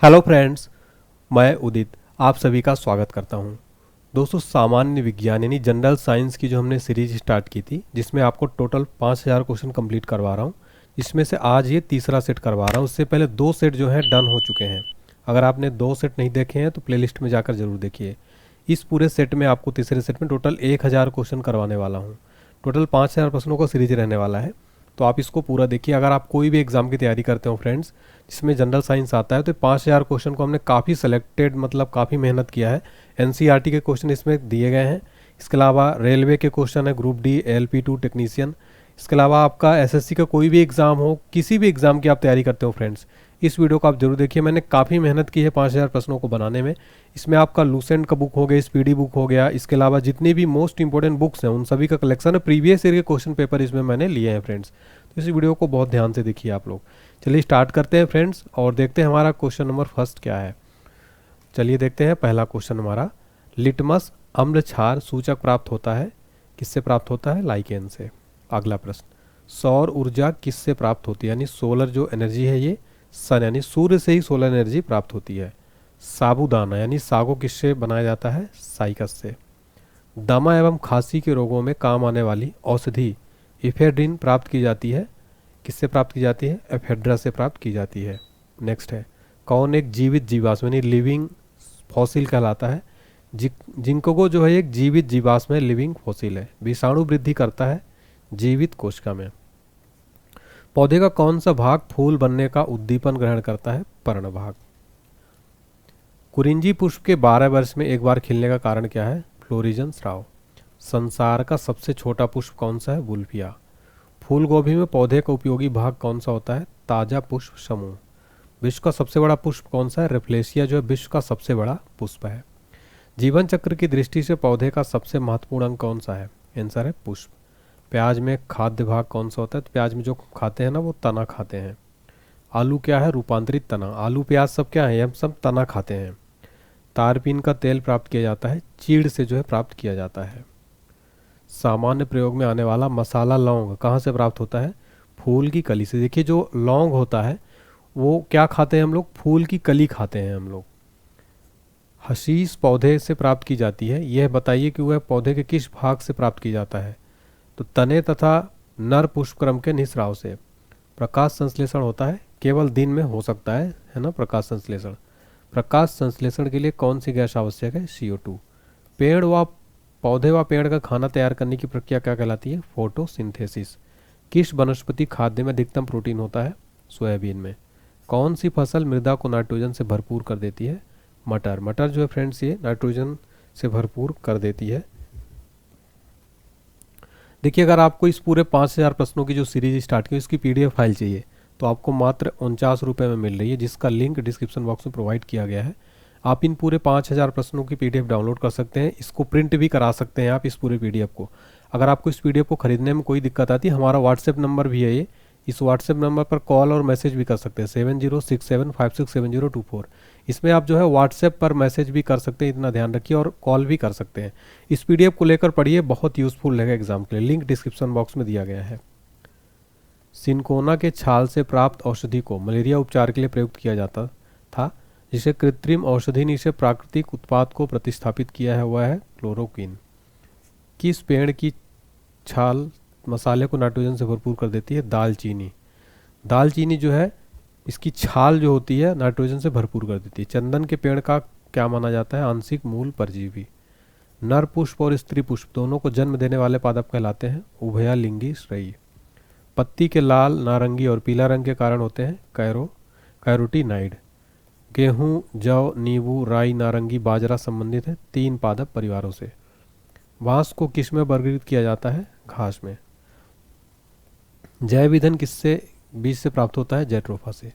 Hello friends, मैं उदित आप सभी का स्वागत करता हूं। दोस्तों, सामान्य विज्ञान यानी जनरल साइंस की जो हमने सीरीज स्टार्ट की थी, जिसमें आपको टोटल 5000 क्वेश्चन कंप्लीट करवा रहा हूं। इसमें से आज ये तीसरा सेट करवा रहा हूं। उससे पहले दो सेट जो है डन हो चुके हैं। अगर आपने दो सेट नहीं देखे हैं तो प्लेलिस्ट में जाकर जरूर देखिए। इस पूरे सेट में आपको तीसरे सेट में टोटल 1000 क्वेश्चन करवाने वाला हूँ। टोटल 5000 प्रश्नों का सीरीज रहने वाला है, तो आप इसको पूरा देखिए। अगर आप कोई भी एग्जाम की तैयारी करते हो फ्रेंड्स, जिसमें जनरल साइंस आता है, तो 5000 क्वेश्चन को हमने काफ़ी सेलेक्टेड मतलब काफ़ी मेहनत किया है। एनसीईआरटी के क्वेश्चन इसमें दिए गए हैं। इसके अलावा रेलवे के क्वेश्चन है, ग्रुप डी LP2 टेक्नीशियन। इसके अलावा आपका एसएससी का कोई भी एग्ज़ाम हो, किसी भी एग्ज़ाम की आप तैयारी करते हो फ्रेंड्स, इस वीडियो को आप जरूर देखिए। मैंने काफ़ी मेहनत की है 5000 प्रश्नों को बनाने में। इसमें आपका लूसेंट का बुक हो गया, स्पीडी बुक हो गया, इसके अलावा जितनी भी मोस्ट इंपॉर्टेंट बुक्स हैं उन सभी का कलेक्शन है। प्रीवियस ईयर के क्वेश्चन पेपर इसमें मैंने लिए हैं फ्रेंड्स। तो इस वीडियो को बहुत ध्यान से देखिए आप लोग। चलिए स्टार्ट करते हैं फ्रेंड्स और देखते हैं हमारा क्वेश्चन नंबर फर्स्ट क्या है। चलिए देखते हैं पहला क्वेश्चन हमारा। लिटमस अम्ल क्षार सूचक प्राप्त होता है, किससे प्राप्त होता है? लाइकेन से। अगला प्रश्न, सौर ऊर्जा किससे प्राप्त होती है? यानी सोलर जो एनर्जी है ये सन यानी सूर्य से ही सोलर एनर्जी प्राप्त होती है। साबूदाना यानी सागो किससे बनाया जाता है? साइकस से। दमा एवं खांसी के रोगों में काम आने वाली औषधि इफेड्रिन प्राप्त की जाती है, किससे प्राप्त की जाती है? एफेड्रा से प्राप्त की जाती है। नेक्स्ट है, कौन एक जीवित जीवाश्म यानी लिविंग फॉसिल कहलाता है? जिंकोगो जो है एक जीवित जीवाश्म है, लिविंग फॉसिल है। विषाणु वृद्धि करता है जीवित कोशिका में। पौधे का कौन सा भाग फूल बनने का उद्दीपन ग्रहण करता है? पर्णभाग। कुरिंजी पुष्प के 12 वर्ष में एक बार खिलने का कारण क्या है? फ्लोरिजन स्राव। संसार का सबसे छोटा पुष्प कौन सा है? वुल्फिया। फूल गोभी में पौधे का उपयोगी भाग कौन सा होता है? ताजा पुष्प समूह। विश्व का सबसे बड़ा पुष्प कौन सा है? रेफ्लेशिया जो है विश्व का सबसे बड़ा पुष्प है। जीवन चक्र की दृष्टि से पौधे का सबसे महत्वपूर्ण अंग कौन सा है? आंसर है पुष्प। प्याज में खाद्य भाग कौन सा होता है? तो प्याज में जो खाते हैं ना वो तना खाते हैं। आलू क्या है? रूपांतरित तना। आलू प्याज सब क्या है? हम सब तना खाते हैं। तारपीन का तेल प्राप्त किया जाता है चीड़ से जो है प्राप्त किया जाता है। सामान्य प्रयोग में आने वाला मसाला लौंग कहाँ से प्राप्त होता है? फूल की कली से। देखिए जो लौंग होता है वो क्या खाते हैं हम लोग? फूल की कली खाते हैं हम लोग। हशीश पौधे से प्राप्त की जाती है, यह बताइए कि वह पौधे के किस भाग से प्राप्त की जाता है? तो तने तथा नर पुष्पक्रम के निस्राव से। प्रकाश संश्लेषण होता है केवल दिन में हो सकता है ना प्रकाश संश्लेषण। प्रकाश संश्लेषण के लिए कौन सी गैस आवश्यक है? CO2। पेड़ व पौधे व पेड़ का खाना तैयार करने की प्रक्रिया क्या कहलाती है? फोटोसिंथेसिस। किस वनस्पति खाद्य में अधिकतम प्रोटीन होता है? सोयाबीन में। कौन सी फसल मृदा को नाइट्रोजन से भरपूर कर देती है? मटर। मटर जो है फ्रेंड्स ये नाइट्रोजन से भरपूर कर देती है। देखिए अगर आपको इस पूरे 5000 प्रश्नों की जो सीरीज स्टार्ट की उसकी PDF फाइल चाहिए तो आपको मात्र 49 रुपये में मिल रही है, जिसका लिंक डिस्क्रिप्शन बॉक्स में प्रोवाइड किया गया है। आप इन पूरे 5000 प्रश्नों की PDF डाउनलोड कर सकते हैं। इसको प्रिंट भी करा सकते हैं आप इस पूरे PDF को। अगर आपको इस PDF को खरीदने में कोई दिक्कत आती है, हमारा व्हाट्सएप नंबर भी है ये। इस व्हाट्सएप नंबर पर कॉल और मैसेज भी कर सकते हैं 7067567024। इसमें आप जो है व्हाट्सएप पर मैसेज भी कर सकते हैं, इतना ध्यान रखिए, और कॉल भी कर सकते हैं। इस PDF को लेकर पढ़िए, बहुत यूजफुल रहेगा एग्जाम के लिए। लिंक डिस्क्रिप्शन बॉक्स में दिया गया है। सिनकोना के छाल से प्राप्त औषधि को मलेरिया उपचार के लिए प्रयुक्त किया जाता था, जिसे कृत्रिम औषधि ने इसे प्राकृतिक उत्पाद को प्रतिस्थापित किया है वह है क्लोरोक्विन। किस पेड़ की छाल मसाले को नाइट्रोजन से भरपूर कर देती है? दालचीनी। दालचीनी जो है इसकी छाल जो होती है नाइट्रोजन से भरपूर कर देती है। चंदन के पेड़ का क्या माना जाता है? आंशिक मूल परजीवी। नर पुष्प और स्त्री पुष्प दोनों को जन्म देने वाले पादप कहलाते हैं उभयलिंगी श्रेयी। पत्ती के लाल, नारंगी और पीला रंग के कारण होते हैं कैरोटीनाइड। गेहूं, जौ, नींबू, राई, नारंगी, बाजरा संबंधित है 3 पादप परिवारों से। बांस को किस में वर्गीकृत किया जाता है? घास में। जैव ईंधन किससे बीज से प्राप्त होता है? जैट्रोफा से।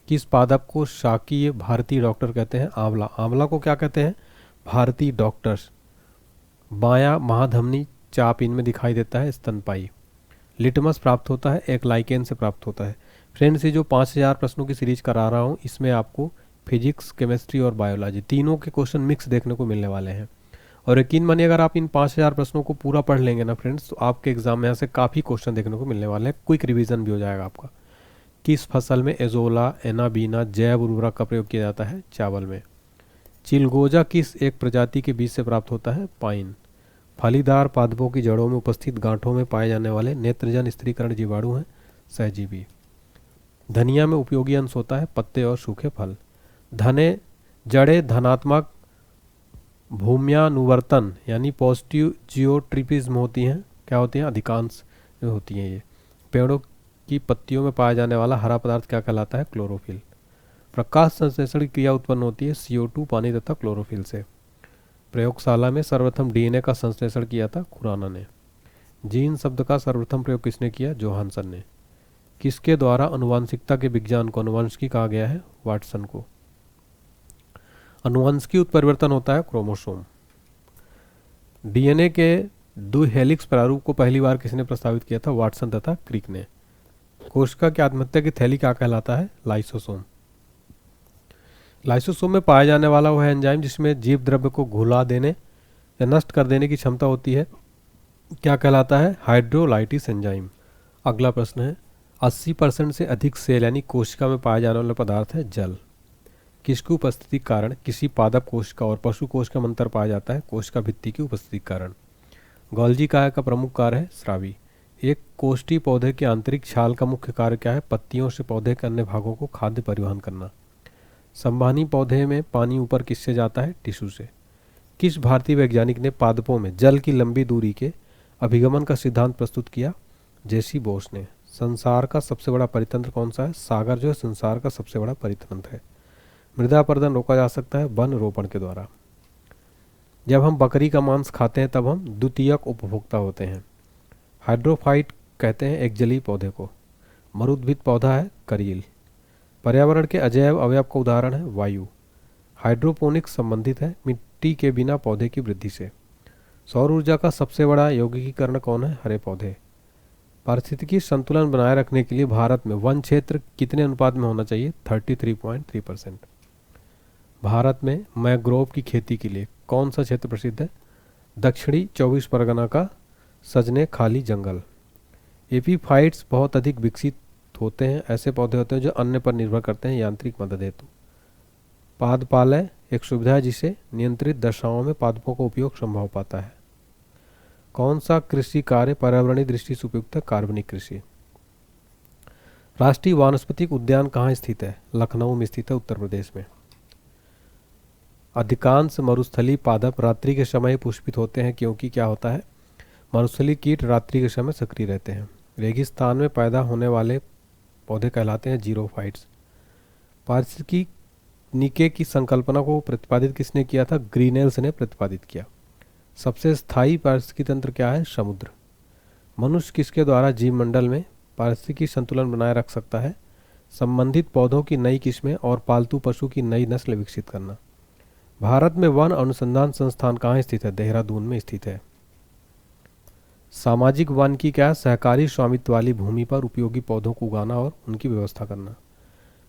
किस पादप को शाकीय भारतीय डॉक्टर कहते हैं? आंवला। आंवला को क्या कहते हैं? भारतीय डॉक्टर्स। बायां महाधमनी चाप इनमें दिखाई देता है स्तनपायी। लिटमस प्राप्त होता है एक लाइकेन से प्राप्त होता है। फ्रेंड्स ये जो 5000 प्रश्नों की सीरीज करा रहा हूँ इसमें आपको फिजिक्स, केमिस्ट्री और बायोलॉजी तीनों के क्वेश्चन मिक्स देखने को मिलने वाले हैं। और यकीन मानिए अगर आप इन 5000 प्रश्नों को पूरा पढ़ लेंगे ना फ्रेंड्स, तो आपके एग्जाम में यहाँ से काफ़ी क्वेश्चन देखने को मिलने वाले हैं। क्विक रिवीजन भी हो जाएगा आपका। किस फसल में एजोला एनाबीना जैव उर्वरक का प्रयोग किया जाता है? चावल में। चिलगोजा किस एक प्रजाति के बीज से प्राप्त होता है? पाइन। फलीदार पादपों की जड़ों में उपस्थित गांठों में पाए जाने वाले नेत्रजन स्थिरीकरण जीवाणु हैं सहजीवी। धनिया में उपयोगी अंश होता है पत्ते और सूखे फल। धने जड़े धनात्मक भूम्यानुवर्तन यानी पॉजिटिव जियोट्रिपिज्म होती हैं। क्या होती हैं? अधिकांश जो होती हैं ये। पेड़ों की पत्तियों में पाया जाने वाला हरा पदार्थ क्या कहलाता है? क्लोरोफिल। प्रकाश संश्लेषण की क्रिया उत्पन्न होती है CO2 पानी तथा क्लोरोफिल से। प्रयोगशाला में सर्वप्रथम DNA का संश्लेषण किया था खुराना ने। जीन शब्द का सर्वप्रथम प्रयोग किसने किया? जोहानसन ने। किसके द्वारा अनुवांशिकता के विज्ञान को अनुवांशिकी कहा गया है? वाटसन को। अनुवांशिकी उत्परिवर्तन होता है क्रोमोसोम। DNA के द्विहेलिक्स प्रारूप को पहली बार किसने प्रस्तावित किया था? वाटसन तथा क्रिक ने। कोशिका की आत्महत्या की थैली क्या कहलाता है? लाइसोसोम। लाइसोसोम में पाया जाने वाला वह एंजाइम जिसमें जीव द्रव्य को घुला देने या नष्ट कर देने की क्षमता होती है क्या कहलाता है? हाइड्रोलाइटिस एंजाइम। अगला प्रश्न है 80% से अधिक सेल यानी कोशिका में पाया जाने वाला पदार्थ है जल। किसकी उपस्थिति के कारण किसी पादप कोशिका और पशु कोशिका में अंतर पाया जाता है? कोशिका भित्ति की उपस्थिति के कारण। गोल्जी काय का प्रमुख कार्य है स्रावी। एक कोष्ठी पौधे के आंतरिक छाल का मुख्य कार्य क्या है? पत्तियों से पौधे के अन्य भागों को खाद्य परिवहन करना। संवहनी पौधे में पानी ऊपर किससे जाता है? टिश्यू से। किस भारतीय वैज्ञानिक ने पादपों में जल की लंबी दूरी के अभिगमन का सिद्धांत प्रस्तुत किया? जेसी बोस ने। संसार का सबसे बड़ा परितंत्र कौन सा है? सागर जो है संसार का सबसे बड़ा परितंत्र है। मृदा अपरदन रोका जा सकता है वन रोपण के द्वारा। जब हम बकरी का मांस खाते हैं तब हम द्वितीयक उपभोक्ता होते हैं। हाइड्रोफाइट कहते हैं एक जलीय पौधे को। मरुद्भिद पौधा है करील। पर्यावरण के अजैव अवयव का उदाहरण है वायु। हाइड्रोपोनिक्स संबंधित है मिट्टी के बिना पौधे की वृद्धि से। सौर ऊर्जा का सबसे बड़ा यौगिकीकरण कौन है? हरे पौधे। पारिस्थितिकी संतुलन बनाए रखने के लिए भारत में वन क्षेत्र कितने अनुपात में होना चाहिए? 33.3%। भारत में मैंग्रोव की खेती के लिए कौन सा क्षेत्र प्रसिद्ध है? दक्षिणी 24 परगना का सजने खाली जंगल। एपीफाइट्स बहुत अधिक विकसित होते हैं। ऐसे पौधे होते हैं जो अन्य पर निर्भर करते हैं यांत्रिक मदद हेतु। पादपालय एक सुविधा है जिसे नियंत्रित दशाओं में पादपों का उपयोग संभव हो पाता है। कौन सा कृषि कार्य पर्यावरणीय दृष्टि से उपयुक्त है? कार्बनिक कृषि। राष्ट्रीय वानस्पतिक उद्यान कहाँ स्थित है? लखनऊ में स्थित है उत्तर प्रदेश में। अधिकांश मरुस्थलीय पादप रात्रि के समय पुष्पित होते हैं क्योंकि क्या होता है? मरुस्थलीय कीट रात्रि के समय सक्रिय रहते हैं। रेगिस्तान में पैदा होने वाले पौधे कहलाते हैं जीरोफाइट्स। पारिस्थितिकी की संकल्पना को प्रतिपादित किसने किया था? ग्रीनेल्स ने प्रतिपादित किया। सबसे स्थायी पारिस्थितिकी तंत्र क्या है? समुद्र। मनुष्य किसके द्वारा जीवमंडल में पारिस्थितिकी संतुलन बनाए रख सकता है? संबंधित पौधों की नई किस्में और पालतू पशु की नई नस्ल विकसित करना। भारत में वन अनुसंधान संस्थान कहाँ स्थित है? देहरादून में स्थित है। सामाजिक वन की क्या? सहकारी स्वामित्व वाली भूमि पर उपयोगी पौधों को उगाना और उनकी व्यवस्था करना।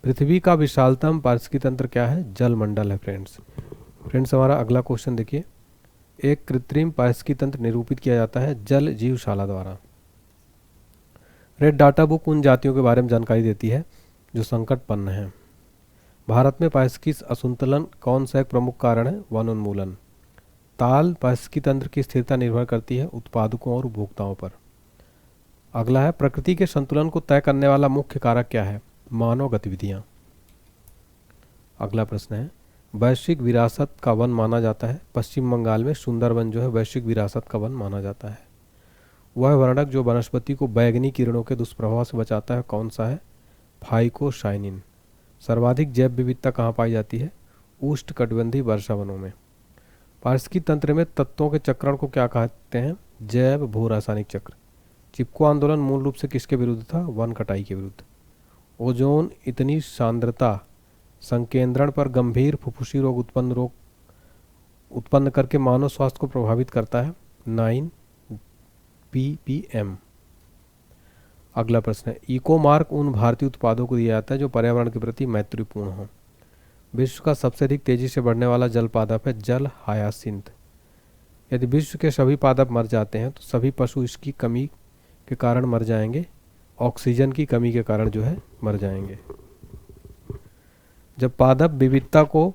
पृथ्वी का विशालतम पारिस्थितिकी तंत्र क्या है? जलमंडल है फ्रेंड्स हमारा अगला क्वेश्चन देखिए। एक कृत्रिम पारिस्थितिकी तंत्र निरूपित किया जाता है जल जीवशाला द्वारा। रेड डाटा बुक उन जातियों के बारे में जानकारी देती है जो संकटपन्न हैं। भारत में पारिस्थितिकी असंतुलन कौन सा एक प्रमुख कारण है? वन उन्मूलन। ताल पारिस्थितिकी तंत्र की स्थिरता निर्भर करती है उत्पादकों और उपभोक्ताओं पर। अगला है प्रकृति के संतुलन को तय करने वाला मुख्य कारक क्या है? मानव गतिविधियां। अगला प्रश्न है वैश्विक विरासत का वन माना जाता है। पश्चिम बंगाल में सुंदरवन जो है वैश्विक विरासत का वन माना जाता है। वह वर्णक जो वनस्पति को बैगनी किरणों के दुष्प्रभाव से बचाता है कौन सा है? फाइकोशाइनिन। सर्वाधिक जैव विविधता कहाँ पाई जाती है? उष्णकटिबंधीय वर्षा वनों में। पारिस्थितिकी तंत्र में तत्वों के चक्रण को क्या कहते हैं? जैव भू रासायनिक चक्र। चिपको आंदोलन मूल रूप से किसके विरुद्ध था? वन कटाई के विरुद्ध। ओजोन इतनी सांद्रता संकेंद्रण पर गंभीर फुफ्फुसी रोग उत्पन्न करके मानव स्वास्थ्य को प्रभावित करता है। 9 ppm। अगला प्रश्न है इको मार्क उन भारतीय उत्पादों को दिया जाता है जो पर्यावरण के प्रति मैत्रीपूर्ण हो। विश्व का सबसे अधिक तेजी से बढ़ने वाला जल पादप है जल हायासिंथ। यदि विश्व के सभी पादप मर जाते हैं तो सभी पशु इसकी कमी के कारण मर जाएंगे ऑक्सीजन की कमी के कारण जो है मर जाएंगे। जब पादप विविधता को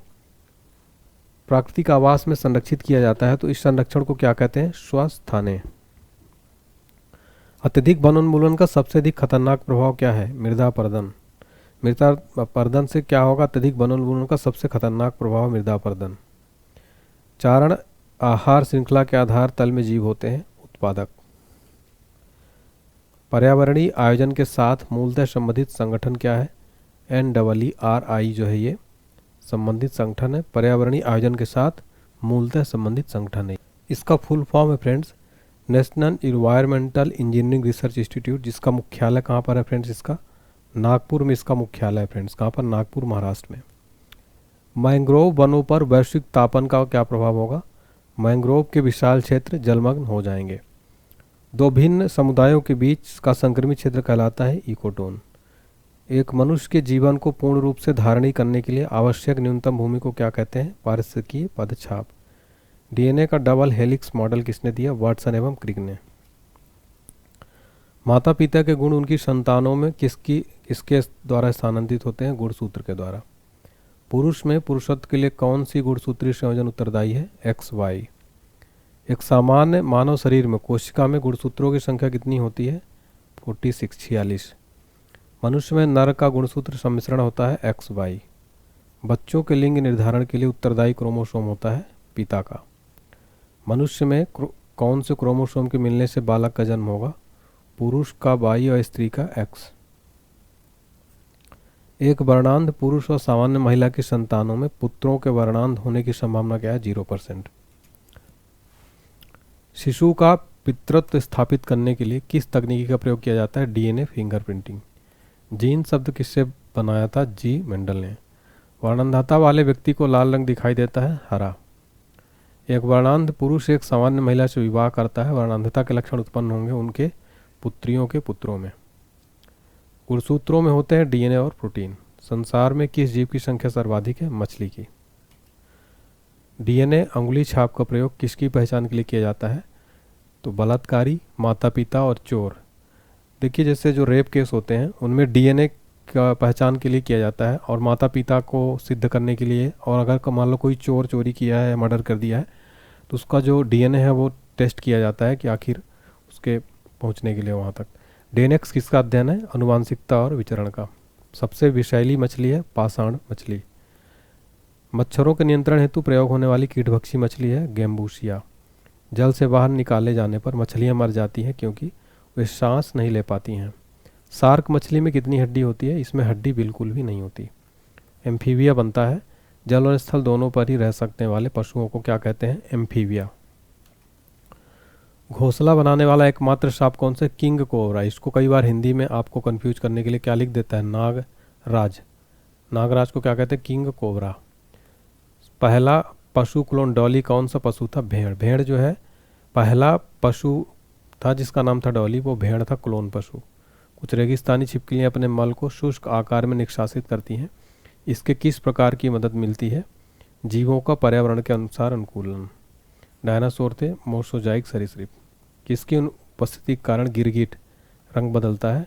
प्राकृतिक आवास में संरक्षित किया जाता है तो इस संरक्षण को क्या कहते हैं? स्वस्थाने। अत्यधिक वनोन्मूलन का सबसे अधिक खतरनाक प्रभाव क्या है? मृदा अपरदन। मृदा अपरदन से क्या होगा? अत्यधिक वनोन्मूलन का सबसे खतरनाक प्रभाव मृदा अपरदन। चारण आहार श्रृंखला के आधार तल में जीव होते हैं उत्पादक। पर्यावरणीय आयोजन के साथ मूलतः संबंधित संगठन क्या है? NEERI जो है ये संबंधित संगठन है, पर्यावरणीय आयोजन के साथ मूलतः संबंधित संगठन है। इसका फुल फॉर्म है friends national environmental engineering research institute, जिसका मुख्यालय कहाँ पर है फ्रेंड्स? इसका नागपुर में इसका मुख्यालय है फ्रेंड्स। कहाँ पर? नागपुर, महाराष्ट्र में। मैंग्रोव वनों पर वैश्विक तापन का क्या प्रभाव होगा? मैंग्रोव के विशाल क्षेत्र जलमग्न हो जाएंगे। दो भिन्न समुदायों के बीच का संक्रमित क्षेत्र कहलाता है इकोटोन। एक मनुष्य के जीवन को पूर्ण रूप से धारणी करने के लिए आवश्यक न्यूनतम भूमि को क्या कहते हैं? पारिस्थितिकीय पदछाप। डीएनए का डबल हेलिक्स मॉडल किसने दिया? वाटसन एवं क्रिक ने। माता पिता के गुण उनकी संतानों में किसके द्वारा स्थानांतरित होते हैं? गुणसूत्र के द्वारा। पुरुष में पुरुषत्व के लिए कौन सी गुणसूत्रीय संयोजन उत्तरदायी है? XY। एक सामान्य मानव शरीर में कोशिका में गुणसूत्रों की संख्या कितनी होती है? 46। मनुष्य में नर का गुणसूत्र सम्मिश्रण होता है XY। बच्चों के लिंग निर्धारण के लिए उत्तरदायी क्रोमोसोम होता है पिता का। मनुष्य में कौन से क्रोमोसोम के मिलने से बालक का जन्म होगा? पुरुष का Y और स्त्री का X। एक वर्णांध पुरुष और सामान्य महिला की संतानों में पुत्रों के वर्णांध होने की संभावना क्या है? 0%। शिशु का पितृत्व स्थापित करने के लिए किस तकनीकी का प्रयोग किया जाता है? DNA fingerprinting. जीन शब्द किससे बनाया था? G. मेंडल ने। वर्णांधता वाले व्यक्ति को लाल रंग दिखाई देता है? हरा। एक वर्णांध पुरुष एक सामान्य महिला से विवाह करता है, वर्णांधता के लक्षण उत्पन्न होंगे उनके पुत्रियों के पुत्रों में। गुणसूत्रों में होते हैं DNA और प्रोटीन। संसार में किस जीव की संख्या सर्वाधिक है? मछली की। DNA अंगुली छाप का प्रयोग किसकी पहचान के लिए किया जाता है? तो बलात्कारी, माता पिता और चोर। देखिए जैसे जो रेप केस होते हैं उनमें DNA का पहचान के लिए किया जाता है और माता पिता को सिद्ध करने के लिए, और अगर मान लो कोई चोर चोरी किया है, मर्डर कर दिया है, तो उसका जो DNA है वो टेस्ट किया जाता है कि आखिर उसके पहुंचने के लिए वहाँ तक। DNA किसका अध्ययन है? अनुवांशिकता और विचरण का। सबसे विषैली मछली है पाषाण मछली। मच्छरों के नियंत्रण हेतु प्रयोग होने वाली कीटभक्षी मछली है गैम्बूसिया। जल से बाहर निकाले जाने पर मछलियाँ मर जाती हैं क्योंकि वे सांस नहीं ले पाती हैं। शार्क मछली में कितनी हड्डी होती है? इसमें हड्डी बिल्कुल भी नहीं होती। एम्फीबिया बनता है जल और स्थल दोनों पर ही रह सकने वाले पशुओं को क्या कहते हैं? एम्फीबिया। घोंसला बनाने वाला एकमात्र सांप कौन सा? King cobra. इसको कई बार हिंदी में आपको कंफ्यूज करने के लिए क्या लिख देता है? नागराज। नागराज को क्या कहते हैं? King cobra. पहला पशु क्लोन डॉली कौन सा पशु था? भेड़। भेड़ जो है पहला पशु था जिसका नाम था डॉली, वो भेड़ था क्लोन पशु। कुछ रेगिस्तानी छिपकलियाँ अपने मल को शुष्क आकार में निष्कासित करती हैं। इसके किस प्रकार की मदद मिलती है? जीवों का पर्यावरण के अनुसार अनुकूलन। डायनासोर थे मोसोजाइक सरीसृप। किसकी उपस्थिति के कारण गिरगिट रंग बदलता है?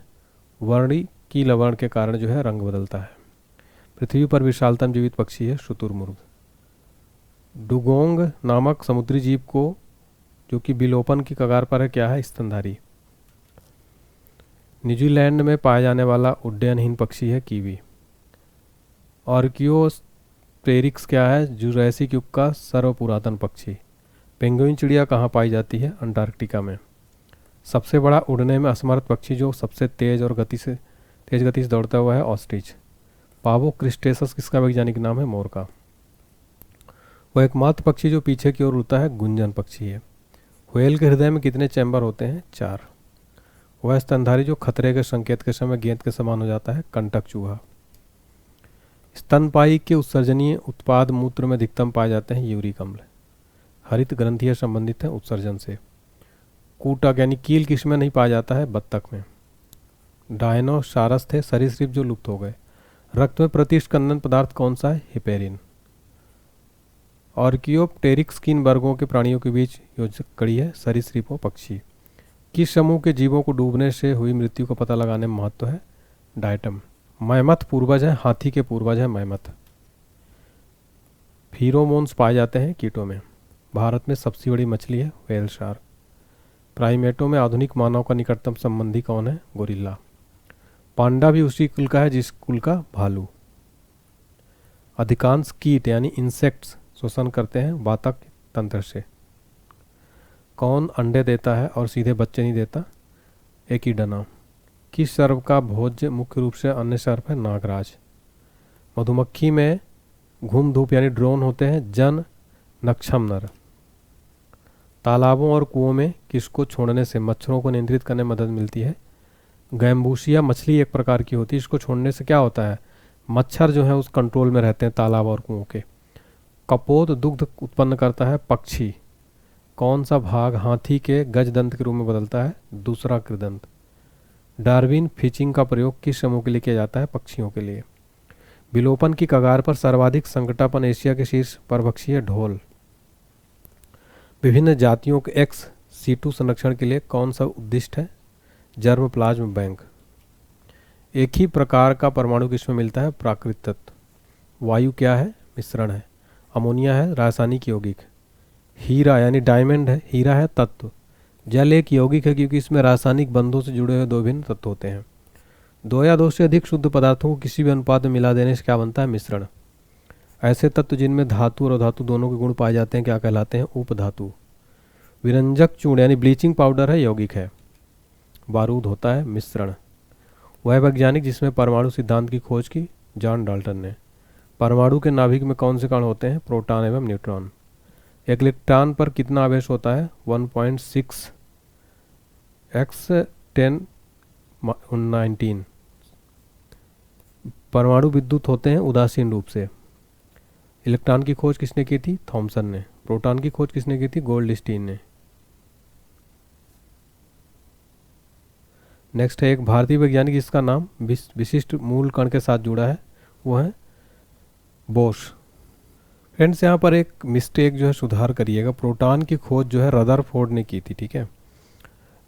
वर्णी की लवण के कारण जो है रंग बदलता है। पृथ्वी पर विशालतम जीवित पक्षी है शुतुरमुर्ग। डुगोंग नामक समुद्री जीव को जो कि विलोपन की कगार पर है क्या है? स्तनधारी। न्यूजीलैंड में पाया जाने वाला उड्डयनहीन पक्षी है कीवी। ऑर्कियोप्टेरिक्स क्या है? जुरैसिक युग का सर्वपुरातन पक्षी। पेंगुइन चिड़िया कहाँ पाई जाती है? अंटार्कटिका में। सबसे बड़ा उड़ने में असमर्थ पक्षी जो सबसे तेज गति से दौड़ता हुआ है? ऑस्ट्रिच। पावो क्रिस्टेसस किसका वैज्ञानिक नाम है? मोर का। वह एकमात्र पक्षी जो पीछे की ओर उड़ता है गुंजन पक्षी है। व्हेल के हृदय में कितने चैम्बर होते हैं? 4। वह स्तनधारी जो खतरे के संकेत के समय गेंद के समान हो जाता है? कंटक चूहा। स्तनपायी के उत्सर्जनीय उत्पाद मूत्र में अधिकतम पाए जाते हैं? यूरिक अम्ल। हरित ग्रंथियां संबंधित हैं उत्सर्जन से। कूटक यानी कील किस में नहीं पाया जाता है? बत्तख में। डायनोसारस थे सरीसृप जो लुप्त हो गए। रक्त में प्रतिस्कंदन पदार्थ कौन सा है? हिपेरिन। ऑर्कियोप्टेरिक्स किन वर्गों के प्राणियों के बीच योजक कड़ी है? सरीसृप और पक्षी। किस समूह के जीवों को डूबने से हुई मृत्यु का पता लगाने में महत्व है? डायटम। मैमथ पूर्वज है, हाथी के पूर्वज है मैमथ। फीरोमोन्स पाए जाते हैं कीटों में। भारत में सबसे बड़ी मछली है व्हेल शार्क। प्राइमेटों में आधुनिक मानव का निकटतम संबंधी कौन है? गोरिल्ला। पांडा भी उसी कुल का है जिस कुल का भालू। अधिकांश कीट यानी इंसेक्ट्स श्वसन करते हैं वातक तंत्र से। कौन अंडे देता है और सीधे बच्चे नहीं देता? एकीडना। किस सर्प का भोज्य मुख्य रूप से अन्य सर्प है? नागराज। मधुमक्खी में घूम धूप यानी ड्रोन होते हैं जन नक्षम नर। तालाबों और कुओं में किसको छोड़ने से मच्छरों को नियंत्रित करने में मदद मिलती है? गैम्बूसिया मछली एक प्रकार की होती है, इसको छोड़ने से क्या होता है? मच्छर जो है उस कंट्रोल में रहते हैं तालाब और कुओं के। कपोत दुग्ध उत्पन्न करता है पक्षी। कौन सा भाग हाथी के गजदंत के रूप में बदलता है? दूसरा कृदंत। डार्विन फिचिंग का प्रयोग किस समूह के लिए किया जाता है? पक्षियों के लिए। विलोपन की कगार पर सर्वाधिक संकटापन एशिया के शीर्ष परभक्षी है ढोल। विभिन्न जातियों के एक्स सीटू संरक्षण के लिए कौन सा उद्दिष्ट है? Germ plasm bank. एक ही प्रकार का परमाणु किसमें मिलता है? प्राकृत तत्व। वायु क्या है? मिश्रण है। अमोनिया है रासायनिक यौगिक। हीरा यानी डायमंड है, हीरा है तत्व। जल एक यौगिक है क्योंकि इसमें रासायनिक बंधों से जुड़े हुए दो भिन्न तत्व होते हैं। दो या दो से अधिक शुद्ध पदार्थों को किसी भी अनुपात में मिला देने से क्या बनता है? मिश्रण। ऐसे तत्व जिनमें धातु और अधातु दोनों के गुण पाए जाते हैं क्या कहलाते हैं? उपधातु। विरंजक चूर्ण यानी ब्लीचिंग पाउडर है यौगिक है। बारूद होता है मिश्रण। वह वैज्ञानिक जिसमें परमाणु सिद्धांत की खोज की? जॉन डाल्टन ने। परमाणु के नाभिक में कौन से कण होते हैं? प्रोटॉन एवं न्यूट्रॉन। एक इलेक्ट्रॉन पर कितना आवेश होता है? 1.6 x 10⁻19। परमाणु विद्युत होते हैं उदासीन रूप से। इलेक्ट्रॉन की खोज किसने की थी? थॉमसन ने। प्रोटॉन की खोज किसने की थी? गोल्डस्टीन ने। नेक्स्ट है एक भारतीय वैज्ञानिक जिसका नाम विशिष्ट मूल कण के साथ जुड़ा है, वो है बोश। फ्रेंड्स यहाँ पर एक मिस्टेक जो है सुधार करिएगा। प्रोटॉन की खोज जो है रदरफोर्ड ने की थी, ठीक है।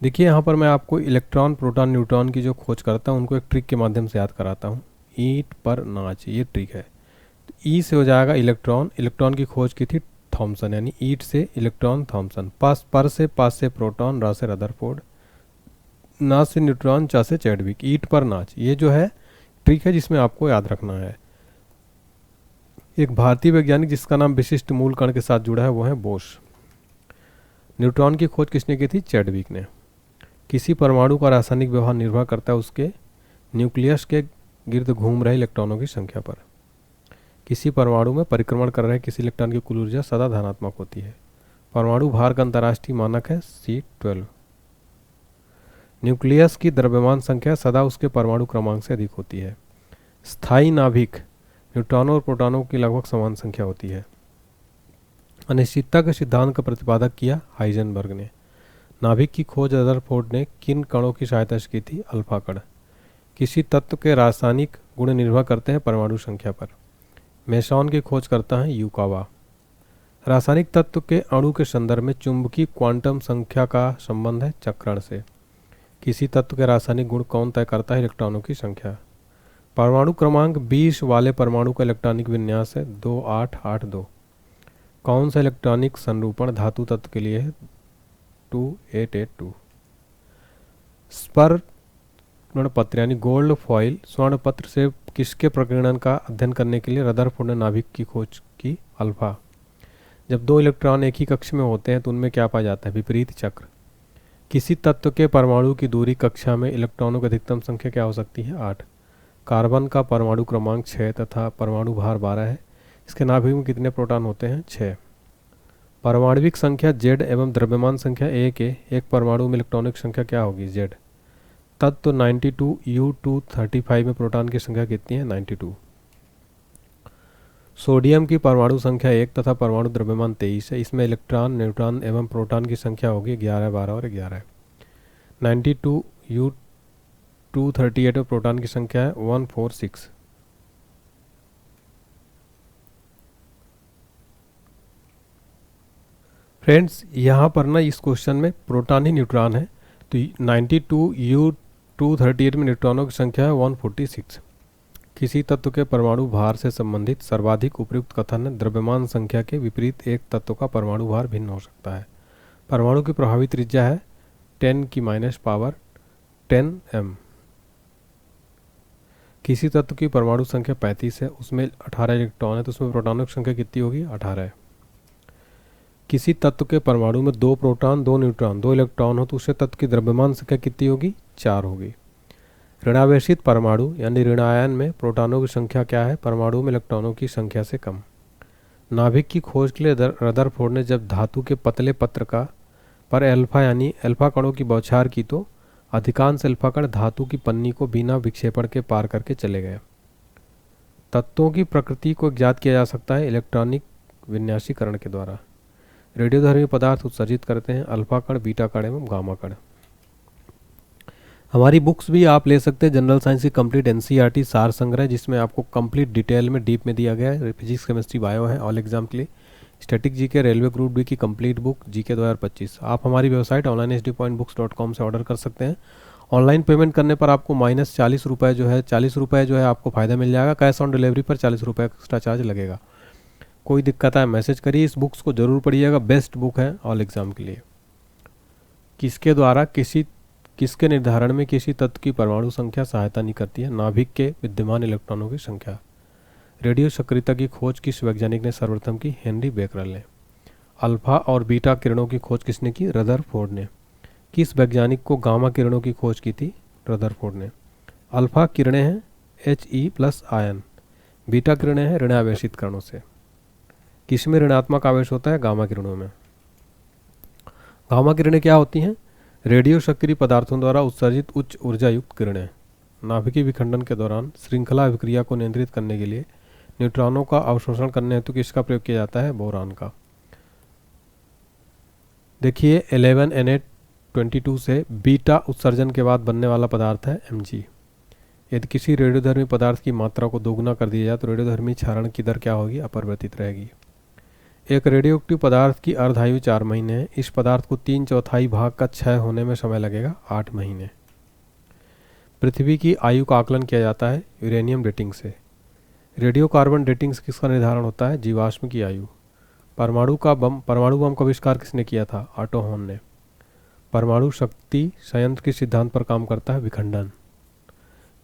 देखिए यहाँ पर मैं आपको इलेक्ट्रॉन प्रोटॉन न्यूट्रॉन की जो खोज करता हूँ उनको एक ट्रिक के माध्यम से याद कराता हूँ। ईंट पर नाच, ये ट्रिक है। तो ई से हो जाएगा इलेक्ट्रॉन। इलेक्ट्रॉन की खोज की थी थॉमसन, यानी ईट से इलेक्ट्रॉन थॉमसन। पास से प्रोटॉन, रा से रदरफोर्ड, नाच से न्यूट्रॉन, चा से चैडविक। ईट पर नाच, ये जो है ट्रिक है जिसमें आपको याद रखना है। एक भारतीय वैज्ञानिक जिसका नाम विशिष्ट मूल कण के साथ जुड़ा है वो है बोश। न्यूट्रॉन की खोज किसने की थी? चैडविक ने। किसी परमाणु का रासायनिक व्यवहार निर्भर करता है उसके न्यूक्लियस के गिर्द घूम रहे इलेक्ट्रॉनों की संख्या पर। किसी परमाणु में परिक्रमण कर रहे किसी इलेक्ट्रॉन की कुल ऊर्जा सदा धनात्मक होती है। परमाणु भार का अंतर्राष्ट्रीय मानक है C12। न्यूक्लियस की द्रव्यमान संख्या सदा उसके परमाणु क्रमांक से अधिक होती है। स्थायी नाभिक न्यूट्रॉनों और प्रोटॉनों की लगभग समान संख्या होती है। अनिश्चितता के सिद्धांत का प्रतिपादक किया हाइजेनबर्ग ने। नाभिक की खोज रदरफोर्ड ने किन कणों की सहायता से की थी? अल्फा कण। किसी तत्व के रासायनिक गुण निर्भर करते हैं परमाणु संख्या पर। मेसॉन की खोज करता है यूकावा। रासायनिक तत्व के अणु के संदर्भ में चुंबकीय क्वांटम संख्या का संबंध है चक्रण से। किसी तत्व के रासायनिक गुण कौन तय करता है? इलेक्ट्रॉनों की संख्या। परमाणु क्रमांक 20 वाले परमाणु का इलेक्ट्रॉनिक विन्यास है 2882। कौन सा इलेक्ट्रॉनिक संरूपण धातु तत्व के लिए है? 2882। स्वर्ण पत्र यानी गोल्ड फॉइल स्वर्ण पत्र से किसके प्रकीर्णन का अध्ययन करने के लिए रदरफोर्ड ने नाभिक की खोज की? अल्फा। जब दो इलेक्ट्रॉन एक ही कक्ष में होते हैं तो उनमें क्या पाया जाता है? विपरीत चक्र। किसी तत्व के परमाणु की दूरी कक्षा में इलेक्ट्रॉनों की अधिकतम संख्या क्या हो सकती है? 8। कार्बन का परमाणु क्रमांक 6 तथा परमाणु भार 12 है। इसके नाभिक में कितने प्रोटॉन होते हैं? 6। परमाणविक संख्या Z एवं द्रव्यमान संख्या एक है। एक परमाणु में इलेक्ट्रॉनिक संख्या क्या होगी? Z। तत्व 92U235 में प्रोटॉन की संख्या कितनी है? 92। सोडियम की परमाणु संख्या 1 तथा परमाणु द्रव्यमान 23 है। इसमें इलेक्ट्रॉन, न्यूट्रॉन एवं प्रोटॉन की संख्या होगी 11, 12 और 11। 92U238 में प्रोटॉन की संख्या है 146। फ्रेंड्स यहाँ पर ना इस क्वेश्चन में प्रोटॉन ही न्यूट्रॉन है, तो 92U238 में न्यूट्रॉनों की संख्या है 146। किसी तत्व के परमाणु भार से संबंधित सर्वाधिक उपयुक्त कथन है, द्रव्यमान संख्या के विपरीत एक तत्व का परमाणु भार भिन्न हो सकता है। परमाणु की प्रभावी त्रिज्या है 10⁻⁻10 m। किसी तत्व की परमाणु संख्या 35 है, उसमें 18 इलेक्ट्रॉन है, तो उसमें प्रोटॉनों की संख्या कितनी होगी? 18। किसी तत्व के परमाणु में 2 प्रोटॉन 2 न्यूट्रॉन 2 इलेक्ट्रॉन हो तो उसे तत्व की द्रव्यमान संख्या कितनी होगी? 4 होगी। ऋणावेशित परमाणु यानी ऋणायन में प्रोटॉनों की संख्या क्या है? परमाणु में इलेक्ट्रॉनों की संख्या से कम। नाभिक की खोज के लिए रदरफोर्ड ने जब धातु के पतले पत्र का पर अल्फा यानी अल्फा कणों की बौछार की तो अधिकांश अल्फा कण धातु की पन्नी को बिना विक्षेपण के पार करके चले गए। तत्वों की प्रकृति को ज्ञात किया जा सकता है इलेक्ट्रॉनिक विन्यासीकरण के द्वारा। रेडियोधर्मी पदार्थ उत्सर्जित करते हैं अल्फा कण, बीटा कण एवं गामा कण। हमारी बुक्स भी आप ले सकते हैं। जनरल साइंस की कंप्लीट एनसीईआरटी सार संग्रह, जिसमें आपको कंप्लीट डिटेल में डीप में दिया गया है। फिजिक्स, केमिस्ट्री, बायो है ऑल एग्जाम के लिए। Static GK, railway group D की कंप्लीट बुक जीके 2025 आप हमारी वेबसाइट onlinehd.books.com से ऑर्डर कर सकते हैं। ऑनलाइन पेमेंट करने पर आपको -40 रुपये जो है 40 रुपये जो है आपको फ़ायदा मिल जाएगा। कैश ऑन डिलीवरी पर 40 रुपये एक्स्ट्रा चार्ज लगेगा। कोई दिक्कत आए मैसेज करिए। इस बुक्स को ज़रूर पढ़िएगा, बेस्ट बुक है ऑल एग्ज़ाम के लिए। किसके द्वारा किसके निर्धारण में किसी तत्व की परमाणु संख्या सहायता नहीं करती है? नाभिक के विद्यमान इलेक्ट्रॉनों की संख्या। रेडियो सक्रियता की खोज किस वैज्ञानिक ने सर्वप्रथम की? हेनरी बेकरल ने। अल्फा और बीटा किरणों की खोज किसने की? रदरफोर्ड ने। किस वैज्ञानिक को गामा किरणों की खोज की थी? रदरफोर्ड ने। अल्फा किरणें हैं He+ आयन, बीटा किरणें हैं ऋणावेशित कणों से। किसमें ऋणात्मक आवेश होता है? गामा किरणों में। गामा किरणें क्या होती हैं? रेडियो सक्रिय पदार्थों द्वारा उत्सर्जित उच्च ऊर्जा युक्त किरणें। नाभिकीय विखंडन के दौरान श्रृंखला अभिक्रिया को नियंत्रित करने के लिए न्यूट्रॉनों का अवशोषण करने हेतु किसका प्रयोग किया जाता है? बोरान का। देखिए 11Na22 से बीटा उत्सर्जन के बाद बनने वाला पदार्थ है Mg। यदि किसी रेडियोधर्मी पदार्थ की मात्रा को दोगुना कर दिया जाए तो रेडियोधर्मी क्षरण की दर क्या होगी? अपरिवर्तित रहेगी। एक रेडियोएक्टिव पदार्थ की अर्धायु 4 महीने है। इस पदार्थ को 3/4 भाग का क्षय होने में समय लगेगा 8 महीने। पृथ्वी की आयु का आकलन किया जाता है यूरेनियम डेटिंग से। रेडियो कार्बन डेटिंग से किसका निर्धारण होता है? जीवाश्म की आयु। परमाणु बम का आविष्कार किसने किया था? ऑटो हॉर्न ने। परमाणु शक्ति संयंत्र किस सिद्धांत पर काम करता है? विखंडन।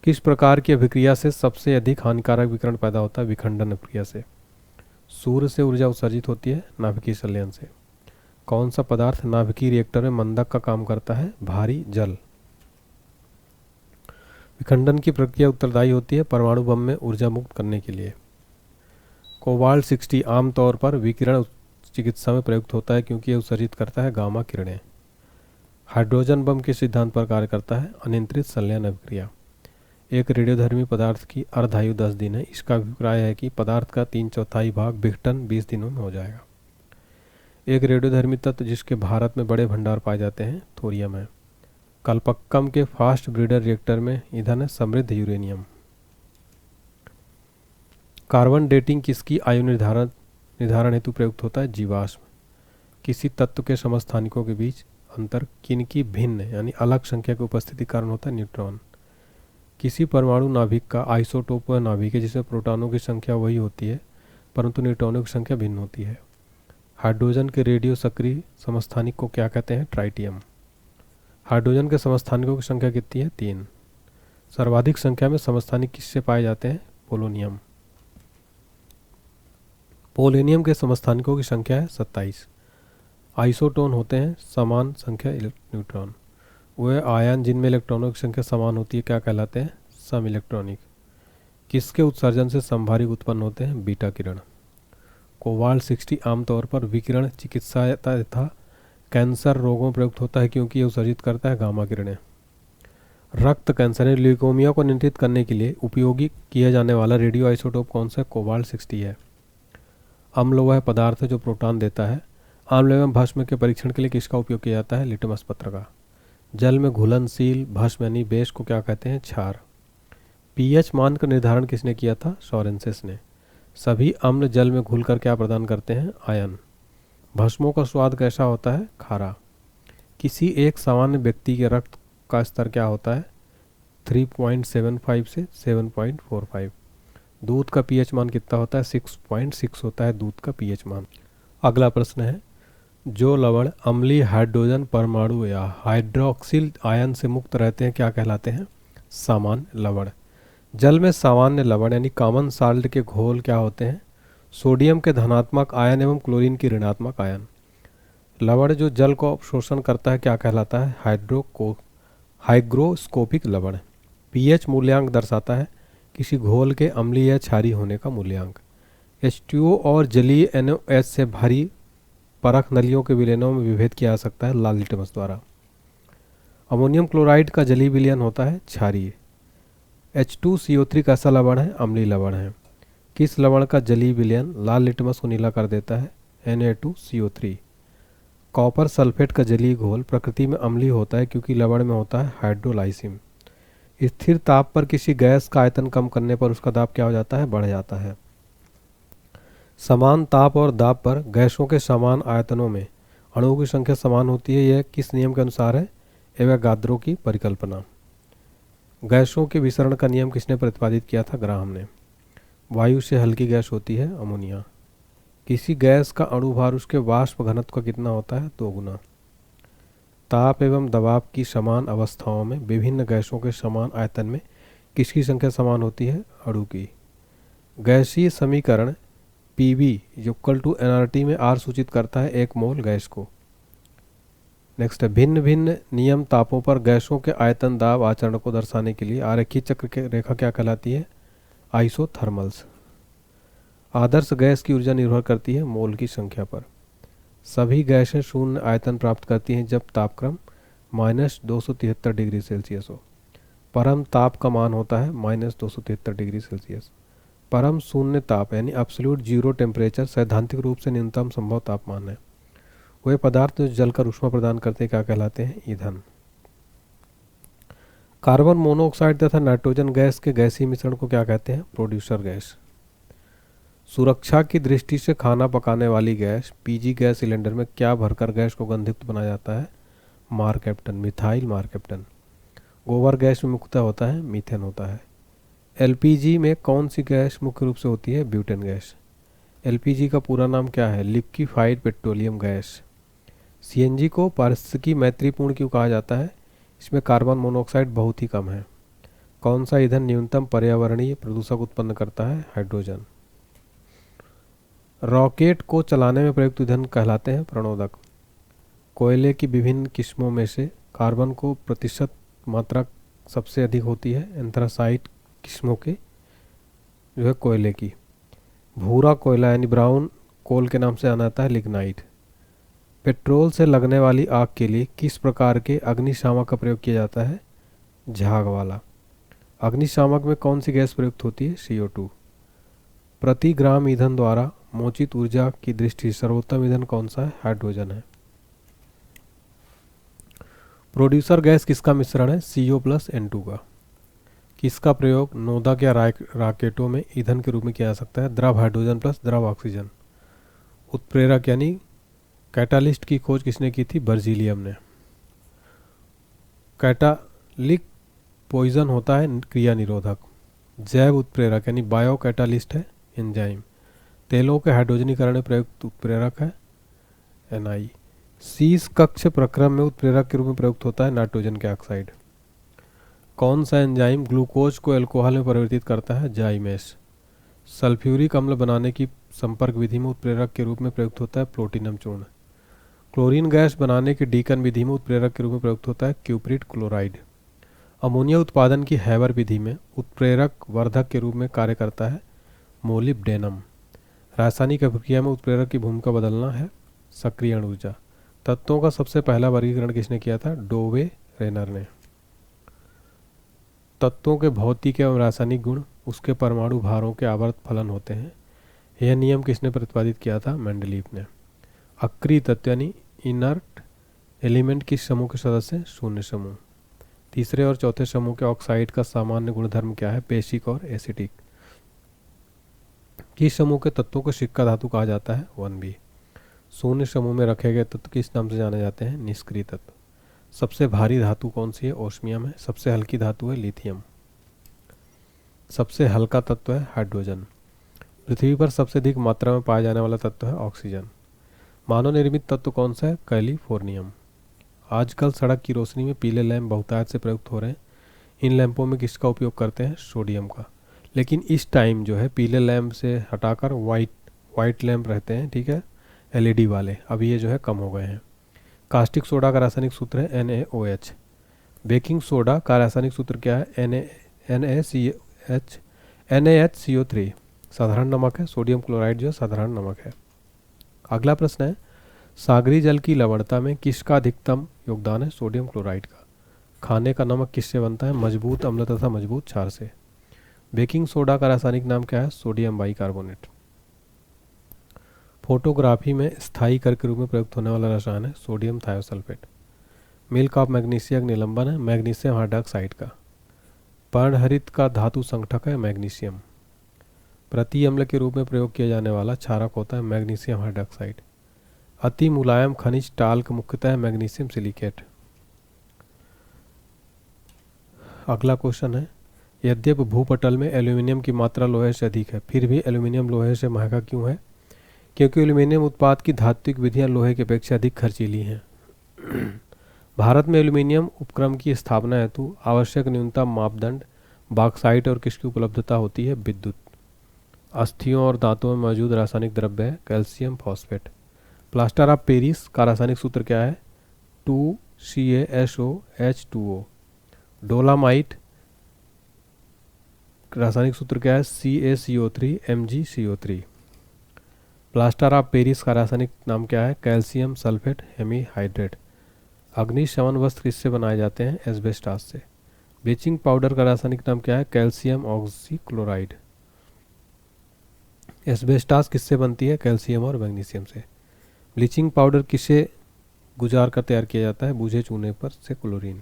किस प्रकार की अभिक्रिया से सबसे अधिक हानिकारक विकिरण पैदा होता है? विखंडन अभिक्रिया से। सूर्य से ऊर्जा उत्सर्जित होती है नाभिकीय संलयन से। कौन सा पदार्थ नाभिकीय रिएक्टर में मंदक का काम करता है? भारी जल। विखंडन की प्रक्रिया उत्तरदायी होती है परमाणु बम में ऊर्जा मुक्त करने के लिए। कोबाल्ट 60 आमतौर पर विकिरण चिकित्सा में प्रयुक्त होता है क्योंकि यह उत्सर्जित करता है गामा किरणें। हाइड्रोजन बम के सिद्धांत पर कार्य करता है अनियंत्रित संलयन अभिक्रिया। एक रेडियोधर्मी पदार्थ की अर्धायु 10 दिन है। इसका अभिप्राय है कि पदार्थ का 3/4 भाग विघटन 20 दिनों में हो जाएगा। एक रेडियोधर्मी तत्व जिसके भारत में बड़े भंडार पाए जाते हैं थोरियम है। कल्पक्कम के फास्ट ब्रीडर रिएक्टर में ईंधन है समृद्ध यूरेनियम। कार्बन डेटिंग किसकी आयु निर्धारण हेतु प्रयुक्त होता है? जीवाश्म। किसी तत्व के समस्थानिकों के बीच अंतर किनकी भिन्न यानी अलग संख्या की उपस्थिति के कारण होता है? न्यूट्रॉन। किसी परमाणु नाभिक का आइसोटोप वह नाभिक है जिसमें प्रोटॉनों की संख्या वही होती है परंतु न्यूट्रॉनों की संख्या भिन्न होती है। हाइड्रोजन के रेडियो सक्रिय समस्थानिक को क्या कहते हैं? ट्राइटियम। हाइड्रोजन के समस्थानिकों की संख्या कितनी है? 3। सर्वाधिक संख्या में समस्थानिक किससे पाए जाते हैं? पोलोनियम। पोलोनियम के समस्थानिकों की संख्या है 27। आइसोटोन होते हैं समान संख्या न्यूट्रॉन। वे आयन जिनमें इलेक्ट्रॉनों की संख्या समान होती है क्या कहलाते हैं? सम इलेक्ट्रॉनिक। किसके उत्सर्जन से समभारिक उत्पन्न होते हैं? बीटा किरण। कोबाल्ट 60 आमतौर पर विकिरण चिकित्सा तथा कैंसर रोगों में प्रयुक्त होता है क्योंकि यह उत्सर्जित करता है गामा किरणें। रक्त कैंसर यानी ल्यूकोमिया को नियंत्रित करने के लिए उपयोगी किया जाने वाला रेडियो आइसोटोप कौन सा? कोबाल्ट 60 है। अम्ल वह पदार्थ है जो प्रोटॉन देता है। अम्ल एवं भस्म के परीक्षण के लिए किसका उपयोग किया जाता है? लिटमस पत्र का। जल में घुलनशील भस्म यानी बेस को क्या कहते हैं? क्षार। पीएच मान का निर्धारण किसने किया था? सोरेंसेस ने। सभी अम्ल जल में घुलकर क्या प्रदान करते हैं? आयन। भस्मों का स्वाद कैसा होता है? खारा। किसी एक सामान्य व्यक्ति के रक्त का स्तर क्या होता है? 3.75 से 7.45। दूध का पीएच मान कितना होता है? 6.6 होता है दूध का पीएच मान। अगला प्रश्न है, जो लवण अम्लीय हाइड्रोजन परमाणु या हाइड्रोक्सिल आयन से मुक्त रहते हैं क्या कहलाते हैं? सामान्य लवण। जल में सामान्य लवण यानी कॉमन साल्ट के घोल क्या होते हैं? सोडियम के धनात्मक आयन एवं क्लोरीन की ऋणात्मक आयन। लवण जो जल को अवशोषण करता है क्या कहलाता है? हाइग्रोस्कोपिक लवण। पीएच मूल्यांक दर्शाता है किसी घोल के अम्लीय या क्षारीय होने का मूल्यांक। H2O और जलीय NaOH से भरी परख नलियों के विलयनों में विभेद किया जा सकता है लाल लिटमस द्वारा। अमोनियम क्लोराइड का जलीय विलयन होता है क्षारीय। H2CO3 कैसा लवण है? अम्लीय लवण है। किस लवण का जलीय विलयन लाल लिटमस को नीला कर देता है? Na2CO3। कॉपर सल्फेट का जलीय घोल प्रकृति में अम्लीय होता है क्योंकि लवण में होता है हाइड्रोलाइसिम। स्थिर ताप पर किसी गैस का आयतन कम करने पर उसका दाब क्या हो जाता है? बढ़ जाता है। समान ताप और दाब पर गैसों के समान आयतनों में अणुओं की संख्या समान होती है। यह किस नियम के अनुसार है? एवोगाद्रो की परिकल्पना। गैसों के विसरण का नियम किसने प्रतिपादित किया था? ग्राहम ने। वायु से हल्की गैस होती है अमोनिया। किसी गैस का अणुभार उसके वाष्प घनत्व का कितना होता है? 2 गुना। ताप एवं दबाव की समान अवस्थाओं में विभिन्न गैसों के समान आयतन में किसकी संख्या समान होती है? अणु की। गैसीय समीकरण PV = nRT में R सूचित करता है 1 मोल गैस को। नेक्स्ट है, भिन्न भिन्न नियम तापों पर गैसों के आयतन दाब आचरण को दर्शाने के लिए आरेखीय चक्र की रेखा क्या कहलाती है? आइसोथर्मल्स। आदर्श गैस की ऊर्जा निर्भर करती है मोल की संख्या पर। सभी गैसें शून्य आयतन प्राप्त करती हैं जब तापक्रम -273 डिग्री सेल्सियस हो। परम ताप का मान होता है -273 डिग्री सेल्सियस। परम शून्य ताप यानी एब्सोल्यूट जीरो टेम्परेचर सैद्धांतिक रूप से न्यूनतम संभव तापमान है। वे पदार्थ जो जलकर ऊष्मा प्रदान करते हैं क्या कहलाते हैं? ईंधन। कार्बन मोनोऑक्साइड तथा नाइट्रोजन गैस के गैसीय मिश्रण को क्या कहते हैं? Producer gas. सुरक्षा की दृष्टि से खाना पकाने वाली गैस पीजी गैस सिलेंडर में क्या भरकर गैस को गंधयुक्त बनाया जाता है? मारकैप्टन, मिथाइल मारकैप्टन। गोबर गैस में मुख्यतः होता है मीथेन होता है। एलपीजी में कौन सी गैस मुख्य रूप से होती है? Butane gas. एलपीजी का पूरा नाम क्या है? Liquefied petroleum gas. सीएनजी को पारिस्थितिकी मैत्रीपूर्ण क्यों कहा जाता है? इसमें कार्बन मोनोऑक्साइड बहुत ही कम है। कौन सा ईंधन न्यूनतम पर्यावरणीय प्रदूषक उत्पन्न करता है? हाइड्रोजन। रॉकेट को चलाने में प्रयुक्त ईंधन कहलाते हैं प्रणोदक। कोयले की विभिन्न किस्मों में से कार्बन को प्रतिशत मात्रा सबसे अधिक होती है एंथ्रासाइट किस्मों के जो है कोयले की। भूरा कोयला यानी ब्राउन कोल के नाम से जाना जाता है लिग्नाइट। पेट्रोल से लगने वाली आग के लिए किस प्रकार के अग्निशामक का प्रयोग किया जाता है? झाग वाला। अग्निशामक में कौन सी गैस प्रयुक्त होती है? CO2। प्रति ग्राम ईंधन द्वारा मोचित ऊर्जा की दृष्टि से सर्वोत्तम ईंधन कौन सा है? हाइड्रोजन है। प्रोड्यूसर गैस किसका मिश्रण है? CO+N2 का। किसका प्रयोग नोदक या राकेटों में ईंधन के रूप में किया जा सकता है? द्रव हाइड्रोजन प्लस द्रव ऑक्सीजन। उत्प्रेरक यानी कैटालिस्ट की खोज किसने की थी? बर्जीलियम ने। कैटालिक पॉइजन होता है क्रिया निरोधक। जैव उत्प्रेरक यानी बायो कैटालिस्ट है एंजाइम। तेलों के हाइड्रोजनीकरण में प्रयुक्त उत्प्रेरक है Ni। शीश कक्ष प्रक्रम में उत्प्रेरक के रूप में प्रयुक्त होता है नाइट्रोजन के ऑक्साइड। कौन सा एंजाइम ग्लूकोज को अल्कोहल में परिवर्तित करता है? जाइमेस। सल्फ्यूरिक अम्ल बनाने की संपर्क विधि में उत्प्रेरक के रूप में प्रयुक्त होता है प्लूटोनियम चूर्ण। क्लोरीन गैस बनाने की डीकन विधि में उत्प्रेरक के रूप में प्रयुक्त होता है क्यूप्रिट क्लोराइड। अमोनिया उत्पादन की हैबर विधि में उत्प्रेरक वर्धक के रूप में कार्य करता है मोलिब्डेनम। रासायनिक अभिक्रिया में उत्प्रेरक की भूमिका बदलना है सक्रियण ऊर्जा। तत्वों का सबसे पहला वर्गीकरण किसने किया था? डोवे रेनर ने। तत्वों के भौतिक एवं रासायनिक गुण उसके परमाणु भारों के आवर्त फलन होते हैं। यह नियम किसने प्रतिपादित किया था? मेंडलीफ ने। अक्रिय तत्व यानी इनर्ट एलिमेंट किस समूह के सदस्य? शून्य समूह। तीसरे और चौथे समूह के ऑक्साइड का सामान्य गुणधर्म क्या है? बेसिक और एसिटिक। किस समूह के तत्वों को सिक्का धातु कहा जाता है? 1b। शून्य समूह में रखे गए तत्व किस नाम से जाने जाते हैं? निष्क्रिय तत्व। सबसे भारी धातु कौन सी है? ओस्मियम है। सबसे हल्की धातु है लिथियम। सबसे हल्का तत्व है हाइड्रोजन। पृथ्वी पर सबसे अधिक मात्रा में पाया जाने वाला तत्व है ऑक्सीजन। मानव निर्मित तत्व कौन सा है? कैलिफोर्नियम। आजकल सड़क की रोशनी में पीले लैंप बहुतायत से प्रयुक्त हो रहे हैं। इन लैंपों में किसका उपयोग करते हैं? सोडियम का। लेकिन इस टाइम जो है पीले लैंप से हटाकर वाइट लैंप रहते हैं, ठीक है, एलईडी वाले। अब ये जो है कम हो गए हैं। कास्टिक सोडा का रासायनिक सूत्र है NaOH। बेकिंग सोडा का रासायनिक सूत्र क्या है? NaHCO3। साधारण नमक है। सोडियम क्लोराइड जो है साधारण नमक है। अगला प्रश्न है, सागरी जल की लवणता में किसका अधिकतम योगदान है? सोडियम क्लोराइड का। खाने का नमक किससे बनता है? मजबूत अम्ल तथा मजबूत क्षार से। बेकिंग सोडा का रासायनिक नाम क्या है? Sodium bicarbonate. फोटोग्राफी में स्थायी कर के रूप में प्रयुक्त होने वाला रसायन है sodium thiosulphate. Milk of magnesium निलंबन है मैग्नीशियम हाइड्रॉक्साइड का। पर्णहरित का धातु संगठक है मैग्नीशियम। प्रति अम्ल के रूप में प्रयोग किया जाने वाला क्षारक होता है मैग्नीशियम हाइड्रॉक्साइड। अति मुलायम खनिज टाल्क मुख्यतः है मैग्नीशियम सिलिकेट। अगला क्वेश्चन है, यद्यपि भूपटल में एल्यूमिनियम की मात्रा लोहे से अधिक है, फिर भी एल्यूमिनियम लोहे से महंगा क्यों है? क्योंकि एल्यूमिनियम उत्पाद की धात्विक विधियां लोहे की अपेक्षा अधिक खर्चीली हैं। भारत में एल्यूमिनियम उपक्रम की स्थापना हेतु आवश्यक न्यूनतम मापदंड बॉक्साइट और किसकी उपलब्धता होती है? विद्युत। अस्थियों और दांतों में मौजूद रासायनिक द्रव्य है calcium phosphate. Plaster of Paris का रासायनिक सूत्र क्या है? 2CaSOH2O। डोलामाइट रासायनिक सूत्र क्या है? CaCO3 MgCO3। Plaster of Paris का रासायनिक नाम क्या है? Calcium sulphate hemihydrate. अग्निशमन वस्त्र किससे बनाए जाते हैं? एस्बेस्टास से। ब्लीचिंग पाउडर का रासायनिक नाम क्या है? Calcium oxychloride. एस्बेस्टास किससे बनती है? कैल्शियम और मैग्नीशियम से। ब्लीचिंग पाउडर किसे गुजार कर तैयार किया जाता है? बूझे चूने पर से क्लोरीन।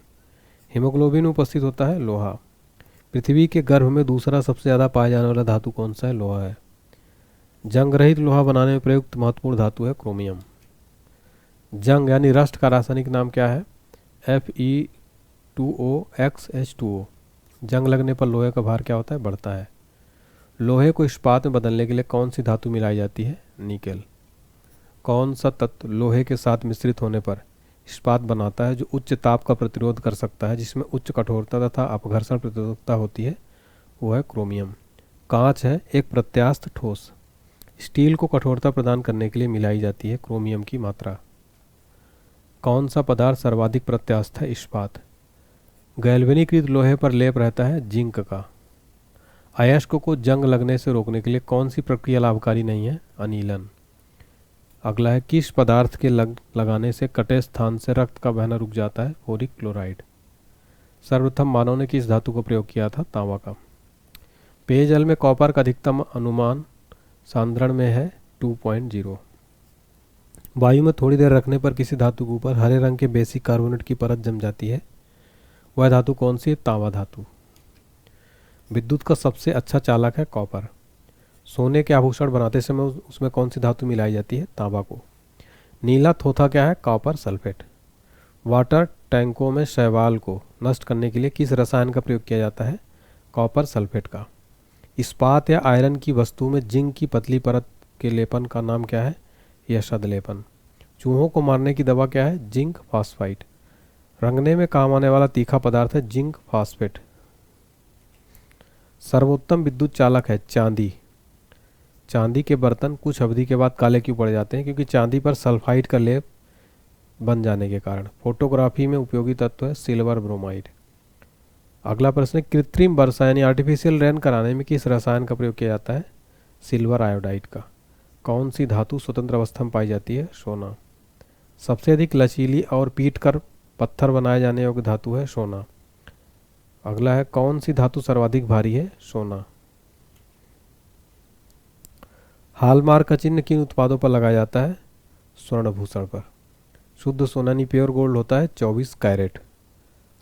हीमोग्लोबिन उपस्थित होता है लोहा। पृथ्वी के गर्भ में दूसरा सबसे ज़्यादा पाया जाने वाला धातु कौन सा है? लोहा है। जंग रहित लोहा बनाने में प्रयुक्त महत्वपूर्ण धातु है क्रोमियम। जंग यानी रस्ट का रासायनिक नाम क्या है? Fe2OXH2O। जंग लगने पर लोहे का भार क्या होता है? बढ़ता है। लोहे को इस्पात में बदलने के लिए कौन सी धातु मिलाई जाती है? निकेल। कौन सा तत्व लोहे के साथ मिश्रित होने पर इस्पात बनाता है जो उच्च ताप का प्रतिरोध कर सकता है, जिसमें उच्च कठोरता तथा अपघर्षण प्रतिरोधकता होती है? वो है क्रोमियम। कांच है एक प्रत्यास्थ ठोस। स्टील को कठोरता प्रदान करने के लिए मिलाई जाती है क्रोमियम की मात्रा। कौन सा पदार्थ सर्वाधिक प्रत्यास्थ है? इस्पात। गैल्वेनीकृत लोहे पर लेप रहता है जिंक का। अयस्क को जंग लगने से रोकने के लिए कौन सी प्रक्रिया लाभकारी नहीं है? अनिलन। अगला है, किस पदार्थ के लगाने से कटे स्थान से रक्त का बहना रुक जाता है? फोरिक क्लोराइड। सर्वप्रथम मानव ने किस धातु का प्रयोग किया था? तांबा का। पेयजल में कॉपर का अधिकतम अनुमान सांद्रण में है 2.0। वायु में थोड़ी देर रखने पर किसी धातु के ऊपर हरे रंग के बेसिक कार्बोनेट की परत जम जाती है, वह धातु कौन सी है? तांबा धातु। विद्युत का सबसे अच्छा चालक है कॉपर। सोने के आभूषण बनाते समय उसमें कौन सी धातु मिलाई जाती है? तांबा को। नीला थोथा क्या है? Copper sulphate. वाटर टैंकों में शैवाल को नष्ट करने के लिए किस रसायन का प्रयोग किया जाता है? कॉपर सल्फेट का। इस्पात या आयरन की वस्तु में जिंक की पतली परत के लेपन का नाम क्या है? यशद लेपन। चूहों को मारने की दवा क्या है? Zinc phosphide. रंगने में काम आने वाला तीखा पदार्थ है जिंक फॉस्फेट। सर्वोत्तम विद्युत चालक है चांदी। चांदी के बर्तन कुछ अवधि के बाद काले क्यों पड़ जाते हैं? क्योंकि चांदी पर सल्फाइड का लेप बन जाने के कारण। फोटोग्राफी में उपयोगी तत्व है सिल्वर ब्रोमाइड। अगला प्रश्न है, कृत्रिम वर्षा यानी आर्टिफिशियल रेन कराने में किस रसायन का प्रयोग किया जाता है? सिल्वर आयोडाइड का। कौन सी धातु स्वतंत्र अवस्था में पाई जाती है? सोना। सबसे अधिक लचीली और पीट कर पत्थर बनाए जाने योग्य धातु है सोना। अगला है, कौन सी धातु सर्वाधिक भारी है? सोना। हॉलमार्क का चिन्ह किन उत्पादों पर लगाया जाता है? स्वर्णभूषण पर। शुद्ध सोना यानी प्योर गोल्ड होता है 24 कैरेट।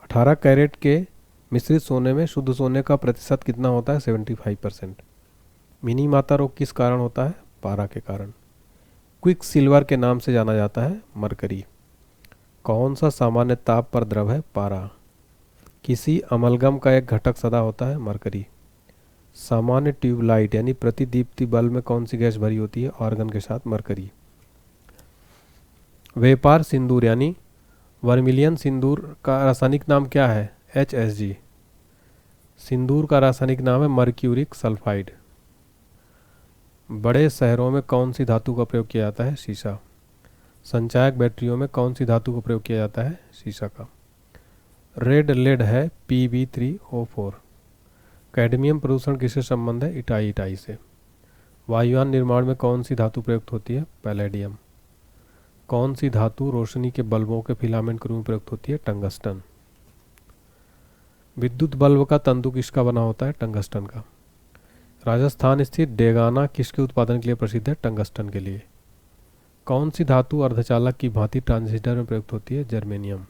18 कैरेट के मिश्रित सोने में शुद्ध सोने का प्रतिशत कितना होता है? 75%। मिनी माता रोग किस कारण होता है? पारा के कारण। क्विक सिल्वर के नाम से जाना जाता है मरकरी। कौन सा सामान्य ताप पर द्रव है? पारा। किसी अमलगम का एक घटक सदा होता है? मरकरी। सामान्य ट्यूबलाइट यानी प्रतिदीप्ति बल्ब में कौन सी गैस भरी होती है? आर्गन के साथ? मरकरी। व्यापार सिंदूर यानी वर्मिलियन सिंदूर का रासायनिक नाम क्या है? HSG। सिंदूर का रासायनिक नाम है मर्क्यूरिक सल्फाइड। बड़े शहरों में कौन सी धातु का प्रयोग किया जाता है? शीशा। संचायक बैटरियों में कौन सी धातु का प्रयोग किया जाता है? शीशा का। रेड लेड है Pb3O4। कैडमियम प्रदूषण किससे संबंध है? इटाई इटाई से। वायुयान निर्माण में कौन सी धातु प्रयुक्त होती है? पैलेडियम। कौन सी धातु रोशनी के बल्बों के फिलामेंट के रूप में प्रयुक्त होती है? टंगस्टन। विद्युत बल्ब का तंतु किसका बना होता है? टंगस्टन का। राजस्थान स्थित डेगाना किसके उत्पादन के लिए प्रसिद्ध है? टंगस्टन के लिए। कौन सी धातु अर्धचालक की भांति ट्रांजिस्टर में प्रयुक्त होती है? जर्मेनियम।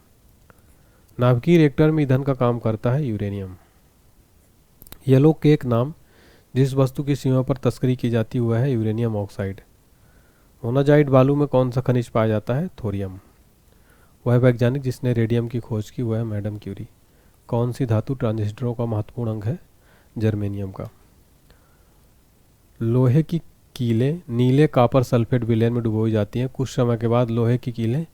नाभिकीय रिएक्टर में ईंधन का काम करता है? यूरेनियम। येलो केक नाम जिस वस्तु की सीमा पर तस्करी की जाती हुआ है? Uranium oxide. मोनाजाइट बालू में कौन सा खनिज पाया जाता है? थोरियम। वह वैज्ञानिक जिसने रेडियम की खोज की वह है मैडम क्यूरी। कौन सी धातु ट्रांजिस्टरों का महत्वपूर्ण अंग है? जर्मेनियम का। लोहे की कीलें नीले कॉपर सल्फेट विलयन में डुबोई जाती हैं। कुछ समय के बाद लोहे की कीलें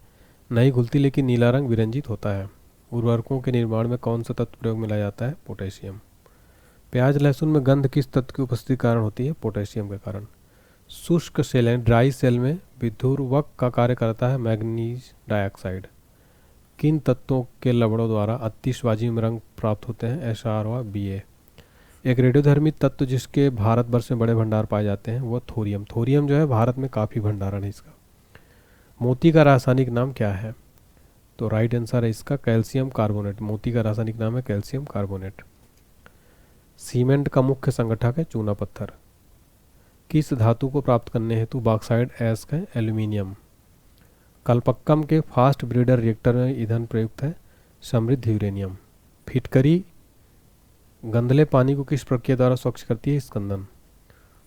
नहीं घुलती लेकिन नीला रंग विरंजित होता है। उर्वरकों के निर्माण में कौन सा तत्व प्रयोग में लाया जाता है? पोटेशियम। प्याज लहसुन में गंध किस तत्व की उपस्थिति के कारण होती है? पोटेशियम के कारण। शुष्क सेल ड्राई सेल में विधुरवक का कार्य करता है? Manganese dioxide. किन तत्वों के लवणों द्वारा आतिशबाजी में रंग प्राप्त होते हैं? SR व BA। एक रेडियोधर्मी तत्व जिसके भारतवर्ष में बड़े भंडार पाए जाते हैं वो थोरियम। थोरियम जो है भारत में काफ़ी भंडारण है इसका। मोती का रासायनिक नाम क्या है? तो राइट आंसर है इसका कैल्शियम कार्बोनेट। मोती का रासायनिक नाम है कैल्शियम कार्बोनेट। सीमेंट का मुख्य संगठक है? चूना पत्थर। किस धातु को प्राप्त करने हेतु बॉक्साइड ऐश है? एल्यूमिनियम। कलपक्कम के फास्ट ब्रीडर रिएक्टर में ईंधन प्रयुक्त है? समृद्ध यूरेनियम। फिटकरी गंदले पानी को किस प्रक्रिया द्वारा स्वच्छ करती है? स्कंदन।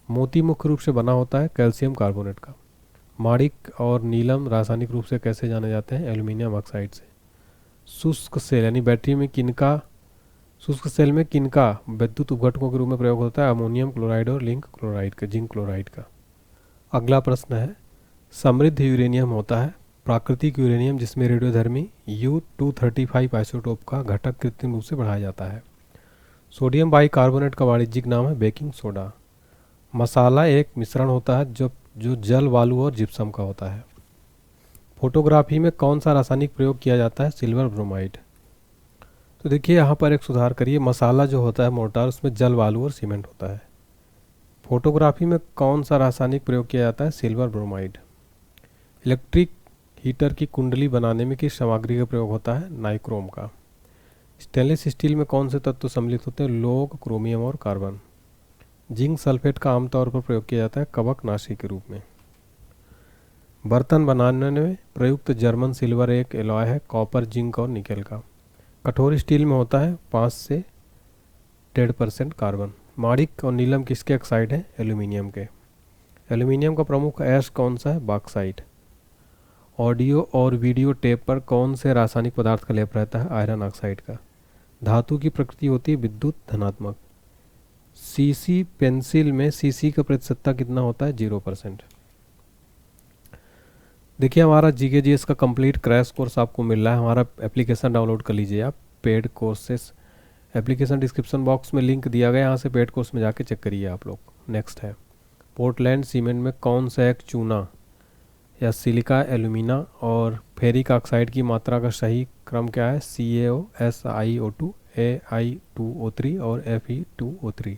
मोती मुख्य रूप से बना होता है कैल्शियम कार्बोनेट का। माणिक और नीलम रासायनिक रूप से कैसे जाने जाते हैं? एल्यूमिनियम ऑक्साइड से। शुष्क सेल यानी बैटरी में किनका शुष्क सेल में किनका विद्युत उपघटकों के रूप में प्रयोग होता है? अमोनियम क्लोराइड और जिंक क्लोराइड का। अगला प्रश्न है समृद्ध यूरेनियम होता है प्राकृतिक यूरेनियम जिसमें रेडियोधर्मी U-235 आइसोटोप का घटक कृत्रिम रूप से बढ़ाया जाता है। सोडियम बाइकार्बोनेट का वाणिज्यिक नाम है बेकिंग सोडा। मसाला एक मिश्रण होता है जो जल वालू और जिप्सम का होता है। फोटोग्राफी में कौन सा रासायनिक प्रयोग किया जाता है? Silver bromide. तो देखिए यहाँ पर एक सुधार करिए, मसाला जो होता है मोर्टार उसमें जल वालू और सीमेंट होता है। फोटोग्राफी में कौन सा रासायनिक प्रयोग किया जाता है? Silver bromide. इलेक्ट्रिक हीटर की कुंडली बनाने में किस सामग्री का प्रयोग होता है? नाइक्रोम का। स्टेनलेस स्टील में कौन से तत्व सम्मिलित होते हैं? लोग, क्रोमियम और कार्बन। जिंक सल्फेट का आमतौर पर प्रयोग किया जाता है कवकनाशी के रूप में। बर्तन बनाने में प्रयुक्त जर्मन सिल्वर एक एलॉय है कॉपर, जिंक और निकेल का। कठोर स्टील में होता है 5 से 1.5% कार्बन। माणिक और नीलम किसके ऑक्साइड हैं? एल्यूमिनियम के। एल्यूमिनियम का प्रमुख ऐश कौन सा है? बॉक्साइट। ऑडियो और वीडियो टेप पर कौन से रासायनिक पदार्थ का लेप रहता है? आयरन ऑक्साइड का। धातु की प्रकृति होती है विद्युत धनात्मक। सीसी पेंसिल में सीसी का प्रतिशतता कितना होता है? 0%। देखिए हमारा GK/GS का कंप्लीट क्रैश कोर्स आपको मिल रहा है। हमारा एप्लीकेशन डाउनलोड कर लीजिए आप। Paid courses application description box में लिंक दिया गया, यहाँ से पेड कोर्स में जाके चेक करिए आप लोग। नेक्स्ट है पोर्टलैंड सीमेंट में कौन सा एक चूना या सिलिका, एल्यूमिना और फेरिक ऑक्साइड की मात्रा का सही क्रम क्या है? CaO, SiO2, Ai2O3 और Fe2O3।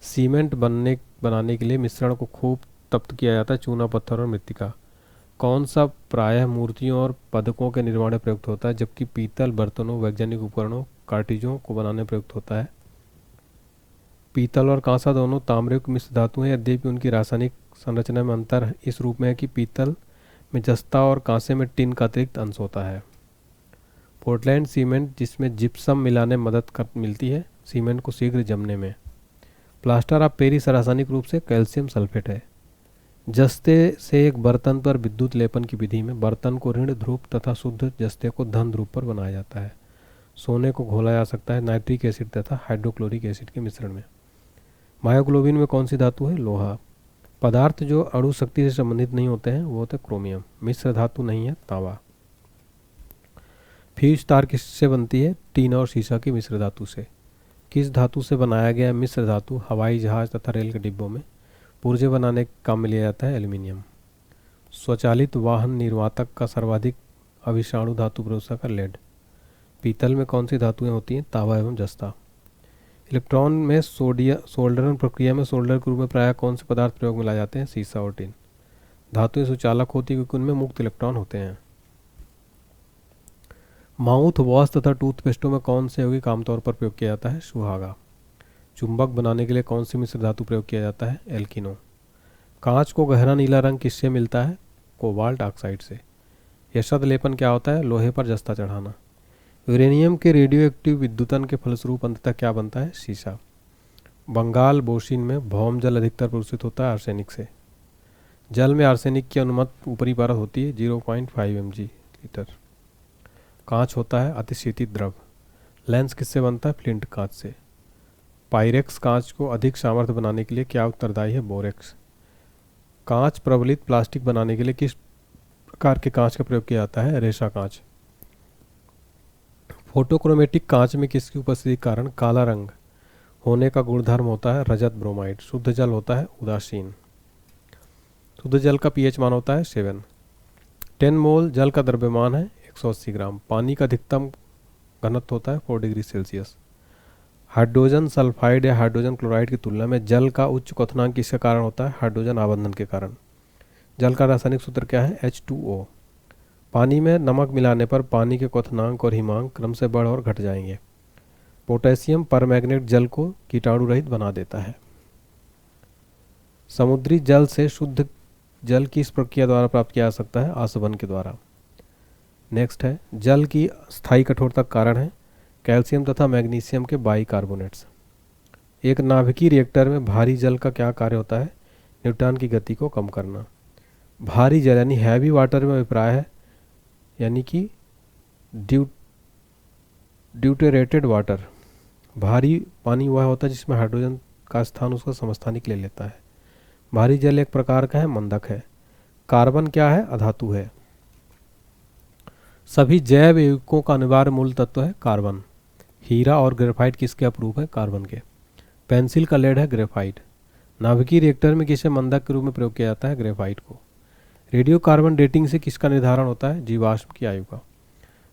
सीमेंट बनाने के लिए मिश्रण को खूब तप्त किया जाता है चूना पत्थर और मृत्तिका। कौन सा प्रायः मूर्तियों और पदकों के निर्माण में प्रयुक्त होता है जबकि पीतल बर्तनों, वैज्ञानिक उपकरणों, कार्टिजों को बनाने में प्रयुक्त होता है? पीतल और कांसा दोनों ताम्रे की मिश्र धातु हैं, यद्यपि उनकी रासायनिक संरचना में अंतर इस रूप में है कि पीतल में जस्ता और कांसे में टिन का अतिरिक्त अंश होता है। पोर्टलैंड सीमेंट जिसमें जिप्सम मिलाने में मदद मिलती है सीमेंट को शीघ्र जमने में। प्लास्टर ऑफ पेरिस रासायनिक रूप से कैल्शियम सल्फेट है। जस्ते से एक बर्तन पर विद्युत लेपन की विधि में बर्तन को ऋण ध्रुव तथा शुद्ध जस्ते को धन ध्रुव पर बनाया जाता है। सोने को घोला जा सकता है नाइट्रिक एसिड तथा हाइड्रोक्लोरिक एसिड के मिश्रण में। मायोग्लोबिन में कौन सी धातु है? लोहा। पदार्थ जो अणु शक्ति से संबंधित नहीं होते हैं वो होते हैं क्रोमियम। मिश्र धातु नहीं है तांबा। फ्यूज तार किससे बनती है? टीन और सीसा की मिश्र धातु से। किस धातु से बनाया गया मिश्र धातु हवाई जहाज तथा रेल के डिब्बों में पुर्जे बनाने के काम में लिया जाता है? एल्यूमिनियम। स्वचालित वाहन निर्माता का सर्वाधिक अविषाणु धातु प्रदूषक है? लेड। पीतल में कौन सी धातुएं होती हैं? तांबा एवं जस्ता। इलेक्ट्रॉन में सोल्डरन प्रक्रिया में सोल्डर के रूप में प्रायः कौन से पदार्थ प्रयोग में लाए जाते हैं? सीसा और टिन। धातुएं सुचालक होती है क्योंकि उनमें मुक्त इलेक्ट्रॉन होते हैं। माउथ वॉश तथा टूथपेस्टों में कौन से यौगिक आमतौर पर प्रयोग किया जाता है? सुहागा। चुंबक बनाने के लिए कौन सी मिश्र धातु प्रयोग किया जाता है? एल्किनो। कांच को गहरा नीला रंग किससे मिलता है? कोबाल्ट ऑक्साइड से। यशद लेपन क्या होता है? लोहे पर जस्ता चढ़ाना। यूरेनियम के रेडियो एक्टिव विद्युतन के फलस्वरूप अंततः क्या बनता है? शीशा। बंगाल बोशिन में भौम जल अधिकतर प्रदूषित होता है आर्सेनिक से। जल में आर्सेनिक की अनुमत ऊपरी परत होती है 0.5 mg लीटर। कांच होता है अतिशीतित द्रव। लेंस किससे बनता है? फ्लिंट कांच से। पायरेक्स कांच को अधिक सामर्थ्य बनाने के लिए क्या उत्तरदायी है? बोरेक्स। कांच प्रबलित प्लास्टिक बनाने के लिए किस प्रकार के कांच का प्रयोग किया जाता है? रेशा कांच। फोटोक्रोमेटिक कांच में किसकी उपस्थिति के कारण काला रंग होने का गुणधर्म होता है? रजत ब्रोमाइड। शुद्ध जल होता है उदासीन। शुद्ध जल का पीएच मान होता है 7। 10 मोल जल का द्रव्यमान है 180 ग्राम। पानी का अधिकतम घनत्व होता है 4 डिग्री सेल्सियस। हाइड्रोजन सल्फाइड या हाइड्रोजन क्लोराइड की तुलना में जल का उच्च क्वथनांक किसके कारण होता है? हाइड्रोजन आबंधन के कारण। जल का रासायनिक सूत्र क्या है? H2O। पानी में नमक मिलाने पर पानी के क्वथनांक और हिमांक क्रम से बढ़ और घट जाएंगे। पोटेशियम परमैंगनेट जल को कीटाणु रहित बना देता है। समुद्री जल से शुद्ध जल किस प्रक्रिया द्वारा प्राप्त किया जा सकता है? आसवन के द्वारा। नेक्स्ट है जल की स्थायी कठोरता का कारण है कैल्शियम तथा मैग्नीशियम के बाइकार्बोनेट्स। एक नाभिकीय रिएक्टर में भारी जल का क्या कार्य होता है? न्यूट्रॉन की गति को कम करना। भारी जल यानी हैवी वाटर में अभिप्राय है यानी कि ड्यूटेरेटेड वाटर। भारी पानी वह होता है जिसमें हाइड्रोजन का स्थान उसका समस्थानिक ले लेता है। भारी जल एक प्रकार का है मंदक है। कार्बन क्या है? अधातु है। सभी जैव यौगिकों का अनिवार्य मूल तत्व है कार्बन। हीरा और ग्रेफाइट किसके अपरूप है? कार्बन के। पेंसिल का लेड है ग्रेफाइट। नाभिकीय रिएक्टर में किसे मंदक के रूप में प्रयोग किया जाता है? ग्रेफाइट को। रेडियो कार्बन डेटिंग से किसका निर्धारण होता है? जीवाश्म की आयु का।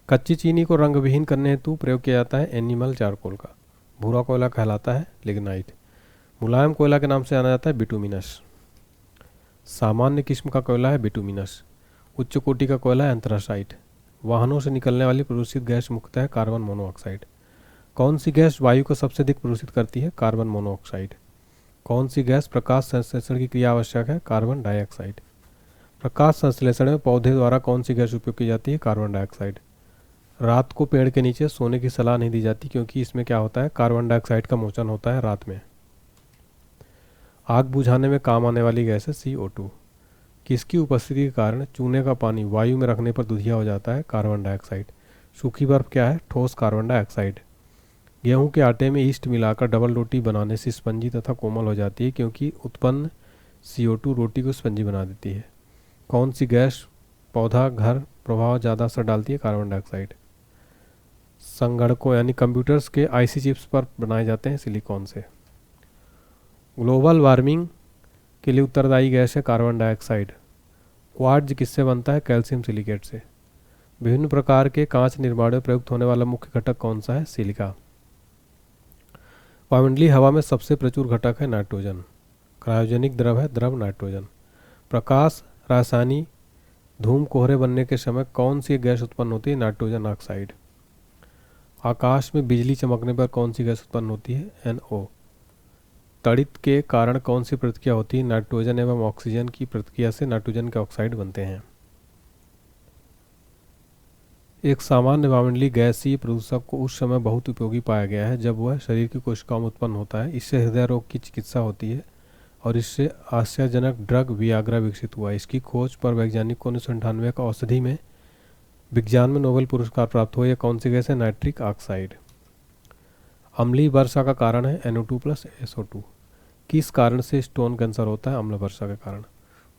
कच्ची चीनी को रंग विहीन करने हेतु प्रयोग किया जाता है एनिमल चारकोल का। भूरा कोयला कहलाता है लिग्नाइट। मुलायम कोयला के नाम से जाना जाता है बिटुमिनस। सामान्य किस्म का कोयला है बिटुमिनस। उच्च कोटि का कोयला है एंथ्रासाइट। वाहनों से निकलने वाली प्रदूषित गैस मुख्यतः है कार्बन मोनोऑक्साइड। कौन सी गैस वायु को सबसे अधिक प्रदूषित करती है? Carbon monoxide. कौन सी गैस प्रकाश संश्लेषण की क्रिया आवश्यक है? Carbon dioxide. प्रकाश संश्लेषण में पौधे द्वारा कौन सी गैस उपयोग की जाती है? Carbon dioxide. रात को पेड़ के नीचे सोने की सलाह नहीं दी जाती क्योंकि इसमें क्या होता है? कार्बन डाइऑक्साइड का मोचन होता है रात में। आग बुझाने में काम आने वाली गैस है CO2। किसकी उपस्थिति के कारण चूने का पानी वायु में रखने पर दुधिया हो जाता है? Carbon dioxide. सूखी बर्फ क्या है? ठोस कार्बन डाइऑक्साइड। गेहूं के आटे में ईस्ट मिलाकर डबल रोटी बनाने से स्पंजी तथा कोमल हो जाती है क्योंकि उत्पन्न CO2 रोटी को स्पंजी बना देती है। कौन सी गैस पौधा घर प्रभाव ज़्यादा असर डालती है? Carbon dioxide. संगणकों यानी कंप्यूटर्स के IC चिप्स पर बनाए जाते हैं सिलिकॉन से। ग्लोबल वार्मिंग के लिए उत्तरदायी गैस है कार्बन डाइऑक्साइड। क्वार्ट्ज किससे बनता है? कैल्शियम सिलिकेट से। विभिन्न प्रकार के कांच निर्माण में प्रयुक्त होने वाला मुख्य घटक कौन सा है? सिलिका। वायुमंडलीय हवा में सबसे प्रचुर घटक है नाइट्रोजन। क्रायोजेनिक द्रव है द्रव नाइट्रोजन। प्रकाश रासायनिक धूम कोहरे बनने के समय कौन सी गैस उत्पन्न होती है? Nitrogen oxide. आकाश में बिजली चमकने पर कौन सी गैस उत्पन्न होती है? NO। तड़ित के कारण कौन सी प्रतिक्रिया होती है? नाइट्रोजन एवं ऑक्सीजन की प्रतिक्रिया से नाइट्रोजन के ऑक्साइड बनते हैं। एक सामान्य वायुमंडलीय गैसीय प्रदूषक को उस समय बहुत उपयोगी पाया गया है जब वह शरीर की कोशिकाओं में उत्पन्न होता है। इससे हृदय रोग की चिकित्सा होती है और इससे आश्चर्यजनक ड्रग वियाग्रा विकसित हुआ। इसकी खोज पर वैज्ञानिक को 1998 का औषधि में विज्ञान में नोबेल पुरस्कार प्राप्त हुआ। यह कौन सी गैस है? Nitric oxide. अम्लीय वर्षा का कारण है NO2 प्लस SO2। किस कारण से स्टोन कैंसर होता है? अम्ल वर्षा के कारण।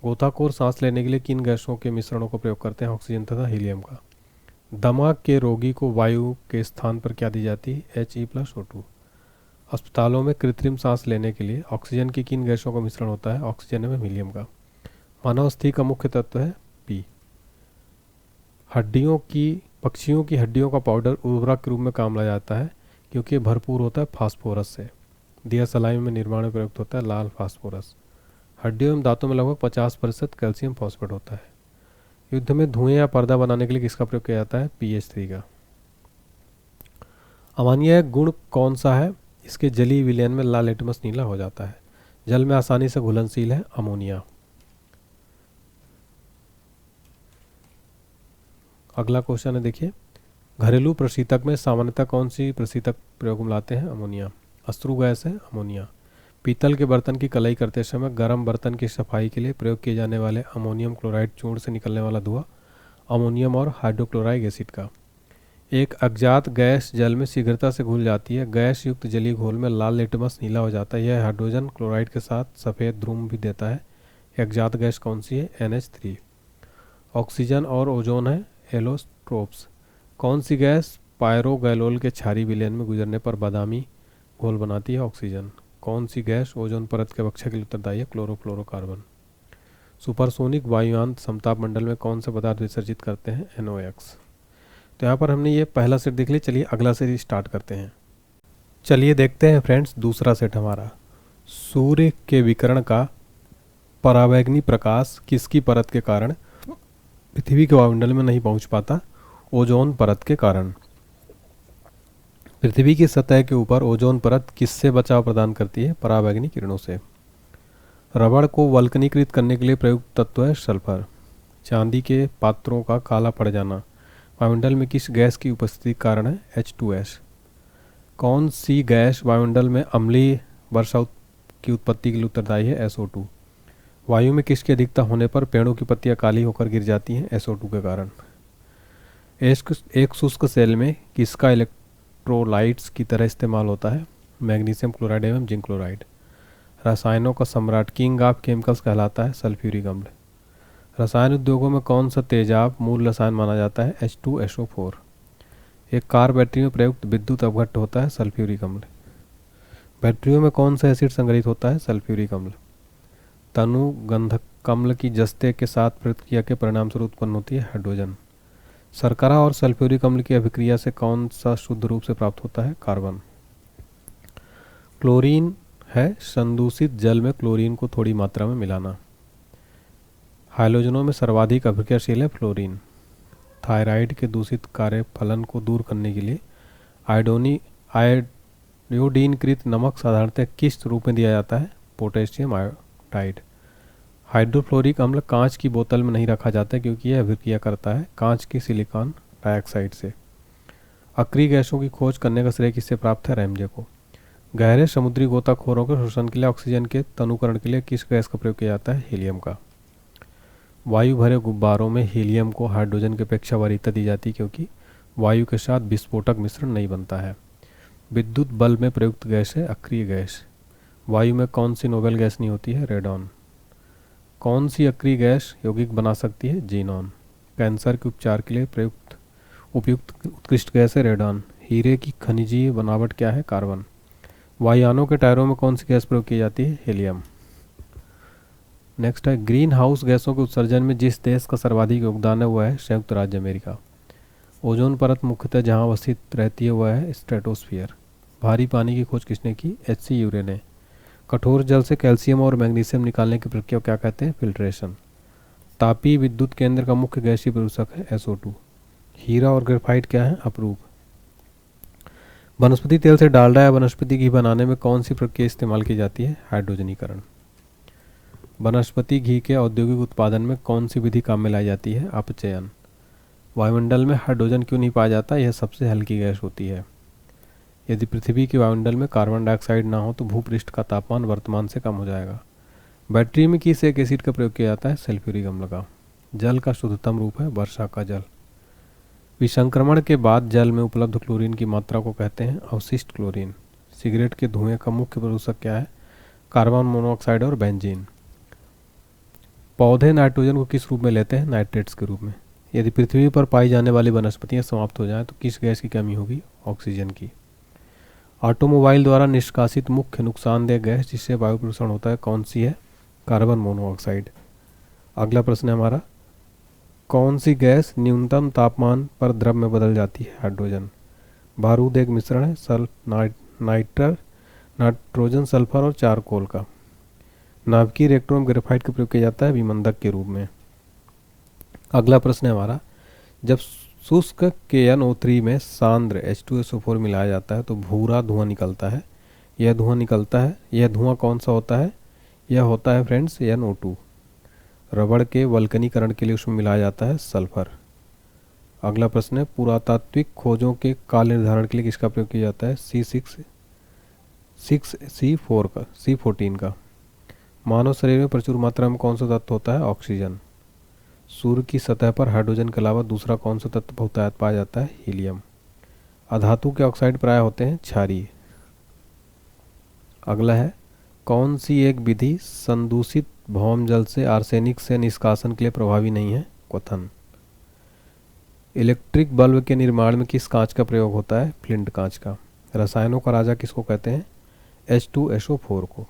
गोताखोर सांस लेने के लिए किन गैसों के मिश्रणों का प्रयोग करते हैं? ऑक्सीजन तथा हीलियम का। दमा के रोगी को वायु के स्थान पर क्या दी जाती है? He plus O2। अस्पतालों में कृत्रिम सांस लेने के लिए ऑक्सीजन की किन गैसों का मिश्रण होता है? ऑक्सीजन एवं हीलियम का। मानव अस्थि का मुख्य तत्व है P। पक्षियों की हड्डियों का पाउडर उर्वरक के रूप में काम लाया जाता है क्योंकि भरपूर होता है फास्फोरस से। दिया सलाई में निर्माण में प्रयुक्त होता है लाल फास्फोरस। हड्डियों एवं दांतों में लगभग 50% कैल्शियम फॉस्फेट होता है। युद्ध में धुएं या पर्दा बनाने के लिए किसका प्रयोग किया जाता है? PH3 का। अमान्य गुण कौन सा है? इसके जलीय विलयन में लाल लिटमस नीला हो जाता है। जल में आसानी से घुलनशील है अमोनिया। अगला क्वेश्चन है, देखिए, घरेलू प्रशीतक में सामान्यतः कौन सी प्रशीतक प्रयोग में लाते हैं? अमोनिया। अश्रु गैस है अमोनिया। पीतल के बर्तन की कलाई करते समय गर्म बर्तन की सफाई के लिए प्रयोग किए जाने वाले अमोनियम क्लोराइड चूर्ण से निकलने वाला धुआं अमोनियम और हाइड्रोक्लोराइक एसिड का। एक अज्ञात गैस जल में शीघ्रता से घुल जाती है। गैस युक्त जलीय घोल में लाल लिटमस नीला हो जाता है। यह हाइड्रोजन क्लोराइड के साथ सफ़ेद ध्रुव भी देता है। अज्ञात गैस कौन सी है? NH3। ऑक्सीजन और ओजोन है एलोट्रोप्स। कौन सी गैस पायरोगैलोल के क्षारीय विलयन में गुजरने पर बादामी घोल बनाती है? ऑक्सीजन। कौन सी गैस ओजोन परत के अवक्षय के लिए उत्तरदायी है? क्लोरोफ्लोरोकार्बन। सुपरसोनिक वायुयान समताप मंडल में कौन से पदार्थ विसर्जित करते हैं? NOx। तो यहाँ पर हमने ये पहला सेट देख लिया। चलिए अगला सेट स्टार्ट करते हैं। चलिए देखते हैं फ्रेंड्स दूसरा सेट हमारा। सूर्य के विकिरण का परावैंगनी प्रकाश किसकी परत के कारण पृथ्वी के वायुमंडल में नहीं पहुंच पाता? ओजोन परत के कारण। पृथ्वी की सतह के ऊपर ओजोन परत किससे बचाव प्रदान करती है? परावैंगनी किरणों से। रबड़ को वल्कनीकृत करने के लिए प्रयुक्त तत्व है सल्फर। चांदी के पात्रों का काला पड़ जाना वायुमंडल में किस गैस की उपस्थिति के कारण है? H2S। कौन सी गैस वायुमंडल में अम्लीय वर्षा की उत्पत्ति के लिए उत्तरदायी है? SO2। वायु में किसकी अधिकता होने पर पेड़ों की पत्तियां काली होकर गिर जाती हैं? SO2 के कारण। एक शुष्क सेल में किसका इलेक्ट्रोलाइट्स की तरह इस्तेमाल होता है? मैग्नीशियम क्लोराइड एवं जिंक क्लोराइड। रसायनों का सम्राट किंग ऑफ केमिकल्स कहलाता है सल्फ्यूरिक अम्ल। रसायन उद्योगों में कौन सा तेजाब मूल रसायन माना जाता है? H2SO4। एक कार बैटरी में प्रयुक्त विद्युत अपघट्ट होता है सल्फ्यूरिक अम्ल। बैटरियों में कौन सा एसिड संग्रहित होता है? सल्फ्यूरिक अम्ल। तनु गंधक अम्ल की जस्ते के साथ प्रतिक्रिया के परिणाम स्वरूप उत्पन्न होती है हाइड्रोजन। शर्करा और सल्फ्यूरिक अम्ल की अभिक्रिया से कौन सा शुद्ध रूप से प्राप्त होता है? कार्बन। क्लोरीन है संदूषित जल में क्लोरीन को थोड़ी मात्रा में मिलाना। हाइलोजनों में सर्वाधिक अभिक्रियाशील है फ्लोरीन। थायराइड के दूषित कार्यफलन को दूर करने के लिए आयोडीनकृत नमक साधारणतः किस रूप में दिया जाता है? Potassium iodide. हाइड्रोफ्लोरिक अम्ल कांच की बोतल में नहीं रखा जाता क्योंकि यह अभिक्रिया करता है कांच की सिलिकॉन डाइऑक्साइड से। अक्रिय गैसों की खोज करने का श्रेय किससे प्राप्त है? रैमजे को। गहरे समुद्री गोताखोरों के शोषण के लिए ऑक्सीजन के तनुकरण के लिए किस गैस का प्रयोग किया जाता है? हीलियम का। वायु भरे गुब्बारों में हीलियम को हाइड्रोजन की अपेक्षा वरीयता दी जाती है क्योंकि वायु के साथ विस्फोटक मिश्रण नहीं बनता है। विद्युत बल्ब में प्रयुक्त गैस है अक्रिय गैस। वायु में कौन सी नोबेल गैस नहीं होती है? रेडॉन। कौन सी अक्रिय गैस यौगिक बना सकती है? जीनॉन। कैंसर के उपचार के लिए उपयुक्त उत्कृष्ट गैस है रेडॉन। हीरे की खनिजीय बनावट क्या है? कार्बन। वायुयानों के टायरों में कौन सी गैस प्रयोग की जाती है? हीलियम। नेक्स्ट है, ग्रीन हाउस गैसों के उत्सर्जन में जिस देश का सर्वाधिक योगदान है वह है संयुक्त राज्य अमेरिका। ओजोन परत मुख्यतः जहां अवस्थित रहती है वह है स्ट्रेटोस्फीयर। भारी पानी की खोज किसने की? HC यूरे ने। कठोर जल से कैल्शियम और मैग्नीशियम निकालने की प्रक्रिया को क्या कहते हैं? फिल्ट्रेशन। तापीय विद्युत केंद्र का मुख्य गैसीय प्रदूषक है SO2। हीरा और ग्रेफाइट क्या है? अपरूप। वनस्पति तेल से डालडा या वनस्पति घी बनाने में कौन सी प्रक्रिया इस्तेमाल की जाती है? हाइड्रोजनीकरण। वनस्पति घी के औद्योगिक उत्पादन में कौन सी विधि काम में लाई जाती है? अपचयन। वायुमंडल में हाइड्रोजन क्यों नहीं पाया जाता? यह सबसे हल्की गैस होती है। यदि पृथ्वी के वायुमंडल में कार्बन डाइऑक्साइड ना हो तो भूपृष्ठ का तापमान वर्तमान से कम हो जाएगा। बैटरी में किस एक एसिड का प्रयोग किया जाता है? सल्फ्यूरिक अम्ल का। जल का शुद्धतम रूप है वर्षा का जल। विसंक्रमण के बाद जल में उपलब्ध क्लोरीन की मात्रा को कहते हैं अवशिष्ट क्लोरीन। सिगरेट के धुएं का मुख्य प्रदूषक क्या है? कार्बन मोनोऑक्साइड और बेंजीन। पौधे नाइट्रोजन को किस रूप में लेते हैं? नाइट्रेट्स के रूप में। यदि पृथ्वी पर पाई जाने वाली वनस्पतियां समाप्त हो जाएं तो किस गैस की कमी होगी? ऑक्सीजन की। ऑटोमोबाइल द्वारा निष्कासित मुख्य नुकसानदेह गैस जिससे वायु प्रदूषण होता है कौन सी है? Carbon monoxide. अगला प्रश्न है हमारा, कौन सी गैस न्यूनतम तापमान पर द्रव में बदल जाती है? हाइड्रोजन। बारूद एक मिश्रण है नाइट्रोजन, सल्फर और चारकोल का। नाभिकीय रिएक्टरों में ग्रेफाइट का प्रयोग किया जाता है विमंदक के रूप में। अगला प्रश्न है हमारा, जब शुष्क KNO3 में सांद्र H2SO4 मिलाया जाता है तो भूरा धुआं निकलता है। यह धुआं कौन सा होता है? यह होता है फ्रेंड्स NO2। रबड़ के वल्कनीकरण के लिए उसमें मिलाया जाता है सल्फर। अगला प्रश्न है, पुरातात्विक खोजों के काल निर्धारण के लिए किसका प्रयोग किया जाता है? C14 का। मानव शरीर में प्रचुर मात्रा में कौन सा तत्व होता है? ऑक्सीजन। सूर्य की सतह पर हाइड्रोजन के अलावा दूसरा कौन सा तत्व बहुतायत पाया जाता है? हीलियम। अधातु के ऑक्साइड प्राय होते हैं क्षारीय। अगला है, कौन सी एक विधि संदूषित भौम जल से आर्सेनिक से निष्कासन के लिए प्रभावी नहीं है? क्वथन। इलेक्ट्रिक बल्ब के निर्माण में किस कांच का प्रयोग होता है? फ्लिंट कांच का। रसायनों का राजा किसको कहते हैं? H2SO4 को।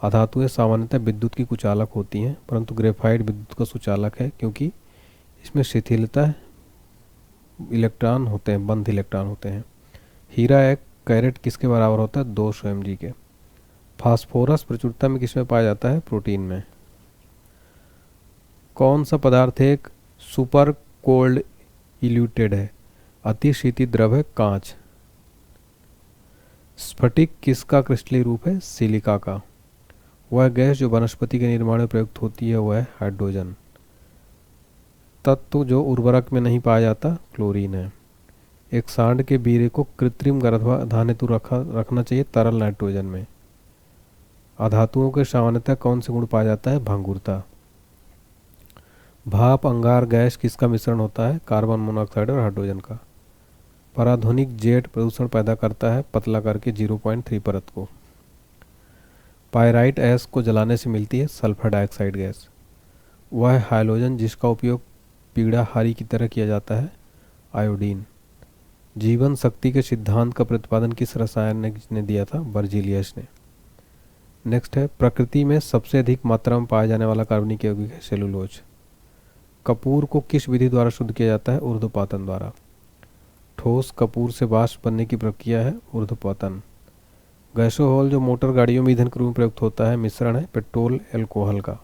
अधातुएं सामान्यतः विद्युत की कुचालक होती हैं, परंतु ग्रेफाइट विद्युत का सुचालक है क्योंकि इसमें शिथिलता इलेक्ट्रॉन होते हैं, बंध इलेक्ट्रॉन होते हैं। हीरा एक कैरेट किसके बराबर होता है? 200 mg के। फास्फोरस प्रचुरता में किसमें पाया जाता है? प्रोटीन में। कौन सा पदार्थ एक सुपर कोल्ड इल्यूटेड है? अति शीतल द्रव है कांच। स्फटिक किसका क्रिस्टलीय रूप है? सिलिका का। वह गैस जो वनस्पति के निर्माण में प्रयुक्त होती है वह है हाइड्रोजन। तत्व जो उर्वरक में नहीं पाया जाता क्लोरीन है। एक सांड के बीरे को कृत्रिम गर्भाधान हेतु रखना चाहिए तरल नाइट्रोजन में। अधातुओं के सामान्यतः कौन से गुण पाया जाता है? भंगुरता। भाप अंगार गैस किसका मिश्रण होता है? कार्बन मोनोऑक्साइड और हाइड्रोजन का। पराध्वनिक जेट प्रदूषण पैदा करता है पतला करके 0.3 परत को। पायराइट ऐश को जलाने से मिलती है सल्फर डाइऑक्साइड गैस। वह हाइड्रोजन जिसका उपयोग पीड़ाहारी की तरह किया जाता है आयोडीन। जीवन शक्ति के सिद्धांत का प्रतिपादन किस रसायन ने दिया था? बर्जीलियस ने। नेक्स्ट है, प्रकृति में सबसे अधिक मात्रा में पाया जाने वाला कार्बनिक यौगिक है सेलुलोज। कपूर को किस विधि द्वारा शुद्ध किया जाता है? ऊर्ध्वपातन द्वारा। ठोस कपूर से वाष्प बनने की प्रक्रिया है ऊर्ध्वपातन। गैसोहॉल जो मोटर गाड़ियों में ईंधन के रूप में प्रयुक्त होता है मिश्रण है पेट्रोल एल्कोहल का।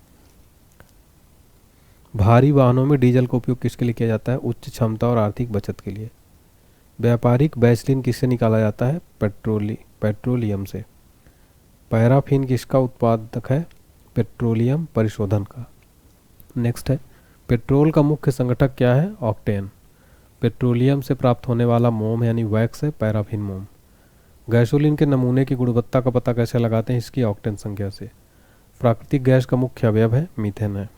भारी वाहनों में डीजल का उपयोग किसके लिए किया जाता है? उच्च क्षमता और आर्थिक बचत के लिए। व्यापारिक वैसलीन किससे निकाला जाता है? पेट्रोलियम से। पैराफिन किसका उत्पादक है? पेट्रोलियम परिशोधन का। नेक्स्ट है, पेट्रोल का मुख्य संगठक क्या है? ऑक्टेन। पेट्रोलियम से प्राप्त होने वाला मोम यानी वैक्स है पैराफिन मोम। गैसोलीन के नमूने की गुणवत्ता का पता कैसे लगाते हैं? इसकी ऑक्टेन संख्या से। प्राकृतिक गैस का मुख्य अवयव है मीथेन है।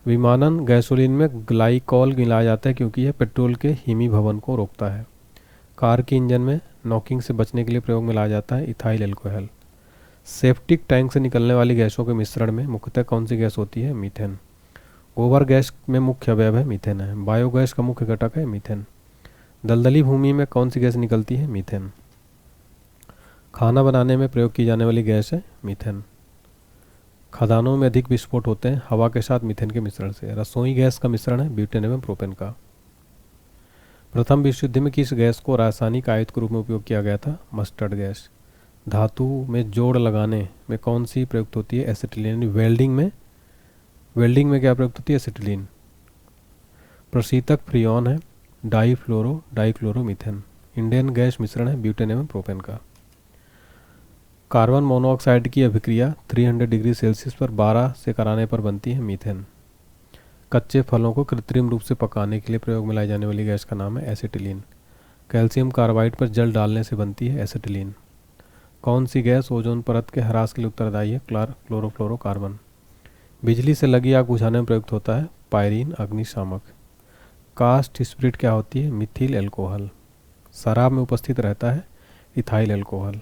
विमानन गैसोलीन में ग्लाइकॉल मिलाया जाता है क्योंकि यह पेट्रोल के हिमीभवन को रोकता है। कार के इंजन में नॉकिंग से बचने के लिए प्रयोग में लाया जाता है इथाइल एल्कोहल। सेप्टिक टैंक से निकलने वाली गैसों के मिश्रण में मुख्यतः कौन सी गैस होती है? मीथेन। गोबर गैस में मुख्य अवयव है मीथेन है। बायोगैस का मुख्य घटक है मीथेन। दलदली भूमि में कौन सी गैस निकलती है? मीथेन। खाना बनाने में प्रयोग की जाने वाली गैस है मीथेन। खदानों में अधिक विस्फोट होते हैं हवा के साथ मीथेन के मिश्रण से। रसोई गैस का मिश्रण है ब्यूटेन एवं प्रोपेन का। प्रथम विश्व युद्ध में किस गैस को रासायनिक आयुध के रूप में उपयोग किया गया था? Mustard gas. धातु में जोड़ लगाने में कौन सी प्रयुक्त होती है? एसिटिलीन। वेल्डिंग में क्या प्रयुक्त होती है? एसिटिलीन। प्रशीतक फ्रियॉन है डाइक्लोरोमीथेन। इंडियन गैस मिश्रण है ब्यूटेन एवं प्रोपेन का। कार्बन मोनोऑक्साइड की अभिक्रिया 300 डिग्री सेल्सियस पर 12 से कराने पर बनती है मीथेन। कच्चे फलों को कृत्रिम रूप से पकाने के लिए प्रयोग में लाई जाने वाली गैस का नाम है एसिटिलीन। कैल्शियम कार्बाइड पर जल डालने से बनती है एसिटिलीन। कौन सी गैस ओजोन परत के ह्रास के लिए उत्तरदायी है? क्लोरोफ्लोरोकार्बन। बिजली से लगी आग बुझाने में प्रयुक्त होता है? पायरीन अग्निशामक। कास्ट स्पिरिट क्या होती है? मिथिल एल्कोहल। शराब में उपस्थित रहता है? Ethyl alcohol.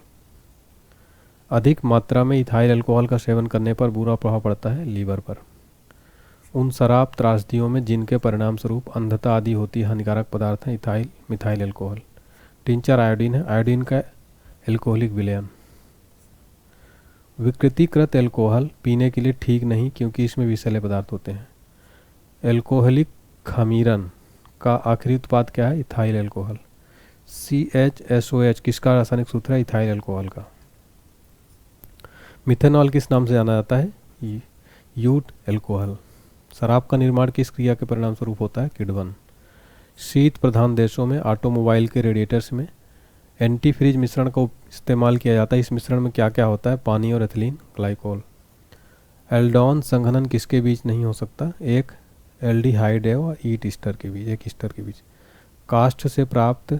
अधिक मात्रा में इथाइल एल्कोहल का सेवन करने पर बुरा प्रभाव पड़ता है? लीवर पर। उन शराब त्रासदियों में जिनके परिणाम स्वरूप अंधता आदि होती है हानिकारक पदार्थ है? Ethyl methyl alcohol. Tincture iodine है? आयोडीन का एल्कोहलिक विलयन। विकृतीकृत एल्कोहल पीने के लिए ठीक नहीं क्योंकि इसमें विषैले पदार्थ होते हैं। एल्कोहलिक खमीरन का आखिरी उत्पाद क्या है? Ethyl alcohol. CHSOH किसका रासायनिक सूत्र है? इथाइल एल्कोहल का। मिथेनॉल किस नाम से जाना जाता है? यूट एल्कोहल। शराब का निर्माण किस क्रिया के परिणाम स्वरूप होता है? किण्वन। शीत प्रधान देशों में ऑटोमोबाइल के रेडिएटर्स में एंटी फ्रीज मिश्रण का इस्तेमाल किया जाता है। इस मिश्रण में क्या क्या होता है? पानी और एथिलीन ग्लाइकोल। एल्डोन संघनन किसके बीच नहीं हो सकता? एक एल्डिहाइड है और ईट ईस्टर के बीच, एक ईस्टर के बीच। काष्ठ से प्राप्त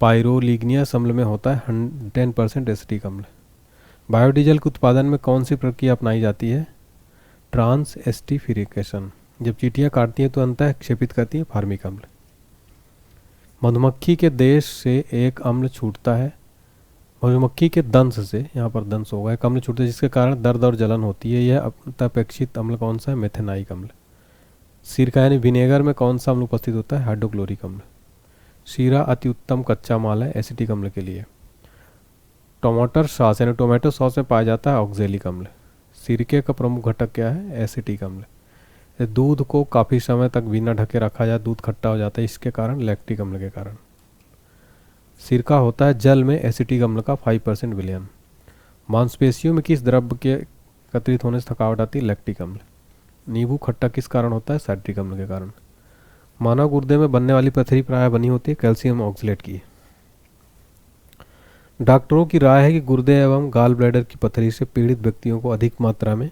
पायरोलिग्नियस अम्ल में होता है 10% एसिटिक अम्ल। बायोडीजल के उत्पादन में कौन सी प्रक्रिया अपनाई जाती है? Trans esterification. जब चींटियां काटती हैं तो अंतः क्षेपित करती है फार्मिक अम्ल। मधुमक्खी के देश से एक अम्ल छूटता है, मधुमक्खी के दंश से, यहाँ पर दंश होगा, एक अम्ल छूटता है जिसके कारण दर्द और जलन होती है। यह अपेक्षित अम्ल कौन सा है? मेथेनाइक अम्ल। सिरका यानी विनेगर में कौन सा अम्ल उपस्थित होता है? हाइड्रोक्लोरिक अम्ल। शीरा अति उत्तम कच्चा माल है एसिटिक अम्ल के लिए। टमाटर सॉस यानी टोमेटो सॉस में पाया जाता है ऑक्जेलिक अम्ल। सिरके का प्रमुख घटक क्या है? एसिटिक अम्ल। दूध को काफ़ी समय तक बिना ढके रखा जाए, दूध खट्टा हो जाता है, इसके कारण लैक्टिक अम्ल के कारण। सिरका होता है जल में एसिटिक अम्ल का 5% विलयन। मांसपेशियों में किस द्रव्य के एकत्रित होने से थकावट आती है? लैक्टिक अम्ल। नींबू खट्टा किस कारण होता है? साइट्रिक अम्ल के कारण। मानव गुर्दे में बनने वाली पथरी प्रायः बनी होती है कैल्शियम ऑक्सलेट की। डॉक्टरों की राय है कि गुर्दे एवं गाल ब्लैडर की पथरी से पीड़ित व्यक्तियों को अधिक मात्रा में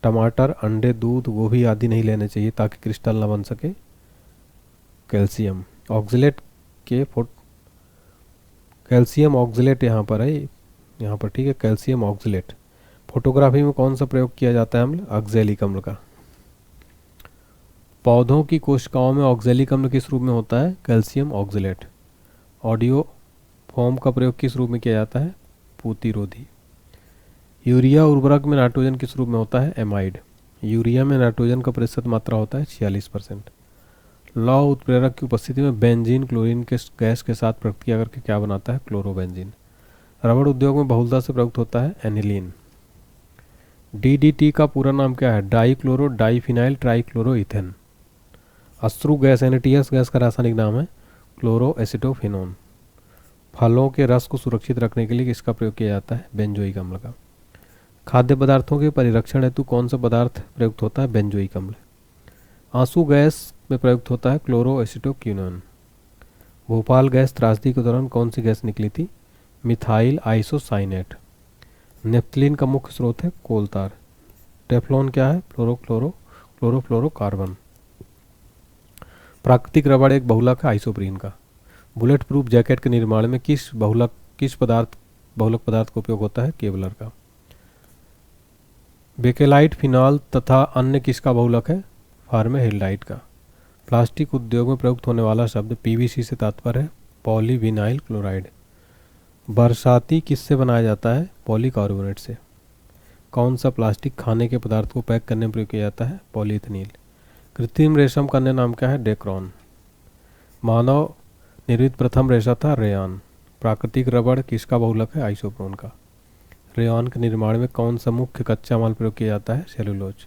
टमाटर, अंडे, दूध, गोभी आदि नहीं लेने चाहिए ताकि क्रिस्टल न बन सके। कैल्शियम ऑक्सलेट के कैल्शियम ऑक्सलेट यहाँ पर है, यहाँ पर ठीक है, कैल्शियम ऑक्सलेट। फोटोग्राफी में कौन सा प्रयोग किया जाता है अम्ल? ऑक्जेलिक अम्ल का। पौधों की कोशिकाओं में ऑक्जेलिक अम्ल किस रूप में होता है? Calcium oxalate. ऑडियो फॉर्म का प्रयोग किस रूप में किया जाता है? पूतिरोधी। यूरिया उर्वरक में नाइट्रोजन किस रूप में होता है? एमाइड। यूरिया में नाइट्रोजन का प्रतिशत मात्रा होता है 46%। लौह उत्प्रेरक की उपस्थिति में बेंजीन क्लोरीन के गैस के साथ प्रतिक्रिया करके क्या बनाता है? क्लोरोबेंजीन। रबड़ उद्योग में बहुलता से प्रयुक्त होता है? एनिलीन। DDT का पूरा नाम क्या है? Dichloro diphenyl trichloroethane. अश्रु गैस यानी TS गैस का रासायनिक नाम है? क्लोरोएसिटोफिनोन। फलों के रस को सुरक्षित रखने के लिए किसका प्रयोग किया जाता है? बेंजोइक अम्ल का। खाद्य पदार्थों के परिरक्षण हेतु कौन सा पदार्थ प्रयुक्त होता है? बेंजोइक अम्ल। आंसू गैस में प्रयुक्त होता है? क्लोरोएसिटोक्विनोन। भोपाल गैस त्रासदी के दौरान कौन सी गैस निकली थी? Methyl isocyanate. नेफ्थलीन का मुख्य स्रोत है? कोलतार। टेफ्लॉन क्या है? क्लोरोफ्लोरोकार्बन। प्राकृतिक रबड़ एक बहुलक है आइसोप्रीन का। बुलेट प्रूफ जैकेट के निर्माण में किस बहुलक पदार्थ का उपयोग होता है? केवलर का। बेकेलाइट, फिनॉल तथा अन्य किसका बहुलक है? फार्मेल्डिहाइड का। प्लास्टिक उद्योग में प्रयुक्त होने वाला शब्द PVC से तात्पर्य है? Polyvinyl chloride. बरसाती किससे बनाया जाता है? पॉलीकार्बोनेट से। कौन सा प्लास्टिक खाने के पदार्थ को पैक करने में प्रयोग किया जाता है? पॉलीइथेनिल। कृत्रिम रेशम का अन्य नाम क्या है? डेक्रोन। मानव निर्मित प्रथम रेशा था? रेयान। प्राकृतिक रबड़ किसका बहुलक है? आइसोप्रोन का। रेयान के निर्माण में कौन सा मुख्य कच्चा माल प्रयोग किया जाता है? सेलुलोज।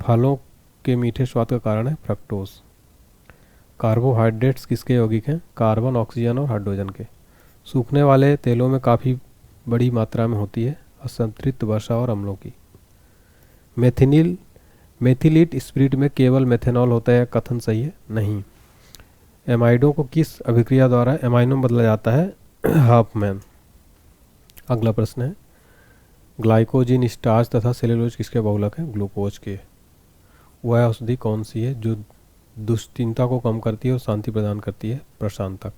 फलों के मीठे स्वाद का कारण है? फ्रक्टोज। कार्बोहाइड्रेट्स किसके यौगिक हैं? कार्बन, ऑक्सीजन और हाइड्रोजन के। सूखने वाले तेलों में काफ़ी बड़ी मात्रा में होती है असंतृप्त वसा और अम्लों की। मेथिलीट स्पिरिट में केवल मेथेनॉल होता है, कथन सही है? नहीं। एमाइडों को किस अभिक्रिया द्वारा एमाइनो में बदला जाता है? हाफमैन। अगला प्रश्न है, ग्लाइकोजिन, स्टार्च तथा सेलुलोज किसके बहुलक हैं? ग्लूकोज के। वह औषधि कौन सी है जो दुश्चिंता को कम करती है और शांति प्रदान करती है? प्रशांतक।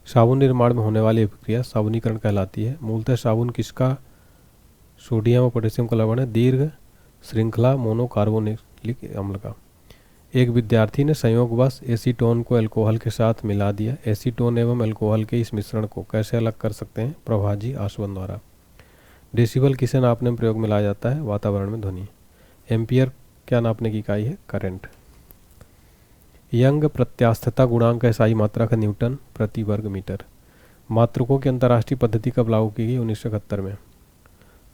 साबुन निर्माण में होने वाली प्रक्रिया साबुनीकरण कहलाती है। मूलतः साबुन किसका सोडियम और पोटेशियम का लवण है? दीर्घ श्रृंखला मोनोकार्बोनिलिक अम्ल का। एक विद्यार्थी ने संयोगवश एसीटोन को अल्कोहल के साथ मिला दिया। एसीटोन एवं अल्कोहल के इस मिश्रण को कैसे अलग कर सकते हैं? प्रभाजी आसवन द्वारा। डेसिबल किसे नापने में प्रयोग में लाया जाता है? वातावरण में ध्वनि। एम्पियर क्या नापने की इकाई है? करंट। यंग प्रत्यास्थता गुणांक का SI मात्रक है न्यूटन प्रति वर्ग मीटर। मात्रकों की अंतर्राष्ट्रीय पद्धति कब लागू की गई? 1971 में।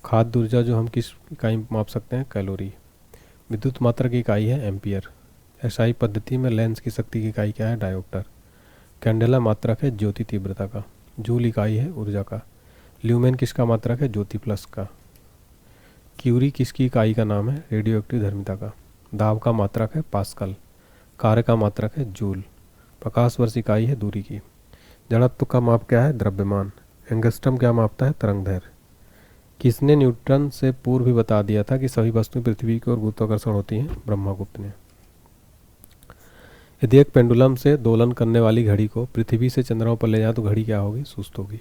खाद्य ऊर्जा जो हम किस इकाई में माप सकते हैं? कैलोरी। विद्युत मात्रा की इकाई है एम्पियर। SI पद्धति में लेंस की शक्ति की इकाई क्या है? डायोप्टर। कैंडेला मात्रक है ज्योति तीव्रता का। जूल इकाई है ऊर्जा का। ल्यूमेन किसका मात्रक है? ज्योति प्लस का। क्यूरी किसकी इकाई का नाम है? रेडियो एक्टिव धर्मिता का। दाब का मात्रक है पास्कल। कार्य का मात्रक है जूल। प्रकाश वर्ष इकाई है दूरी की। जड़त्व का माप क्या है? द्रव्यमान। एंगस्ट्रम क्या मापता है? तरंगदैर्घ्य। किसने न्यूटन से पूर्व भी बता दिया था कि सभी वस्तुएं पृथ्वी की ओर गुरुत्वाकर्षण होती हैं? ब्रह्मगुप्त ने। यदि एक पेंडुलम से दोलन करने वाली घड़ी को पृथ्वी से चंद्रमा पर ले जाए तो घड़ी क्या होगी? सुस्त होगी।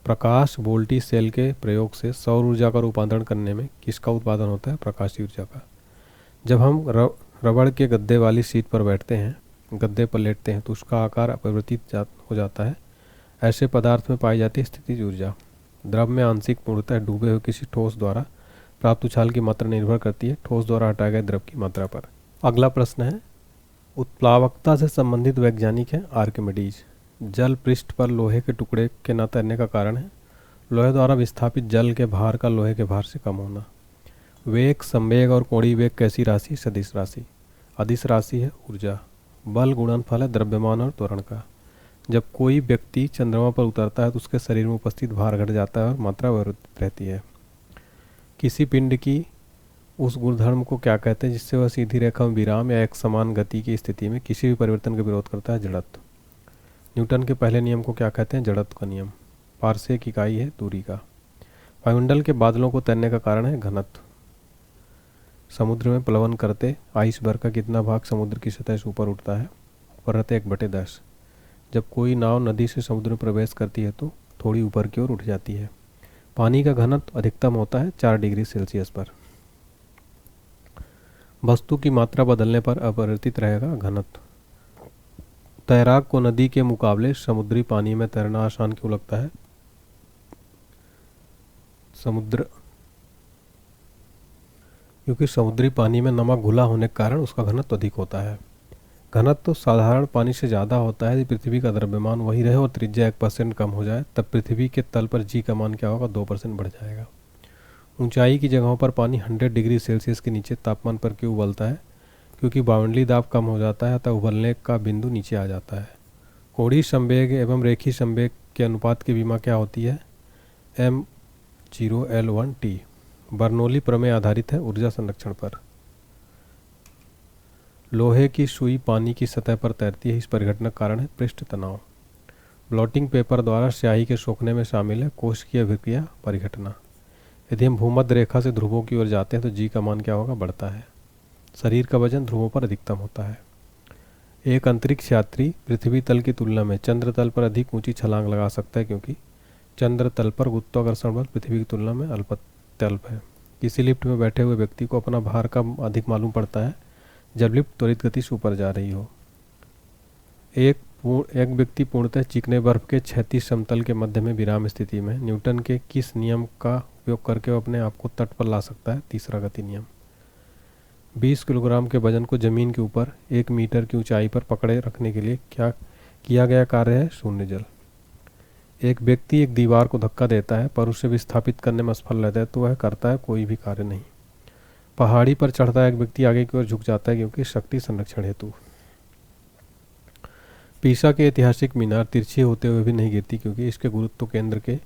प्रकाश वोल्टी सेल के प्रयोग से सौर ऊर्जा का रूपांतरण करने में किसका उत्पादन होता है? प्रकाशीय ऊर्जा का। जब हम रबड़ के गद्दे वाली सीट पर बैठते हैं, गद्दे पर लेटते हैं, तो उसका आकार अपरिवर्तित हो जाता है। ऐसे पदार्थ में पाई जाती है स्थितिज ऊर्जा। द्रव में आंशिक पूर्णतः डूबे हुए किसी ठोस द्वारा प्राप्त उछाल की मात्रा निर्भर करती है ठोस द्वारा हटाए गए द्रव की मात्रा पर। अगला प्रश्न है, उत्प्लावकता से संबंधित वैज्ञानिक है आर्किमिडीज। जल पृष्ठ पर लोहे के टुकड़े के न तैरने का कारण है लोहे द्वारा विस्थापित जल के भार का लोहे के भार से कम होना। वेग, संवेग और कोणीय वेग कैसी राशि? सदिश राशि। अदिश राशि है ऊर्जा। बल गुणनफल है द्रव्यमान और त्वरण का। जब कोई व्यक्ति चंद्रमा पर उतरता है तो उसके शरीर में उपस्थित भार घट जाता है और मात्रा परिवर्तित रहती है। किसी पिंड की उस गुणधर्म को क्या कहते हैं जिससे वह सीधी रेखा में विराम या एक समान गति की स्थिति में किसी भी परिवर्तन का विरोध करता है? जड़त्व। न्यूटन के पहले नियम को क्या कहते हैं? जड़त्व का नियम। पारसे की इकाई है दूरी का। वायुमंडल के बादलों को तैरने का कारण है घनत्व। समुद्र में प्लवन करते आइसबर्ग का कितना भाग समुद्र की सतह से ऊपर उठता है? ऊपर रहते 1/10। जब कोई नाव नदी से समुद्र में प्रवेश करती है तो थोड़ी ऊपर की ओर उठ जाती है। पानी का घनत्व अधिकतम होता है 4 डिग्री सेल्सियस पर। वस्तु की मात्रा बदलने पर अपरिवर्तित रहेगा घनत्व। तैराक को नदी के मुकाबले समुद्री पानी में तैरना आसान क्यों लगता है? क्योंकि समुद्री पानी में नमक घुला होने के कारण उसका घनत्व अधिक होता है। घनत्व तो साधारण पानी से ज़्यादा होता है। यदि पृथ्वी का द्रव्यमान वही रहे और त्रिज्या 1% कम हो जाए तब पृथ्वी के तल पर जी का मान क्या होगा? 2% बढ़ जाएगा। ऊंचाई की जगहों पर पानी 100 डिग्री सेल्सियस के नीचे तापमान पर क्यों उबलता है? क्योंकि वायुमंडलीय दाब कम हो जाता है अतः उबलने का बिंदु नीचे आ जाता है। कोणीय संवेग एवं रेखीय संवेग के अनुपात की विमा क्या होती है? m0L1T। बर्नौली प्रमेय आधारित है ऊर्जा संरक्षण पर। लोहे की सुई पानी की सतह पर तैरती है। इस परिघटना का कारण है पृष्ठ तनाव। ब्लॉटिंग पेपर द्वारा स्याही के सोखने में शामिल है कोशिकीय अभिक्रिया परिघटना। यदि हम भूमध्य रेखा से ध्रुवों की ओर जाते हैं तो जी का मान क्या होगा? बढ़ता है। शरीर का वजन ध्रुवों पर अधिकतम होता है। एक अंतरिक्ष यात्री पृथ्वी तल की तुलना में चंद्र तल पर अधिक ऊंची छलांग लगा सकता है क्योंकि चंद्र तल पर गुरुत्वाकर्षण बल पृथ्वी की तुलना में अल्प है। किसी लिफ्ट में बैठे हुए व्यक्ति को अपना भार कम अधिक मालूम पड़ता है जब लिफ्ट त्वरित गति से ऊपर जा रही हो। एक व्यक्ति पूर्णतः चिकने बर्फ के क्षैतिज समतल के मध्य में विराम स्थिति में न्यूटन के किस नियम का उपयोग करके वो अपने आप को तट पर ला सकता है? तीसरा गति नियम। 20 किलोग्राम के वजन को जमीन के ऊपर 1 मीटर की ऊंचाई पर पकड़े रखने के लिए क्या किया गया कार्य है? शून्य जल। एक व्यक्ति एक दीवार को धक्का देता है पर उसे विस्थापित करने में असफल रहता है तो वह करता है कोई भी कार्य नहीं। पहाड़ी पर चढ़ता एक व्यक्ति आगे की ओर झुक जाता है क्योंकि शक्ति संरक्षण हेतु। पीसा के ऐतिहासिक मीनार तिरछी होते हुए भी नहीं गिरती क्योंकि इसके गुरुत्व केंद्र के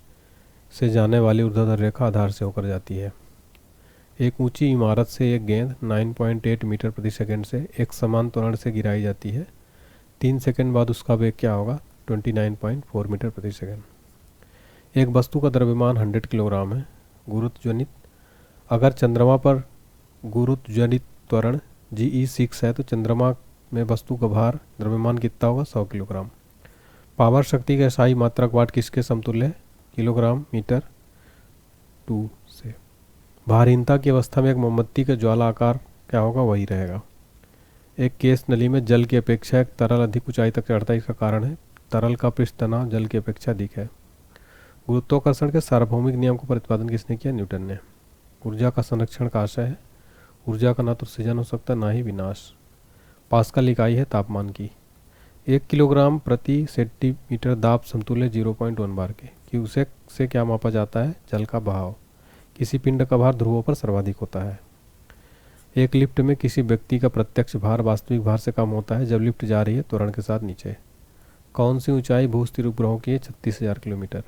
से जाने वाली ऊर्ध्वाधर रेखा आधार से होकर जाती है। एक ऊंची इमारत से एक गेंद 9.8 मीटर प्रति सेकंड से एक समान त्वरण से गिराई जाती है। 3 सेकंड बाद उसका वेग क्या होगा? 29.4 मीटर प्रति सेकंड। एक वस्तु का द्रव्यमान 100 किलोग्राम है। गुरुत्वजनित अगर चंद्रमा पर गुरुत्वजनित त्वरण GE6 है तो चंद्रमा में वस्तु का भार द्रव्यमान कितना होगा? 100 किलोग्राम। पावर शक्ति का SI मात्रक वाट किसके समतुल्य है? किलोग्राम मीटर 2 से। भारहीनता की अवस्था में एक मोमबत्ती का ज्वाला आकार क्या होगा? वही रहेगा। एक केस नली में जल की अपेक्षा एक तरल अधिक ऊंचाई तक चढ़ता है, इसका कारण है तरल का पृष्ठ तनाव जल की अपेक्षा अधिक है। गुरुत्वाकर्षण के सार्वभौमिक नियम का प्रतिपादन किसने किया? न्यूटन ने। ऊर्जा का संरक्षण का आशय है ऊर्जा का ना तो सृजन हो सकता ना ही विनाश। पास्कल इकाई है तापमान की। 1 किलोग्राम प्रति सेंटीमीटर दाब समतुल्य 0.1 बार के। क्यूसेक से क्या मापा जाता है? जल का बहाव। किसी पिंड का भार ध्रुवों पर सर्वाधिक होता है। एक लिफ्ट में किसी व्यक्ति का प्रत्यक्ष भार वास्तविक भार से कम होता है जब लिफ्ट जा रही है त्वरण के साथ नीचे। कौन सी ऊंचाई भूस्थिर उपग्रहों की है? 36,000 किलोमीटर।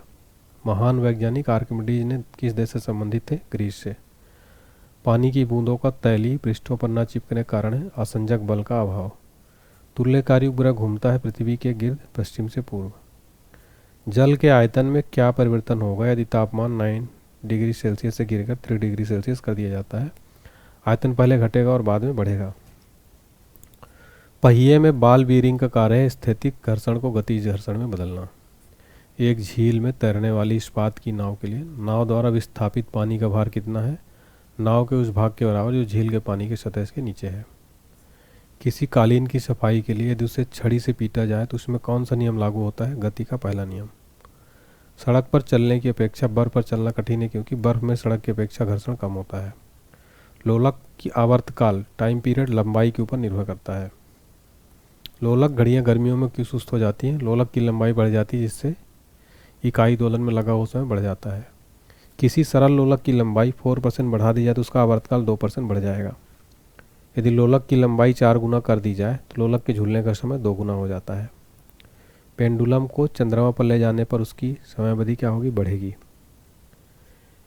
महान वैज्ञानिक आर्किमिडीज ने किस देश से संबंधित थे? ग्रीस से। पानी की बूंदों का तैलीय पृष्ठों पर न चिपकने के कारण है असंजक बल का अभाव। तुल्यकारी उपग्रह घूमता है पृथ्वी के गिर्द पश्चिम से पूर्व। जल के आयतन में क्या परिवर्तन होगा यदि तापमान 9 डिग्री सेल्सियस से गिरकर 3 डिग्री सेल्सियस कर दिया जाता है? आयतन पहले घटेगा और बाद में बढ़ेगा। पहिए में बॉल बीयरिंग का कार्य है स्थैतिक घर्षण को गतिज घर्षण में बदलना। एक झील में तैरने वाली इस्पात की नाव के लिए नाव द्वारा विस्थापित पानी का भार कितना है? नाव के उस भाग के बराबर जो झील के पानी की सतह के नीचे है। किसी कालीन की सफाई के लिए यदि उसे छड़ी से पीटा जाए तो उसमें कौन सा नियम लागू होता है? गति का पहला नियम। सड़क पर चलने की अपेक्षा बर्फ पर चलना कठिन है क्योंकि बर्फ में सड़क की अपेक्षा घर्षण कम होता है। लोलक की आवर्तकाल टाइम पीरियड लंबाई के ऊपर निर्भर करता है। लोलक घड़ियां गर्मियों में क्यों सुस्त हो जाती हैं? लोलक की लंबाई बढ़ जाती है जिससे इकाई दोलन में लगा हुआ समय बढ़ जाता है। किसी सरल लोलक की लंबाई 4% बढ़ा दी जाए तो उसका आवर्तकाल 2% बढ़ जाएगा। यदि लोलक की लंबाई 4 गुना कर दी जाए तो लोलक के झूलने का समय 2 गुना हो जाता है। पेंडुलम को चंद्रमा पर ले जाने पर उसकी समयावधि क्या होगी? बढ़ेगी।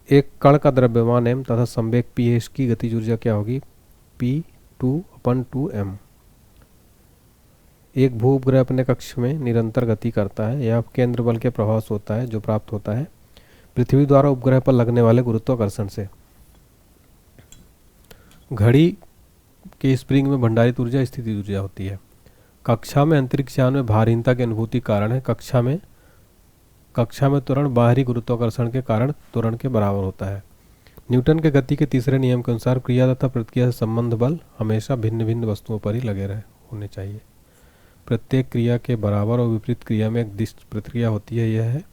एक कण का द्रव्यमान m तथा संवेग p है, इसकी गतिज ऊर्जा क्या होगी? P2/2m। एक भू उपग्रह अपने कक्ष में निरंतर गति करता है। यह केंद्र बल के प्रभाव से होता है जो प्राप्त होता है पृथ्वी द्वारा उपग्रह पर लगने वाले गुरुत्वाकर्षण से। घड़ी के स्प्रिंग में भंडारित ऊर्जा स्थितिज ऊर्जा होती है। कक्षा में अंतरिक्ष यान में भारहीनता की अनुभूति कारण है कक्षा में त्वरण बाहरी गुरुत्वाकर्षण के कारण त्वरण के बराबर होता है। न्यूटन के गति के तीसरे नियम के अनुसार क्रिया तथा प्रतिक्रिया से संबंध बल हमेशा भिन्न भिन्न वस्तुओं पर ही लगे होने चाहिए। प्रत्येक क्रिया के बराबर और विपरीत क्रिया में एक दिष्ट प्रतिक्रिया होती है। यह है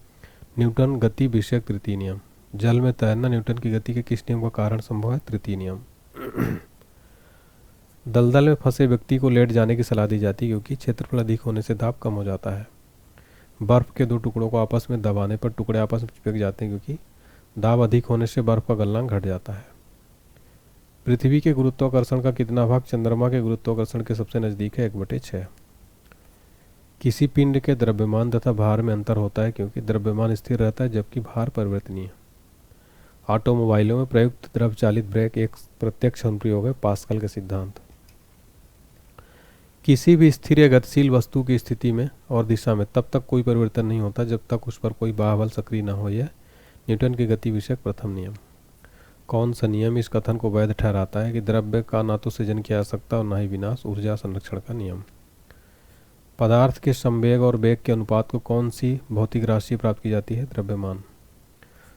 न्यूटन गति विषयक तृतीय नियम। जल में तैरना न्यूटन की गति के किस नियम का कारण संभव है? तृतीय नियम। दलदल में फंसे व्यक्ति को लेट जाने की सलाह दी जाती है क्योंकि क्षेत्रफल अधिक होने से दाब कम हो जाता है। बर्फ के 2 टुकड़ों को आपस में दबाने पर टुकड़े आपस में चिपक जाते हैं क्योंकि दाब अधिक होने से बर्फ का गलनांक घट जाता है। पृथ्वी के गुरुत्वाकर्षण का कितना भाग चंद्रमा के गुरुत्वाकर्षण के सबसे नज़दीक है? 1/6। किसी पिंड के द्रव्यमान तथा भार में अंतर होता है क्योंकि द्रव्यमान स्थिर रहता है जबकि भार परिवर्तनीय। ऑटोमोबाइलों में प्रयुक्त द्रव चालित ब्रेक एक प्रत्यक्ष अनुप्रयोग है पास्कल के सिद्धांत। किसी भी स्थिर या गतिशील वस्तु की स्थिति में और दिशा में तब तक कोई परिवर्तन नहीं होता जब तक उस पर कोई बाह्य सक्रिय न हो। यह न्यूटन के गति विषयक प्रथम नियम। कौन सा नियम इस कथन को वैध ठहराता है कि द्रव्य का ना तो सृजन किया जा सकता और न ही विनाश? ऊर्जा संरक्षण का नियम। पदार्थ के संवेग और वेग के अनुपात को कौन सी भौतिक राशि प्राप्त की जाती है? द्रव्यमान।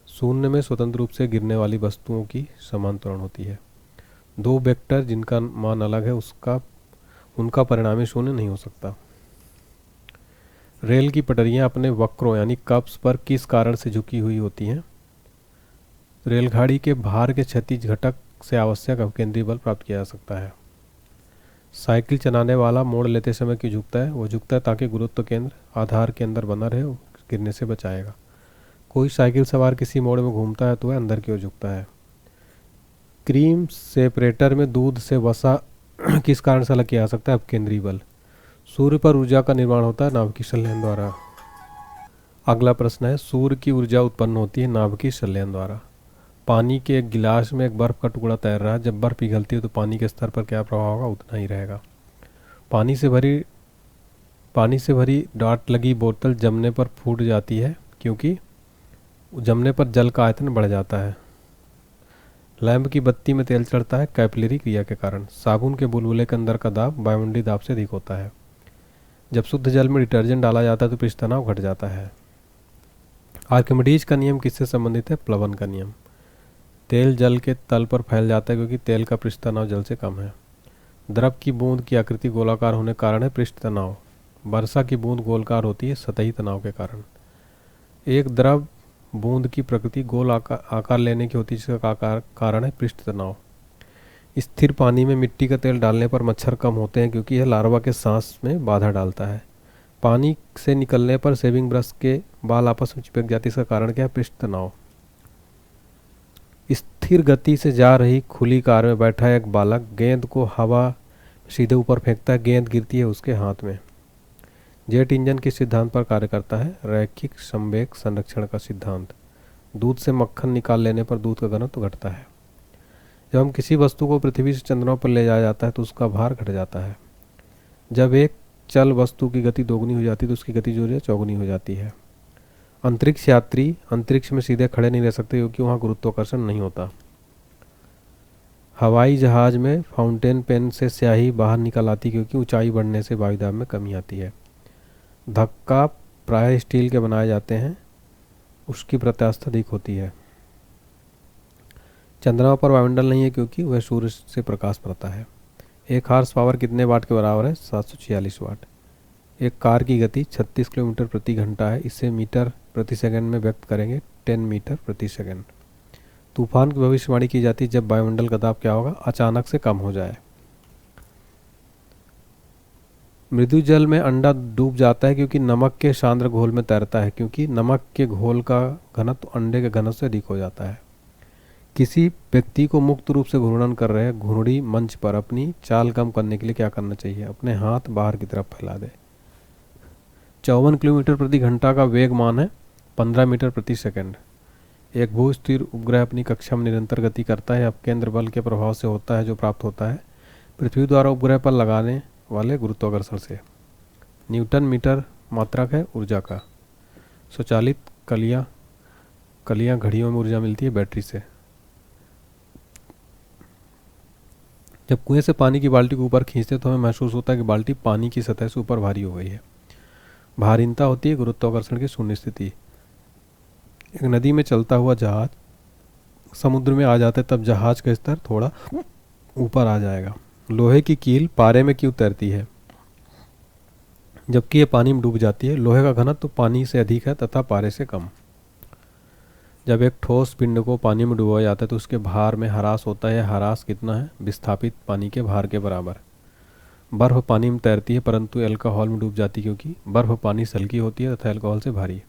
शून्य में स्वतंत्र रूप से गिरने वाली वस्तुओं की समान त्वरण होती है। 2 वेक्टर जिनका मान अलग है उनका परिणामी शून्य नहीं हो सकता। रेल की पटरियां अपने वक्रों यानी कर्व्स पर किस कारण से झुकी हुई होती हैं? रेलगाड़ी के भार के क्षैतिज घटक से आवश्यक अपकेंद्री बल प्राप्त किया जा सकता है। साइकिल चलाने वाला मोड़ लेते समय क्यों झुकता है? वो झुकता है ताकि गुरुत्व केंद्र आधार के अंदर बना रहे, गिरने से बचाएगा। कोई साइकिल सवार किसी मोड़ में घूमता है तो वह अंदर की ओर झुकता है। क्रीम सेपरेटर में दूध से वसा किस कारण से अलग किया जा सकता है? अपकेंद्री बल। सूर्य पर ऊर्जा का निर्माण होता है नाभिकीय संलयन द्वारा। अगला प्रश्न है सूर्य की ऊर्जा उत्पन्न होती है नाभिकीय संलयन द्वारा। पानी के एक गिलास में एक बर्फ का टुकड़ा तैर रहा है। जब बर्फ पिघलती है तो पानी के स्तर पर क्या प्रभाव होगा? उतना ही रहेगा। पानी से भरी डाट लगी बोतल जमने पर फूट जाती है क्योंकि जमने पर जल का आयतन बढ़ जाता है। लैंप की बत्ती में तेल चढ़ता है कैपिलरी क्रिया के कारण। साबुन के बुलबुले के अंदर का दाब वायुमंडलीय दाब से अधिक होता है। जब शुद्ध जल में डिटर्जेंट डाला जाता है तो पृष्ठ तनाव घट जाता है। आर्किमिडीज का नियम किससे संबंधित है? प्लवन का नियम। तेल जल के तल पर फैल जाता है क्योंकि तेल का पृष्ठ तनाव जल से कम है। द्रव की बूंद की आकृति गोलाकार होने के कारण है पृष्ठ तनाव। वर्षा की बूंद गोलाकार होती है सतही तनाव के कारण। एक द्रव बूंद की प्रकृति गोल आकार लेने की होती है जिसका कारण है पृष्ठ तनाव। स्थिर पानी में मिट्टी का तेल डालने पर मच्छर कम होते हैं क्योंकि यह लार्वा के सांस में बाधा डालता है। पानी से निकलने पर शेविंग ब्रश के बाल आपस में चिपक जाती है, इसका कारण क्या है? पृष्ठ तनाव। स्थिर गति से जा रही खुली कार में बैठा एक बालक गेंद को हवा सीधे ऊपर फेंकता है, गेंद गिरती है उसके हाथ में। जेट इंजन किस सिद्धांत पर कार्य करता है? रैखिक संवेग संरक्षण का सिद्धांत। दूध से मक्खन निकाल लेने पर दूध का घनत्व घटता है। जब हम किसी वस्तु को पृथ्वी से चंद्रमा पर ले जाया जाता है तो उसका भार घट जाता है। जब एक चल वस्तु की गति दोगुनी हो जाती है तो उसकी गति जो है चौगुनी हो जाती है। अंतरिक्ष यात्री अंतरिक्ष में सीधे खड़े नहीं रह सकते क्योंकि वहाँ गुरुत्वाकर्षण नहीं होता। हवाई जहाज में फाउंटेन पेन से स्याही बाहर निकल आती क्योंकि ऊंचाई बढ़ने से वायुदाब में कमी आती है। धक्का प्राय स्टील के बनाए जाते हैं, उसकी प्रत्यास्थता अधिक होती है। चंद्रमा पर वायुमंडल नहीं है क्योंकि वह सूर्य से प्रकाश पड़ता है। एक हार्स पावर कितने वाट के बराबर है? 746 वाट। एक कार की गति 36 किलोमीटर प्रति घंटा है, इसे मीटर प्रति सेकंड में व्यक्त करेंगे 10 मीटर प्रति सेकंड। तूफान की भविष्यवाणी की जाती है जब वायुमंडल का दाब क्या होगा? अचानक से कम हो जाए। मृदु जल में अंडा डूब जाता है क्योंकि नमक के सांद्र घोल में तैरता है, क्योंकि नमक के घोल का घनत्व अंडे के घनत्व से अधिक हो जाता है। किसी व्यक्ति को मुक्त रूप से घूर्णन कर रहे घुंडरी मंच पर अपनी चाल कम करने के लिए क्या करना चाहिए? अपने हाथ बाहर की तरफ फैला दे। 54 किलोमीटर प्रति घंटा का वेग मान है 15 मीटर प्रति सेकंड। एक भू स्थिर उपग्रह अपनी कक्षा में निरंतर गति करता है, अब केंद्र बल के प्रभाव से होता है जो प्राप्त होता है पृथ्वी द्वारा उपग्रह पर लगाने वाले गुरुत्वाकर्षण से। न्यूटन मीटर मात्रक है ऊर्जा का। स्वचालित कलियां घड़ियों में ऊर्जा मिलती है बैटरी से। जब कुएं से पानी की बाल्टी को ऊपर खींचते तो हमें महसूस होता है कि बाल्टी पानी की सतह से ऊपर भारी हो गई है। भारीनता होती है गुरुत्वाकर्षण की शून्य स्थिति। एक नदी में चलता हुआ जहाज समुद्र में आ जाता है तब जहाज का स्तर थोड़ा ऊपर आ जाएगा। लोहे की कील पारे में क्यों तैरती है जबकि ये पानी में डूब जाती है? लोहे का घनत्व तो पानी से अधिक है तथा पारे से कम। जब एक ठोस पिंड को पानी में डुबोया जाता है तो उसके भार में ह्रास होता है। ह्रास कितना है? विस्थापित पानी के भार के बराबर। बर्फ पानी में तैरती है परंतु अल्कोहल में डूब जाती है क्योंकि बर्फ पानी से हल्की होती है तथा अल्कोहल से भारी।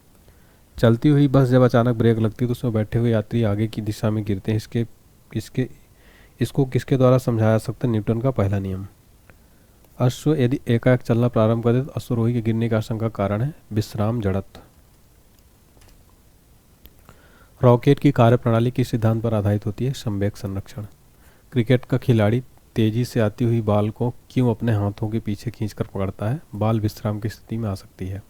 चलती हुई बस जब अचानक ब्रेक लगती है तो उसमें बैठे हुए यात्री आगे की दिशा में गिरते हैं। इसको किसके द्वारा समझाया जा सकता है? न्यूटन का पहला नियम। अश्व यदि एकाएक चलना प्रारंभ कर दे तो अश्वरोही के गिरने की आशंका का कारण है विश्राम जड़त्व। रॉकेट की कार्यप्रणाली किस सिद्धांत पर आधारित होती है? संवेग संरक्षण। क्रिकेट का खिलाड़ी तेजी से आती हुई बॉल को क्यों अपने हाथों के पीछे खींचकर पकड़ता है? बॉल विश्राम की स्थिति में आ सकती है।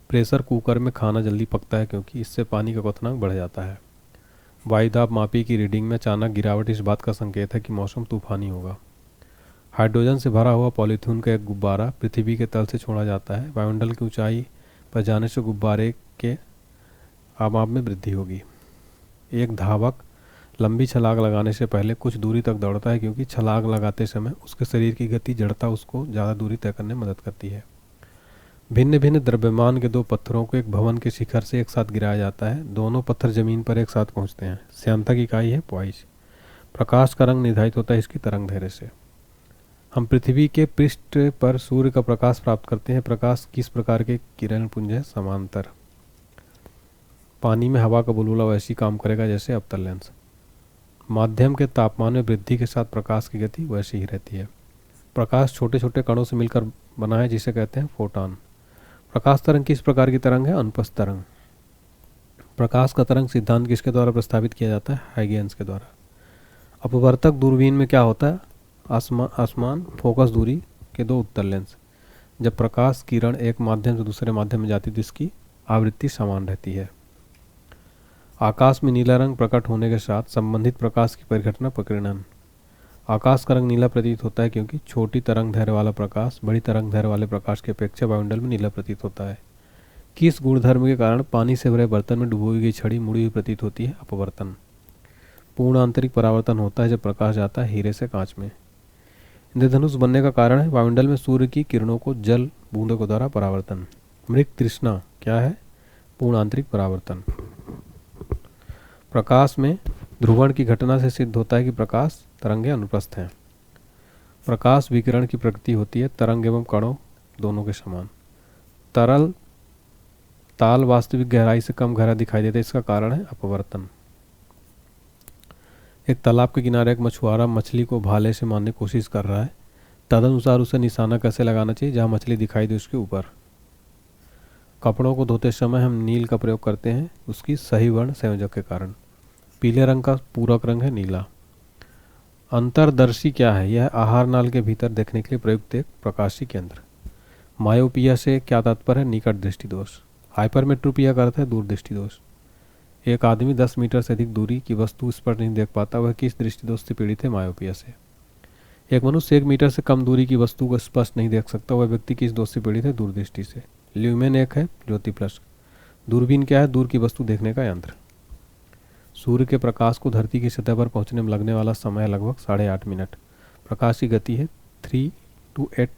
प्रेशर कुकर में खाना जल्दी पकता है क्योंकि इससे पानी का क्वथनांक बढ़ जाता है। वायुदाब मापी की रीडिंग में अचानक गिरावट इस बात का संकेत है कि मौसम तूफानी होगा। हाइड्रोजन से भरा हुआ पॉलीथीन का एक गुब्बारा पृथ्वी के तल से छोड़ा जाता है। वायुमंडल की ऊंचाई पर जाने से गुब्बारे के आमाप में वृद्धि होगी। एक धावक लंबी छलांग लगाने से पहले कुछ दूरी तक दौड़ता है क्योंकि छलांग लगाते समय उसके शरीर की गति जड़ता उसको ज़्यादा दूरी तय करने में मदद करती है। भिन्न भिन्न द्रव्यमान के दो पत्थरों को एक भवन के शिखर से एक साथ गिराया जाता है। दोनों पत्थर जमीन पर एक साथ पहुंचते हैं। श्यानता की इकाई है पॉइस। प्रकाश का रंग निर्धारित होता है इसकी तरंग दैर्ध्य से। हम पृथ्वी के पृष्ठ पर सूर्य का प्रकाश प्राप्त करते हैं। प्रकाश किस प्रकार के किरण पुंज है? समांतर। पानी में हवा का बुलबुला वैसी काम करेगा जैसे अवतल लेंस। माध्यम के तापमान में वृद्धि के साथ प्रकाश की गति वैसी ही रहती है। प्रकाश छोटे छोटे कणों से मिलकर बना है जिसे कहते हैं फोटॉन। प्रकाश तरंग किस प्रकार की तरंग है? अनुप्रस्थ तरंग। प्रकाश का तरंग सिद्धांत किसके द्वारा प्रस्तावित किया जाता है? हाइगेंस के द्वारा। अपवर्तक दूरबीन में क्या होता है? आसमान फोकस दूरी के दो उत्तल लेंस। जब प्रकाश किरण एक माध्यम से दूसरे माध्यम में जाती है तो इसकी आवृत्ति समान रहती है। आकाश में नीला रंग प्रकट होने के साथ संबंधित प्रकाश की परिघटना प्रकीर्णन। आकाश का रंग नीला प्रतीत होता है क्योंकि छोटी तरंग दैर्घ्य वाला प्रकाश बड़ी तरंग दैर्घ्य वाले प्रकाश की अपेक्षा वायुमंडल में नीला प्रतीत होता है। किस गुणधर्म के कारण पानी से भरे बर्तन में डुबोई गई छड़ी मुड़ी हुई प्रतीत होती है? अपवर्तन। पूर्ण आंतरिक परावर्तन होता है जब प्रकाश जाता है हीरे से कांच में। इंद्रधनुष बनने का कारण है वायुमंडल में सूर्य की किरणों को जल बूंदों के द्वारा परावर्तन। मृग तृष्णा क्या है? पूर्ण आंतरिक परावर्तन। प्रकाश में ध्रुवण की घटना से सिद्ध होता है कि प्रकाश तरंगे अनुप्रस्थ हैं। प्रकाश विकिरण की प्रकृति होती है तरंग एवं कणों दोनों के समान। तरल ताल वास्तविक गहराई से कम गहरा दिखाई देता है, इसका कारण है अपवर्तन। एक तालाब के किनारे एक मछुआरा मछली को भाले से मारने की कोशिश कर रहा है, तदनुसार उसे निशाना कैसे लगाना चाहिए? जहां मछली दिखाई दे उसके ऊपर। कपड़ों को धोते समय हम नील का प्रयोग करते हैं उसकी सही वर्ण संयोजक के कारण। पीले रंग का पूरक रंग है नीला। अंतर्दर्शी क्या है? यह आहार नाल के भीतर देखने के लिए प्रयुक्त एक प्रकाशी केंद्र। मायोपिया से क्या तात्पर्य है? निकट दृष्टि दोष। हाइपरमेट्रोपिया का अर्थ है दूर दृष्टि दोष। एक आदमी 10 मीटर से अधिक दूरी की वस्तु स्पष्ट नहीं देख पाता, वह किस दृष्टि दोष से पीड़ित है? मायोपिया से। एक मनुष्य 1 मीटर से कम दूरी की वस्तु को स्पष्ट नहीं देख सकता, वह व्यक्ति किस दोष से पीड़ित है? दूरदृष्टि से। ल्यूमेन एक है ज्योति प्लस। दूरबीन क्या है? दूर की वस्तु देखने का यंत्र। सूर्य के प्रकाश को धरती की सतह पर पहुंचने में लगने वाला समय लगभग 8.5 मिनट। प्रकाश की गति है 3 to 8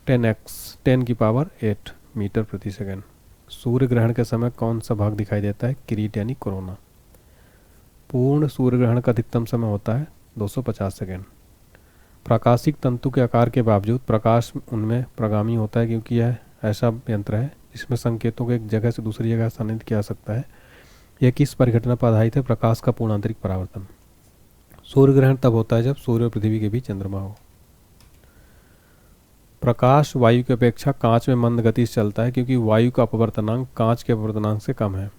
10 मीटर प्रति सेकंड। सूर्य ग्रहण के समय कौन सा भाग दिखाई देता है? किरीट यानी कोरोना। पूर्ण सूर्य ग्रहण का अधिकतम समय होता है 250 सेकंड। प्रकाशिक तंतु के आकार के बावजूद प्रकाश उनमें प्रगामी होता है क्योंकि यह ऐसा यंत्र है जिसमें संकेतों को एक जगह से दूसरी जगह स्थानांतरित किया जा सकता है। यह किस परिघटना पर आधारित है? प्रकाश का पूर्ण आंतरिक परावर्तन। सूर्य ग्रहण तब होता है जब सूर्य और पृथ्वी के बीच चंद्रमा हो। प्रकाश वायु की अपेक्षा कांच में मंद गति से चलता है क्योंकि वायु का अपवर्तनांक कांच के अपवर्तनांक से कम है।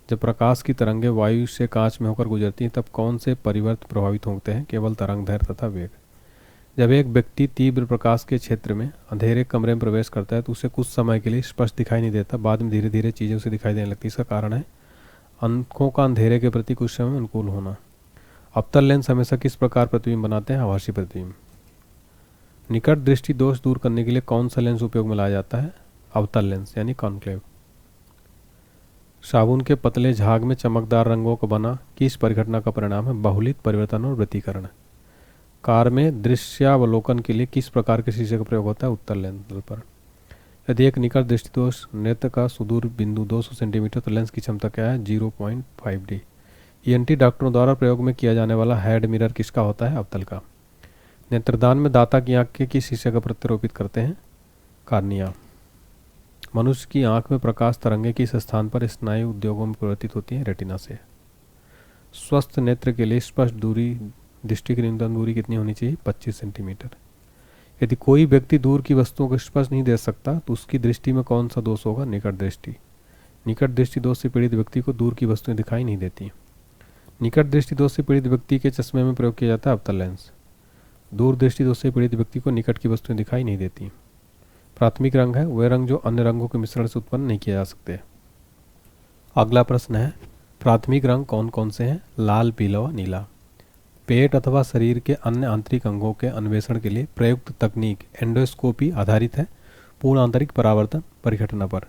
जब प्रकाश की तरंगें वायु से कांच में होकर गुजरती हैं तब कौन से परिवर्त प्रभावित होते हैं? केवल तरंग दैर्घ्य तथा वेग। जब एक व्यक्ति तीव्र प्रकाश के क्षेत्र में अंधेरे कमरे में प्रवेश करता है तो उसे कुछ समय के लिए स्पष्ट दिखाई नहीं देता, बाद में धीरे धीरे चीज़ें उसे दिखाई देने लगती है। इसका कारण है आंखों का अंधेरे के प्रति कुछ समय अनुकूल होना। अवतल लेंस हमेशा किस प्रकार प्रतिबिंब बनाते हैं? आभासी प्रतिबिंब। निकट दृष्टि दोष दूर करने के लिए कौन सा लेंस उपयोग में लाया जाता है? अवतल लेंस यानी कॉन्क्लेव। साबुन के पतले झाग में चमकदार रंगों का बना किस परिघटना का परिणाम है? बहुलित परिवर्तन और वृत्तीकरण। कार में दृश्यावलोकन के लिए किस प्रकार के शीशे का प्रयोग होता है? उत्तल लेंस पर। यदि एक निकट दृष्टि दोष नेत्र का सुदूर बिंदु 200 सेंटीमीटर तो लेंस की क्षमता क्या है? 0.5D। ENT डॉक्टरों द्वारा प्रयोग में किया जाने वाला हेड मिरर किसका होता है? अवतल का। नेत्रदान में दाता की आंख के किस शीशे का प्रत्यारोपित करते हैं? कार्निया। मनुष्य की आंख में प्रकाश तरंगे किस स्थान पर स्नायु उद्योगों में परिवर्तित होती है? रेटिना से। स्वस्थ नेत्र के लिए स्पष्ट दूरी दृष्टि की न्यूनतम दूरी कितनी होनी चाहिए? 25 सेंटीमीटर। यदि कोई व्यक्ति दूर की वस्तुओं को स्पष्ट नहीं देख सकता तो उसकी दृष्टि में कौन सा दोष होगा? निकट दृष्टि। निकट दृष्टि दोष से पीड़ित व्यक्ति को दूर की वस्तुएं दिखाई नहीं देती। निकट दृष्टि दोष से पीड़ित व्यक्ति के चश्मे में प्रयोग किया जाता है अवतल लेंस। दूर दृष्टि दोष से पीड़ित व्यक्ति को निकट की वस्तुएं दिखाई नहीं देती। प्राथमिक रंग है वे रंग जो अन्य रंगों के मिश्रण से उत्पन्न नहीं किए जा सकते। अगला प्रश्न है प्राथमिक रंग कौन कौन से हैं? लाल, पीला व नीला। पेट अथवा शरीर के अन्य आंतरिक अंगों के अन्वेषण के लिए प्रयुक्त तकनीक एंडोस्कोपी आधारित है पूर्ण आंतरिक परावर्तन परिघटना पर।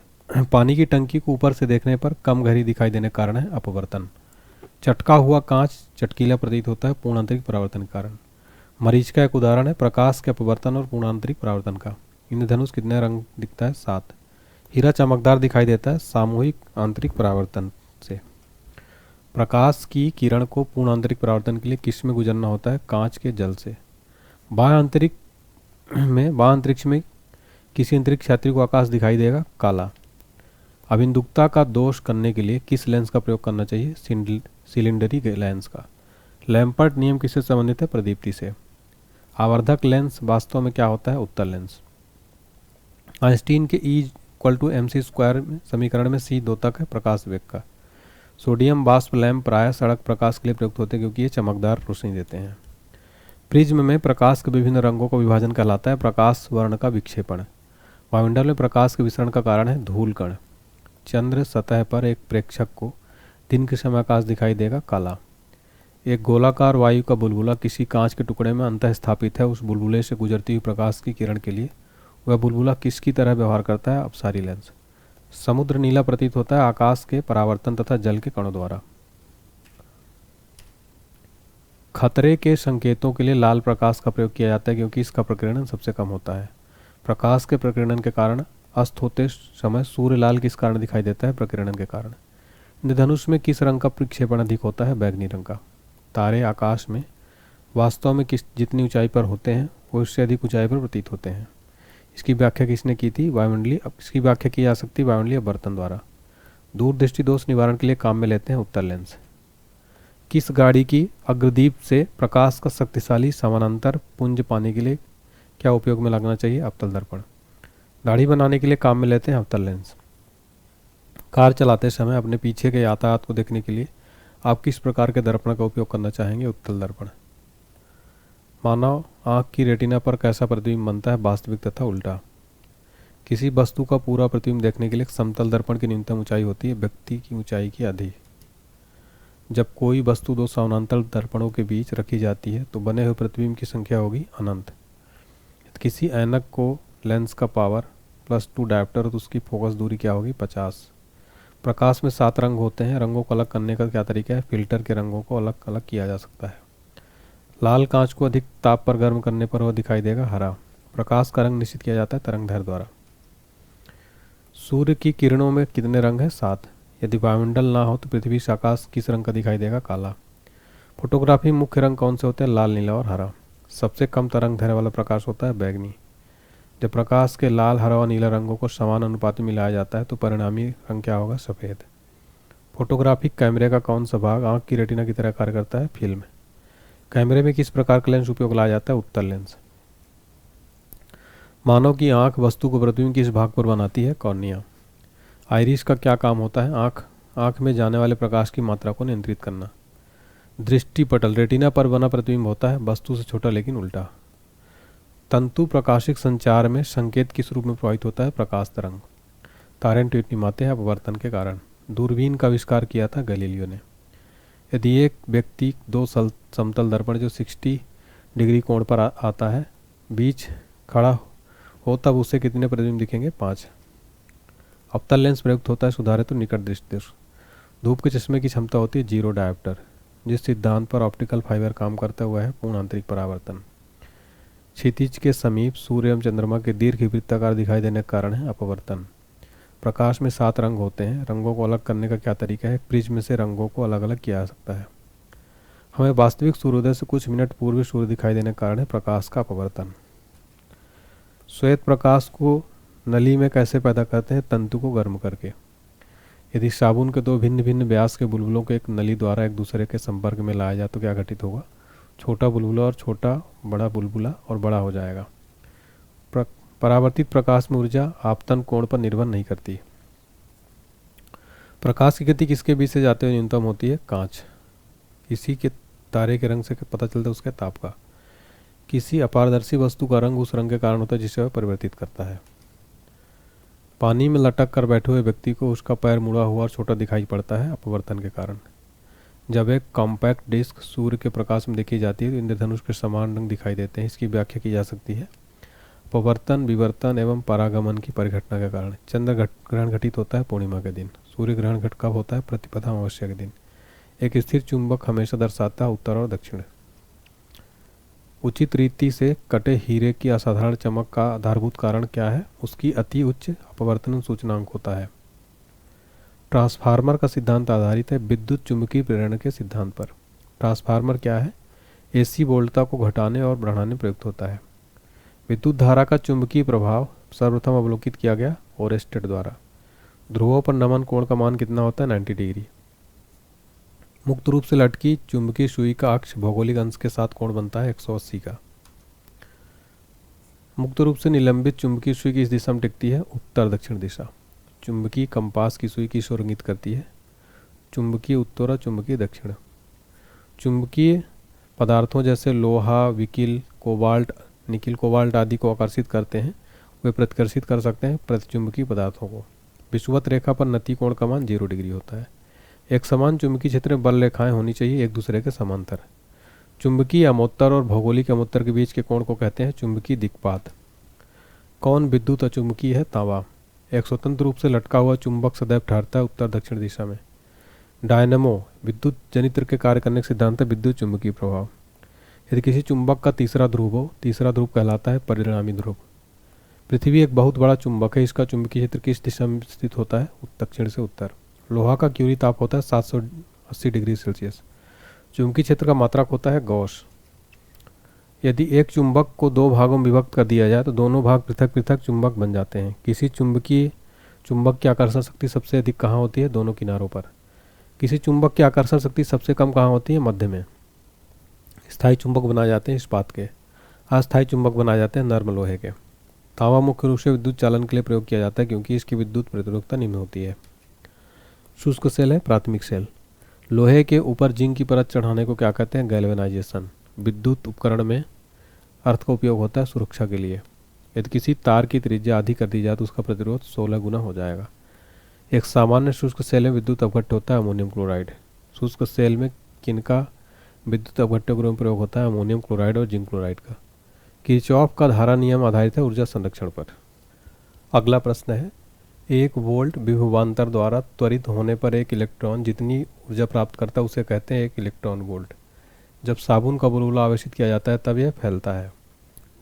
पानी की टंकी को ऊपर से देखने पर कम गहरी दिखाई देने के कारण है अपवर्तन। चटका हुआ कांच चटकीला प्रतीत होता है पूर्ण आंतरिक परावर्तन के कारण। मरीच का एक उदाहरण है प्रकाश के अपवर्तन और पूर्ण आंतरिक परावर्तन का। इंद्रधनुष कितने रंग दिखता है? 7। हीरा चमकदार दिखाई देता है सामूहिक आंतरिक परावर्तन से। प्रकाश की किरण को पूर्ण आंतरिक परावर्तन के लिए किस में गुजरना होता है? कांच के जल से। बाह्य अंतरिक्ष में किसी अंतरिक्ष यात्री को आकाश दिखाई देगा? काला। अभिन्दुकता का दोष करने के लिए किस लेंस का प्रयोग करना चाहिए? सिलिंडरी लेंस का। लैम्पर्ट नियम किससे संबंधित है? प्रदीप्ति से। आवर्धक लेंस वास्तव में क्या होता है? उत्तल लेंस। आइंस्टीन के E=mc² समीकरण में c 2 तक है प्रकाश वेग का। सोडियम वाष्प लैंप प्रायः सड़क प्रकाश के लिए प्रयुक्त होते हैं क्योंकि ये चमकदार रोशनी देते हैं। प्रिज्म में प्रकाश के विभिन्न रंगों का विभाजन कहलाता है प्रकाश वर्ण का विक्षेपण। वायुमंडल में प्रकाश के विसरण का कारण है धूल कण। चंद्र सतह पर एक प्रेक्षक को दिन के समय आकाश दिखाई देगा? काला। एक गोलाकार वायु का बुलबुला किसी कांच के टुकड़े में अंतः स्थापित है। उस बुलबुले से गुजरती हुई प्रकाश की किरण के लिए वह बुलबुला किसकी तरह व्यवहार करता है? अपसारी लेंस। समुद्र नीला प्रतीत होता है आकाश के परावर्तन तथा जल के कणों द्वारा। खतरे के संकेतों के लिए लाल प्रकाश का प्रयोग किया जाता है क्योंकि इसका प्रकीर्णन सबसे कम होता है। प्रकाश के प्रकीर्णन के कारण अस्त होते समय सूर्य लाल किस कारण दिखाई देता है? प्रकीर्णन के कारण। इंद्रधनुष में किस रंग का प्रक्षेपण अधिक होता है? बैगनी रंग का। तारे आकाश में वास्तव में जितनी ऊंचाई पर होते हैं वो उससे अधिक ऊंचाई पर प्रतीत होते हैं। इसकी व्याख्या किसने की थी? वायुमंडलीय। इसकी व्याख्या की जा सकती है वायुमंडलीय अपवर्तन द्वारा। दूरदृष्टि दोष निवारण के लिए काम में लेते हैं उत्तल लेंस। किस गाड़ी की अग्रदीप से प्रकाश का शक्तिशाली समानांतर पुंज पाने के लिए क्या उपयोग में लगना चाहिए? अवतल दर्पण। दाढ़ी बनाने के लिए काम में लेते हैं अवतल लेंस। कार चलाते समय अपने पीछे के यातायात को देखने के लिए आप किस प्रकार के दर्पण का उपयोग करना चाहेंगे? उत्तल दर्पण। मानव आँख की रेटिना पर कैसा प्रतिबिंब बनता है? वास्तविक तथा उल्टा। किसी वस्तु का पूरा प्रतिबिंब देखने के लिए समतल दर्पण की न्यूनतम ऊंचाई होती है व्यक्ति की ऊंचाई की आधी। जब कोई वस्तु दो समानांतर दर्पणों के बीच रखी जाती है तो बने हुए प्रतिबिंब की संख्या होगी अनंत। किसी ऐनक को लेंस का पावर +2 डायोप्टर तो उसकी फोकस दूरी क्या होगी? 50। प्रकाश में 7 रंग होते हैं। रंगों को अलग करने का क्या तरीका है? फिल्टर के रंगों को अलग अलग किया जा सकता है। लाल कांच को अधिक ताप पर गर्म करने पर वह दिखाई देगा हरा। प्रकाश का रंग निश्चित किया जाता है तरंगदैर्घ्य द्वारा। सूर्य की किरणों में कितने रंग हैं? 7। यदि वायुमंडल ना हो तो पृथ्वी से आकाश किस रंग का दिखाई देगा? काला। फोटोग्राफी मुख्य रंग कौन से होते हैं? लाल, नीला और हरा। सबसे कम तरंगदैर्घ्य वाला प्रकाश होता है बैगनी। जब प्रकाश के लाल, हरा और नीला रंगों को समान अनुपात में मिलाया जाता है तो परिणामी रंग क्या होगा? सफ़ेद। फोटोग्राफिक कैमरे का कौन सा भाग आँख की रेटिना की तरह कार्य करता है? फिल्म। कैमरे में किस प्रकार का लेंस उपयोग लाया जाता है? उत्तल लेंस। मानव की आँख वस्तु को प्रतिबिंब किस भाग पर बनाती है? कॉर्निया। आइरिस का क्या काम होता है? आँख में जाने वाले प्रकाश की मात्रा को नियंत्रित करना। दृष्टिपटल रेटिना पर बना प्रतिबिंब होता है वस्तु से छोटा लेकिन उल्टा। तंतु प्रकाशिक संचार में संकेत किस रूप में प्रभावित होता है? प्रकाश तरंग। तारे टिमटिमाते हैं अपवर्तन के कारण। दूरबीन का आविष्कार किया था गैलीलियो ने। यदि एक व्यक्ति दो समतल दर्पण जो 60 डिग्री कोण पर आता है बीच खड़ा हो तब उसे कितने प्रतिबिंब दिखेंगे? 5। अवतल लेंस प्रयुक्त होता है सुधारित तो निकट दृष्टि। धूप के चश्मे की क्षमता होती है 0 डायोप्टर। जिस सिद्धांत पर ऑप्टिकल फाइबर काम करता हुआ है पूर्ण आंतरिक परावर्तन। क्षितिज के समीप सूर्य एवं चंद्रमा के दीर्घ वृत्ताकार दिखाई देने के कारण है अपवर्तन। प्रकाश में 7 रंग होते हैं। रंगों को अलग करने का क्या तरीका है? प्रिज्म से रंगों को अलग अलग किया जा सकता है। हमें वास्तविक सूर्योदय से कुछ मिनट पूर्व सूर्य दिखाई देने के कारण है प्रकाश का अपवर्तन। श्वेत प्रकाश को नली में कैसे पैदा करते हैं? तंतु को गर्म करके। यदि साबुन के 2 भिन्न भिन्न व्यास के बुलबुलों को एक नली द्वारा एक दूसरे के संपर्क में लाया जाए तो क्या घटित होगा? छोटा बुलबुला और छोटा बड़ा बुलबुला और बड़ा हो जाएगा। परावर्तित प्रकाश में ऊर्जा आपतन कोण पर निर्भर नहीं करती। प्रकाश की गति किसके बीच से जाते हुए न्यूनतम होती है? कांच। किसी के तारे के रंग से पता चलता है उसके ताप का। किसी अपारदर्शी वस्तु का रंग उस रंग के कारण होता है जिसे वह परिवर्तित करता है। पानी में लटक कर बैठे हुए व्यक्ति को उसका पैर मुड़ा हुआ और छोटा दिखाई पड़ता है अपवर्तन के कारण। जब एक कॉम्पैक्ट डिस्क सूर्य के प्रकाश में देखी जाती है तो इंद्रधनुष के समान रंग दिखाई देते हैं। इसकी व्याख्या की जा सकती है अपवर्तन, विवर्तन एवं परागमन की परिघटना के कारण। चंद्र ग्रहण घटित होता है पूर्णिमा के दिन। सूर्य ग्रहण घट कब होता है? प्रतिपदा अमावस्या के दिन। एक स्थिर चुंबक हमेशा दर्शाता है उत्तर और दक्षिण। उचित रीति से कटे हीरे की असाधारण चमक का आधारभूत कारण क्या है? उसकी अति उच्च अपवर्तन सूचकांक होता है। ट्रांसफार्मर का सिद्धांत आधारित है विद्युत चुंबकीय प्रेरण के सिद्धांत पर। ट्रांसफार्मर क्या है? एसी वोल्टता को घटाने और बढ़ाने में प्रयुक्त होता है। विद्युत धारा का चुंबकीय प्रभाव सर्वप्रथम अवलोकित किया गया ओरेस्टेड द्वारा। ध्रुवों पर नमन कोण का मान कितना होता है? 90 डिग्री। मुक्त रूप से लटकी चुंबकीय सुई का अक्ष भौगोलिक अंश के साथ कोण बनता है 180 का। मुक्त रूप से निलंबित चुंबकीय सुई किस दिशा में टिकती है? उत्तर दक्षिण दिशा। चुंबकीय कंपास की सुई किस ओर इंगित करती है? चुंबकीय उत्तर और चुंबकीय दक्षिण। चुंबकीय पदार्थों जैसे लोहा, विकिल, कोबाल्ट, निकिल कोबाल्ट आदि को आकर्षित करते हैं। वे प्रतिकर्षित कर सकते हैं प्रतिचुंबकीय पदार्थों को। विषुवत रेखा पर नति कोण का मान 0 डिग्री होता है। एक समान चुंबकीय क्षेत्र में बल रेखाएं होनी चाहिए एक दूसरे के समांतर। चुंबकीय अमोत्तर और भौगोलिक अमोत्तर के बीच के कोण को कहते हैं चुंबकीय दिक्पात। कौन विद्युत अचुंबकीय है? तांबा। एक स्वतंत्र रूप से लटका हुआ चुंबक सदैव ठहरता है उत्तर दक्षिण दिशा में। डायनेमो विद्युत जनित्र के कार्य करने का सिद्धांत है विद्युत चुंबकीय प्रभाव। यदि किसी चुंबक का तीसरा ध्रुव हो, तीसरा ध्रुव कहलाता है परिणामी ध्रुव। पृथ्वी एक बहुत बड़ा चुंबक है, इसका चुंबकीय क्षेत्र किस दिशा में स्थित होता है? दक्षिण से उत्तर। लोहा का क्यूरी ताप होता है 780 डिग्री सेल्सियस। चुंबकीय क्षेत्र का मात्रक होता है गॉस। यदि एक चुंबक को दो भागों में विभक्त कर दिया जाए तो दोनों भाग पृथक पृथक चुंबक बन जाते हैं। किसी चुंबक की आकर्षण शक्ति सबसे अधिक कहाँ होती है? दोनों किनारों पर। किसी चुंबक की आकर्षण शक्ति सबसे कम कहाँ होती है? मध्य में। स्थायी चुंबक बनाए जाते हैं इस्पात के, अस्थायी चुंबक बनाए जाते हैं नर्म लोहे के। तांबा मुख्य रूप से विद्युत चालन के लिए प्रयोग किया जाता है क्योंकि इसकी विद्युत प्रतिरोधकता निम्न होती है। शुष्क सेल है प्राथमिक सेल। लोहे के ऊपर जिंक की परत चढ़ाने को क्या कहते हैं? गैल्वेनाइजेशन। विद्युत उपकरण में अर्थ का उपयोग होता है सुरक्षा के लिए। यदि किसी तार की त्रिज्या आधी कर दी जाए तो उसका प्रतिरोध 16 गुना हो जाएगा। एक सामान्य शुष्क सेल में विद्युत अपघट्य होता है अमोनियम क्लोराइड। शुष्क सेल में किनका विद्युत अपघट्य में प्रयोग होता है? अमोनियम क्लोराइड और जिंक क्लोराइड का। किरचॉफ का धारा नियम आधारित है ऊर्जा संरक्षण पर। अगला प्रश्न है, 1 वोल्ट विभवांतर द्वारा त्वरित होने पर एक इलेक्ट्रॉन जितनी ऊर्जा प्राप्त करता है उसे कहते हैं 1 इलेक्ट्रॉन वोल्ट। जब साबुन का बुलबुला आवेशित किया जाता है तब यह फैलता है।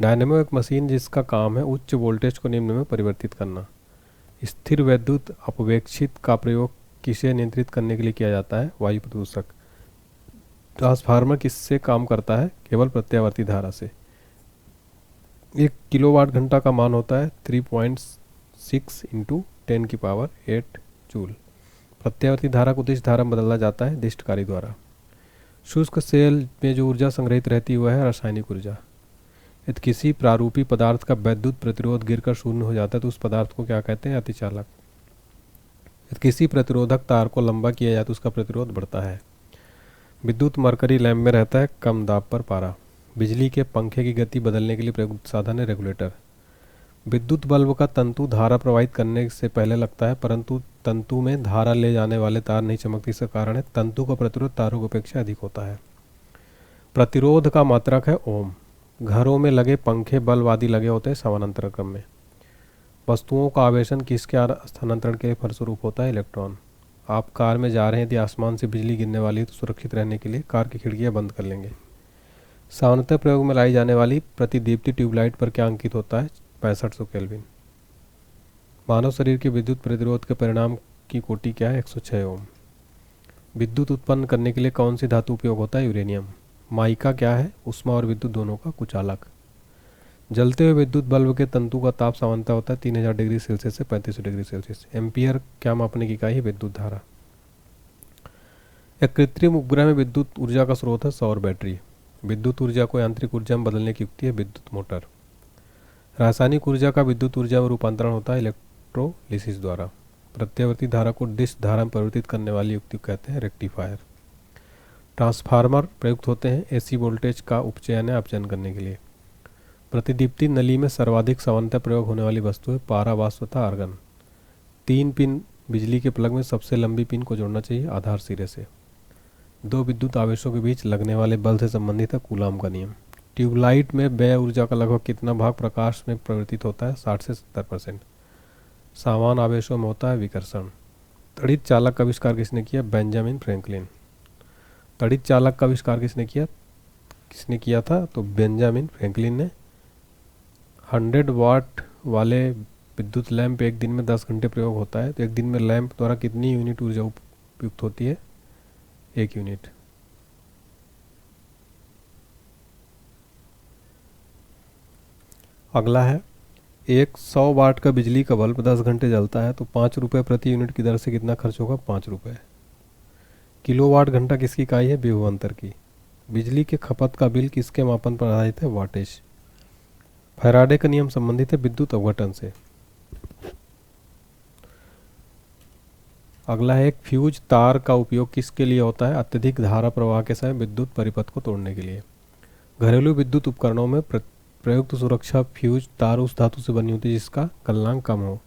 डायनेमो एक मशीन जिसका काम है उच्च वोल्टेज को निम्न में परिवर्तित करना। स्थिर वैद्युत अपवेक्षित का प्रयोग किसे नियंत्रित करने के लिए किया जाता है? वायु प्रदूषक। ट्रांसफार्मर किससे काम करता है? केवल प्रत्यावर्ती धारा से। 1 किलोवाट घंटा का मान होता है 3.6 इंटू 10 की पावर 8 जूल। प्रत्यावर्ती धारा को दिश धारा में बदला जाता है दिष्टकारी द्वारा। शुष्क सेल में जो ऊर्जा संग्रहित रहती है वह है रासायनिक ऊर्जा। यदि किसी प्रारूपी पदार्थ का वैद्युत प्रतिरोध गिरकर शून्य हो जाता है तो उस पदार्थ को क्या कहते हैं? अतिचालक। यदि किसी प्रतिरोधक तार को लंबा किया जाए तो उसका प्रतिरोध बढ़ता है। विद्युत मरकरी लैंप में रहता है कम दाब पर पारा। बिजली के पंखे की गति बदलने के लिए प्रयुक्त साधन है रेगुलेटर। विद्युत बल्ब का तंतु धारा प्रवाहित करने से पहले लगता है परंतु तंतु में धारा ले जाने वाले तार नहीं चमकते, इसका कारण है तंतु का प्रतिरोध तारों की अपेक्षा अधिक होता है। प्रतिरोध का मात्रक है ओम। घरों में लगे पंखे बल्ब आदि लगे होते हैं समानांतर क्रम में। वस्तुओं का आवेशन किसके स्थानांतरण के फलस्वरूप होता है? इलेक्ट्रॉन। आप कार में जा रहे हैं, यदि आसमान से बिजली गिरने वाली है तो सुरक्षित रहने के लिए कार की खिड़कियां बंद कर लेंगे। सामान्यतः प्रयोग में लाई जाने वाली प्रतिदीप्ति ट्यूबलाइट पर क्या अंकित होता है? 6500 केल्विन। मानव शरीर के विद्युत प्रतिरोध के परिणाम की कोटि क्या है? 106 ओम। विद्युत उत्पन्न करने के लिए कौन सी धातु उपयोग होता है? यूरेनियम। माइका क्या है? ऊष्मा और विद्युत दोनों का कुचालक। जलते हुए विद्युत बल्ब के तंतु का ताप सामान्यतः होता है 3000 डिग्री सेल्सियस से 3500 डिग्री सेल्सियस। एम्पियर क्या मापने की इकाई है? विद्युत धारा। एक कृत्रिम उपग्रह में विद्युत ऊर्जा का स्रोत है सौर बैटरी। विद्युत ऊर्जा को यांत्रिक ऊर्जा में बदलने की युक्ति है विद्युत मोटर। रासायनिक ऊर्जा का विद्युत ऊर्जा में रूपांतरण होता है इलेक्ट्रोलिसिस द्वारा। प्रत्यावर्ती धारा को डिश धारा में परिवर्तित करने वाली युक्ति को कहते हैं रेक्टिफायर। ट्रांसफार्मर प्रयुक्त होते हैं एसी वोल्टेज का उपचयन या अपचयन करने के लिए। प्रतिदीप्ति नली में सर्वाधिक सामान्यतः प्रयोग होने वाली वस्तु है पारा, वाष्प तथा आर्गन। 3 पिन बिजली के प्लग में सबसे लंबी पिन को जोड़ना चाहिए आधार सिरे से। 2 विद्युत आवेशों के बीच लगने वाले बल से संबंधित है कूलाम का नियम। ट्यूबलाइट में व्यय ऊर्जा का लगभग कितना भाग प्रकाश में परिवर्तित होता है? 60 से 70%। समान आवेशों में होता है विकर्षण। तड़ित चालक का आविष्कार किसने किया? Benjamin Franklin. तड़ित चालक का आविष्कार किसने किया था? तो बेंजामिन फ्रैंकलिन ने। 100 वाट वाले विद्युत लैंप एक दिन में 10 घंटे प्रयोग होता है तो एक दिन में लैंप द्वारा कितनी यूनिट ऊर्जा उपयुक्त होती है? 1 यूनिट। अगला है, एक 100 वाट का बिजली का बल्ब 10 घंटे जलता है तो 5 रुपये प्रति यूनिट की दर से कितना खर्च होगा? 5 रुपये। किलोवाट घंटा किसकी इकाई है? विभवांतर की। बिजली के खपत का बिल किसके मापन पर आधारित है? वाटेज। फैराडे का नियम संबंधित है विद्युत अपघटन से। अगला है, एक फ्यूज तार का उपयोग किसके लिए होता है? अत्यधिक धारा प्रवाह के समय विद्युत परिपथ को तोड़ने के लिए। घरेलू विद्युत उपकरणों में प्रयुक्त सुरक्षा फ्यूज तार उस धातु से बनी होती है जिसका गलनांक कम हो।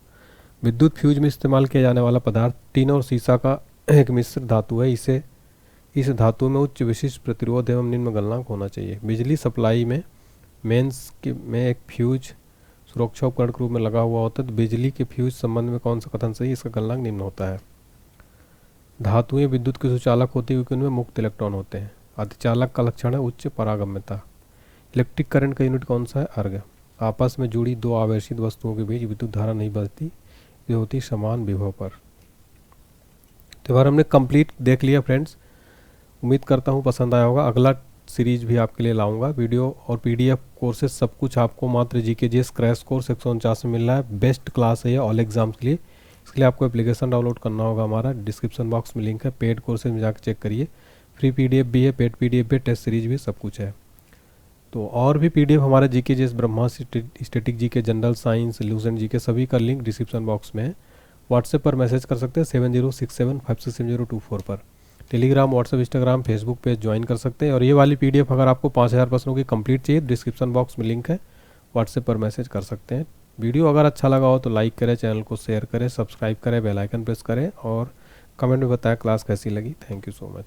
विद्युत फ्यूज में इस्तेमाल किया जाने वाला पदार्थ टिन और सीसा का एक मिश्र धातु है, इस धातु में उच्च विशिष्ट प्रतिरोध एवं निम्न गलनांक होना चाहिए। बिजली सप्लाई में मेंस के में एक फ्यूज सुरक्षा उपकरण के रूप में लगा हुआ होता है, तो बिजली के फ्यूज संबंध में कौन सा कथन सही, इसका गलनांक निम्न होता है। धातुएं विद्युत की सुचालक होती है क्योंकि उनमें मुक्त इलेक्ट्रॉन होते हैं। अतिचालक का लक्षण है उच्च परागम्यता। इलेक्ट्रिक करंट का यूनिट कौन सा है, अर्ग। आपस में जुड़ी दो आवेशित वस्तुओं के बीच विद्युत धारा नहीं बहती, ये होती समान विभव पर। त्यौहार हमने कंप्लीट देख लिया फ्रेंड्स, उम्मीद करता हूँ पसंद आया होगा। अगला सीरीज भी आपके लिए लाऊंगा, वीडियो और पीडीएफ कोर्सेज सब कुछ आपको मात्र जीके जीएस क्रैश कोर्स 149 में मिल रहा है। बेस्ट क्लास है ये ऑल एग्जाम्स के लिए। इसके लिए आपको एप्लीकेशन डाउनलोड करना होगा, हमारा डिस्क्रिप्शन बॉक्स में लिंक है। पेड कोर्सेज में जाकर चेक करिए, फ्री पीडीएफ भी है, पेड पीडीएफ भी, टेस्ट सीरीज भी, सब कुछ है। तो और भी पीडीएफ हमारे GK GS Brahma static GK, general science, Lucent GK सभी का लिंक डिस्क्रिप्शन बॉक्स में है। व्हाट्सएप पर मैसेज कर सकते हैं 7067567024 पर। Telegram, WhatsApp, Instagram, Facebook page join कर सकते हैं। और ये वाली पीडीएफ अगर आपको 5000 प्रश्नों की कंप्लीट चाहिए, डिस्क्रिप्शन बॉक्स में लिंक है, व्हाट्सएप पर मैसेज कर सकते हैं। वीडियो अगर अच्छा लगा हो तो लाइक करें, चैनल को शेयर करें, सब्सक्राइब करें, बेल आइकन प्रेस करें और कमेंट में बताएं क्लास कैसी लगी। Thank you so much.